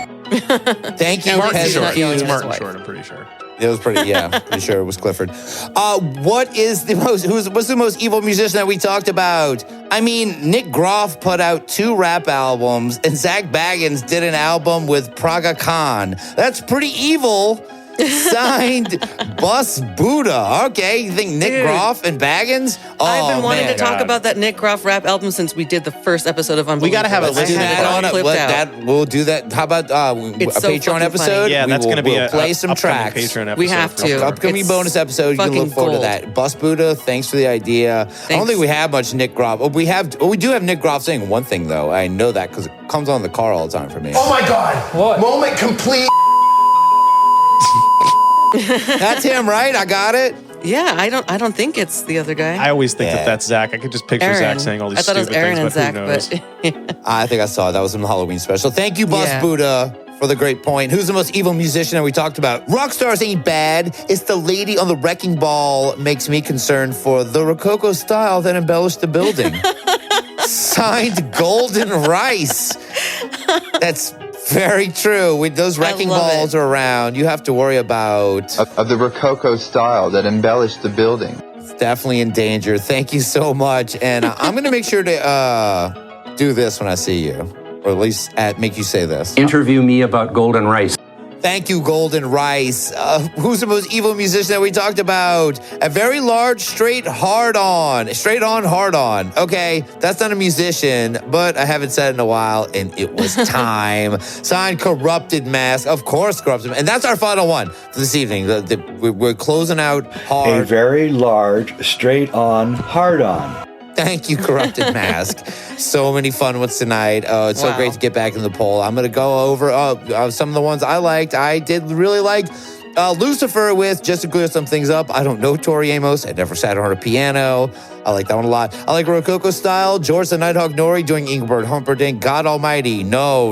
[SPEAKER 18] Thank you,
[SPEAKER 5] Martin
[SPEAKER 18] Peasant
[SPEAKER 5] Short. It's
[SPEAKER 18] Pubes.
[SPEAKER 5] Martin Short, I'm pretty sure.
[SPEAKER 18] It was pretty sure it was Clifford. What's the most evil musician that we talked about? I mean, Nick Groff put out 2 rap albums, and Zach Baggins did an album with Praga Khan. That's pretty evil. Signed, Bus Buddha. Okay, you think Nick Groff and Baggins? Oh,
[SPEAKER 3] I've been wanting to talk
[SPEAKER 18] God.
[SPEAKER 3] about that Nick Groff rap album since we did the first episode of Unbelievable.
[SPEAKER 5] We got to have a
[SPEAKER 18] Let's do that on we'll do that. How about a
[SPEAKER 3] so
[SPEAKER 18] Patreon
[SPEAKER 3] fucking
[SPEAKER 18] episode?
[SPEAKER 3] funny.
[SPEAKER 5] Yeah, that's going to be
[SPEAKER 18] we'll play some tracks.
[SPEAKER 5] Patreon episode.
[SPEAKER 3] We have to.
[SPEAKER 18] Upcoming
[SPEAKER 3] It's
[SPEAKER 18] bonus episode. You can
[SPEAKER 3] fucking
[SPEAKER 18] look forward
[SPEAKER 3] gold.
[SPEAKER 18] to that. Bus Buddha, thanks for the idea. I don't think we have much Nick Groff. We do have Nick Groff saying one thing though. I know that because it comes on the car all the time for me.
[SPEAKER 1] Oh my God!
[SPEAKER 8] What?
[SPEAKER 1] Moment complete.
[SPEAKER 18] That's him, right? I got it.
[SPEAKER 3] Yeah, I don't think it's the other guy.
[SPEAKER 5] I always think that that's Zach. I could just picture
[SPEAKER 3] Aaron.
[SPEAKER 5] Zach saying all these
[SPEAKER 3] I thought
[SPEAKER 5] stupid
[SPEAKER 3] it was Aaron
[SPEAKER 5] things,
[SPEAKER 3] and
[SPEAKER 5] but
[SPEAKER 3] Zach,
[SPEAKER 5] who knows?
[SPEAKER 3] but
[SPEAKER 18] I think I saw it. That was in the Halloween special. Thank you, Bus Buddha, for the great point. Who's the most evil musician that we talked about? Rockstars ain't bad. It's the lady on the wrecking ball makes me concerned for the Rococo style that embellished the building. Signed, Golden Rice. That's very true. When those wrecking balls are around, you have to worry about...
[SPEAKER 21] Of the Rococo style that embellished the building.
[SPEAKER 18] It's definitely in danger. Thank you so much. And I'm going to make sure to do this when I see you. Or at least make you say this.
[SPEAKER 10] Interview me about Golden Rice.
[SPEAKER 18] Thank you, Golden Rice. Who's the most evil musician that we talked about? A very large, straight hard-on. Straight-on, hard-on. Okay, that's not a musician, but I haven't said it in a while, and it was time. Signed, Corrupted Mask. Of course, Corrupted Mask. And that's our final one for this evening. We're closing out hard.
[SPEAKER 15] A very large, straight-on, hard-on.
[SPEAKER 18] Thank you, Corrupted Mask. So many fun ones tonight. It's so great to get back in the poll. I'm going to go over some of the ones I liked. I did really like Lucifer with, just to clear some things up, I don't know Tori Amos. I never sat on a piano. I like that one a lot. I like Rococo style. George the Nighthawk Nori doing Ingrid Humperdinck. God Almighty. No.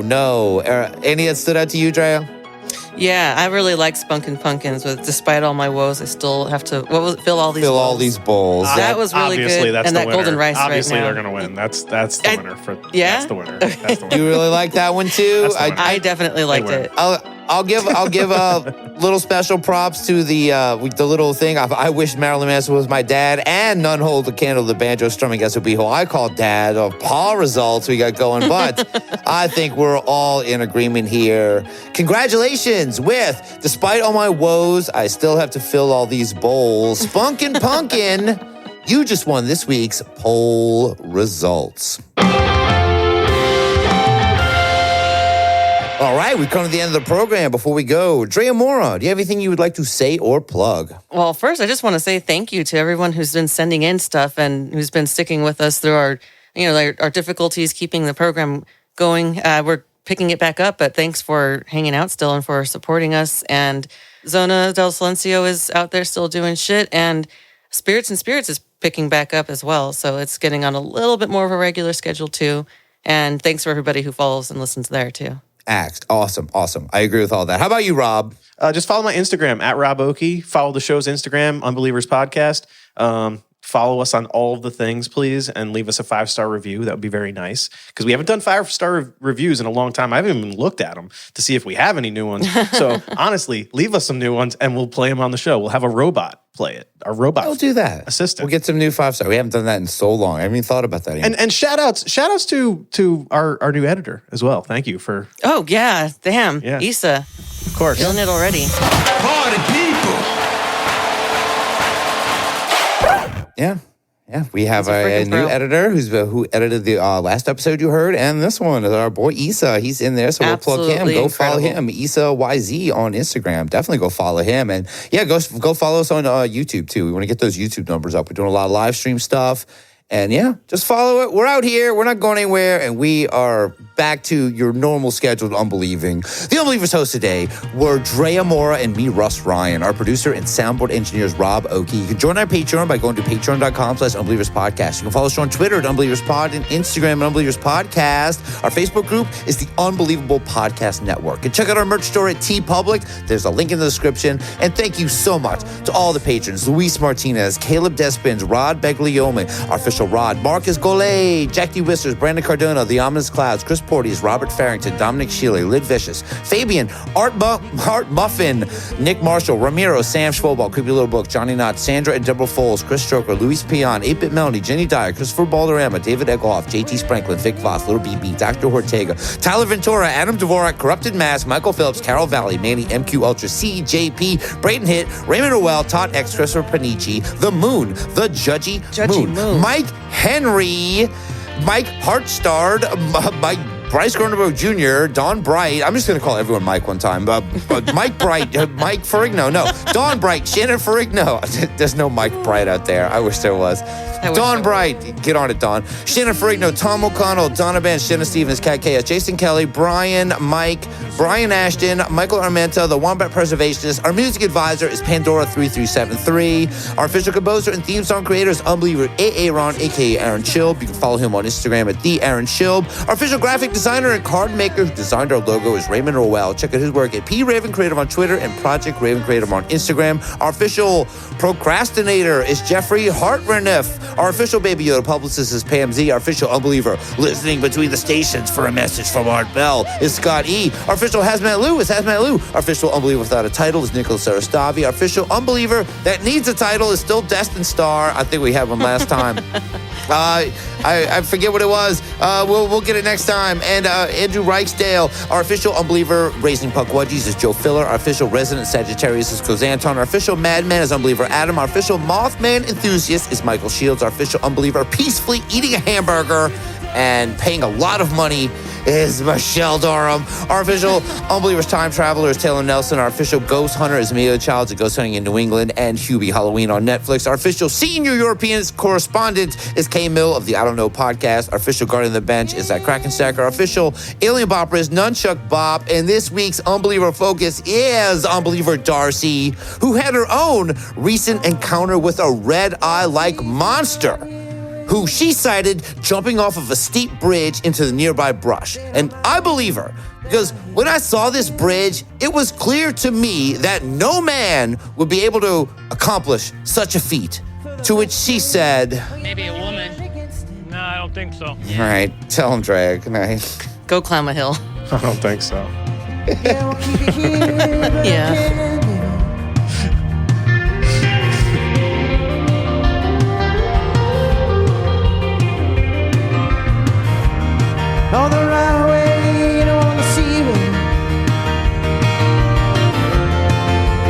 [SPEAKER 18] Any that stood out to you, Drea?
[SPEAKER 3] yeah, I really like Spunkin' Pumpkins. With despite all my woes, I still have to. What was it? Fill all these bowls. That was really
[SPEAKER 5] Obviously,
[SPEAKER 3] good.
[SPEAKER 5] That's
[SPEAKER 3] and
[SPEAKER 5] the
[SPEAKER 3] that
[SPEAKER 5] winner.
[SPEAKER 3] golden rice
[SPEAKER 5] Obviously,
[SPEAKER 3] right now.
[SPEAKER 5] they're going to win. That's the winner.
[SPEAKER 3] Yeah?
[SPEAKER 5] That's the winner. That's the winner.
[SPEAKER 18] You really like that one too?
[SPEAKER 5] That's the winner.
[SPEAKER 3] I definitely liked it.
[SPEAKER 18] I'll give little special props to the little thing. I wish Marilyn Manson was my dad, and none hold the candle to the banjo strumming SOB who I call dad of Paul results we got going. But I think we're all in agreement here. Congratulations with, despite all my woes, I still have to fill all these bowls. Spunkin' Punkin', you just won this week's poll results. All right, we've come to the end of the program. Before we go, Drea Mora, do you have anything you would like to say or plug?
[SPEAKER 3] Well, first, I just want to say thank you to everyone who's been sending in stuff and who's been sticking with us through our difficulties keeping the program going. We're picking it back up, but thanks for hanging out still and for supporting us. And Zona del Silencio is out there still doing shit, and Spirits and Spirits is picking back up as well. So it's getting on a little bit more of a regular schedule too. And thanks for everybody who follows and listens there too.
[SPEAKER 18] Awesome. I agree with all that. How about you, Rob?
[SPEAKER 5] Just follow my Instagram at Rob Okey. Follow the show's Instagram, Unbelievers Podcast. follow us on all of the things, please, and leave us a 5-star review. That would be very nice, because we haven't done 5-star reviews in a long time. I haven't even looked at them to see if we have any new ones. So honestly, leave us some new ones and we'll play them on the show. We'll have a robot play it. Our robot.
[SPEAKER 18] We'll do that.
[SPEAKER 5] Assistant.
[SPEAKER 18] We'll get some new 5-star. We haven't done that in so long. I haven't even thought about that yet.
[SPEAKER 5] And shout outs to our new editor as well. Thank you for.
[SPEAKER 3] Oh yeah, damn.
[SPEAKER 5] Yeah.
[SPEAKER 3] Eisa.
[SPEAKER 5] Of course.
[SPEAKER 3] Killing it already.
[SPEAKER 1] Party people.
[SPEAKER 18] Yeah. We have a new
[SPEAKER 3] pro.
[SPEAKER 18] editor who edited the last episode you heard, and this one is our boy Eisa. He's in there, so we'll plug him. Go follow him, Eisa YZ on Instagram. Definitely go follow him, and yeah, go follow us on YouTube too. We want to get those YouTube numbers up. We're doing a lot of live stream stuff, and yeah, just follow it. We're out here. We're not going anywhere, and we are back to your normal scheduled Unbelieving. The Unbelievers host today were Drea, Mora, and me, Rus Ryan. Our producer and soundboard engineer is Rob Okey. You can join our Patreon by going to patreon.com/unbelieverspodcast. You can follow us on Twitter at UnbelieversPod and Instagram at Unbelievers Podcast. Our Facebook group is the Unbelievable Podcast Network. And check out our merch store at TeePublic. There's a link in the description. And thank you so much to all the patrons: Luis Martinez, Caleb Despins, Rod Begliome, our official Rod, Marcus Golay, Jackie Whisters, Brandon Cardona, The Ominous Clouds, Chris Porteous, Robert Farrington, Dominic Shealy, Lid Vicious, Fabian, Art Muffin, Nick Marshall, Ramiro, Sam Schwobal, Creepy Little Book, Johnny Knott, Sandra and Deborah Foles, Chris Stroker, Luis Pion, 8-Bit Melody, Jenny Dyer, Christopher Balderrama, David Egglehoff, JT Spranklin, Vic Voss, Little BB, Dr. Ortega, Tyler Ventura, Adam Dvorak, Corrupted Mask, Michael Phillips, Carol Valley, Manny MQ Ultra, CJP, Braden Hitt, Raymond Orwell, Todd X, Christopher Panici, The Moon, The Judgy Moon, Mike Henry, Mike Hartstard, Mike Bryce Gronenberg Jr., Don Bright. I'm just going to call everyone Mike one time. Mike Bright, Mike Ferrigno. No, Don Bright, Shannon Ferrigno. There's no Mike Bright out there. I wish there was. Don Bright, get on it, Don. Shannon Ferrigno, Tom O'Connell, Donovan, Shannon Stevens, Cat KS, Jason Kelly, Brian, Mike, Brian Ashton, Michael Armenta, the Wombat Preservationist. Our music advisor is Pandora3373. Our official composer and theme song creator is Unbeliever Aaron, aka Aaron Chilb. You can follow him on Instagram at the Aaron Chilb. Our official graphic designer and card maker who designed our logo is Raymond Orwell. Check out his work at P Raven Creative on Twitter and Project Raven Creative on Instagram. Our official procrastinator is Jeffrey Hartrenniff. Our official Baby Yoda publicist is Pam Z. Our official Unbeliever listening between the stations for a message from Art Bell is Scott E. Our official Hazmat Lou is Hazmat Lou. Our official Unbeliever without a title is Nicholas Sarastavi. Our official Unbeliever that needs a title is still Destin Star. I think we had one last time. I forget what it was. We'll get it next time. And Andrew Reichsdale, our official Unbeliever raising puck wedgies is Joe Filler. Our official resident Sagittarius is Kozanton. Our official Madman is Unbeliever Adam. Our official Mothman enthusiast is Michael Shields. Our official Unbeliever peacefully eating a hamburger and paying a lot of money is Michelle Durham. Our official Unbelievers time traveler is Taylor Nelson. Our official ghost hunter is Amelia Childs, a ghost hunting in New England, and Hubie Halloween on Netflix. Our official senior European correspondent is Kay Mill of the I Don't Know podcast. Our official guardian of the bench is that Krakenstacker. Our official alien bopper is Nunchuck Bop. And this week's Unbeliever focus is Unbeliever Darcy, who had her own recent encounter with a red eye-like monster, who she cited jumping off of a steep bridge into the nearby brush. And I believe her, because when I saw this bridge, it was clear to me that no man would be able to accomplish such a feat. To which she said,
[SPEAKER 16] Maybe a woman. No, I don't think so.
[SPEAKER 18] All right, tell him, Drea. Good night.
[SPEAKER 3] Go climb a hill.
[SPEAKER 5] I don't think so.
[SPEAKER 3] Yeah.
[SPEAKER 6] On the right way, on the seaway,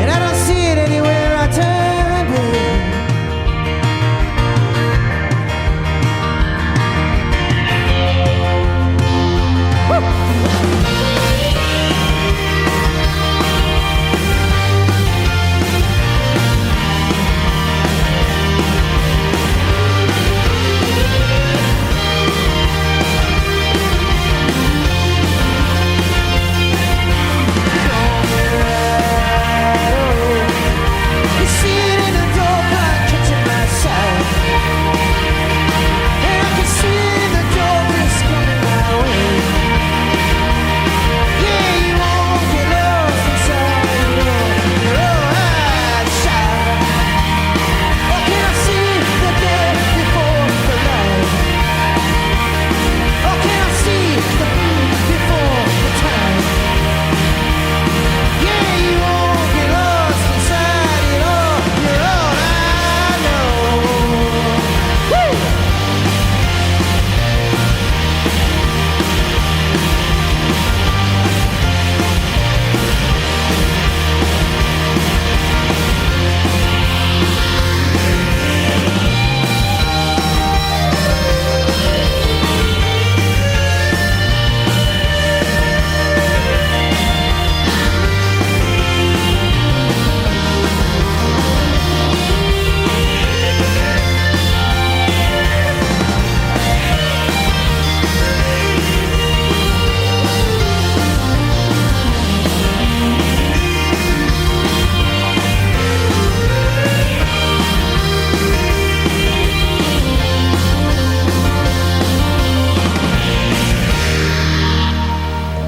[SPEAKER 6] and I don't see it anywhere I turn, babe.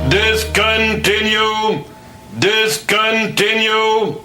[SPEAKER 7] Discontinue. Discontinue.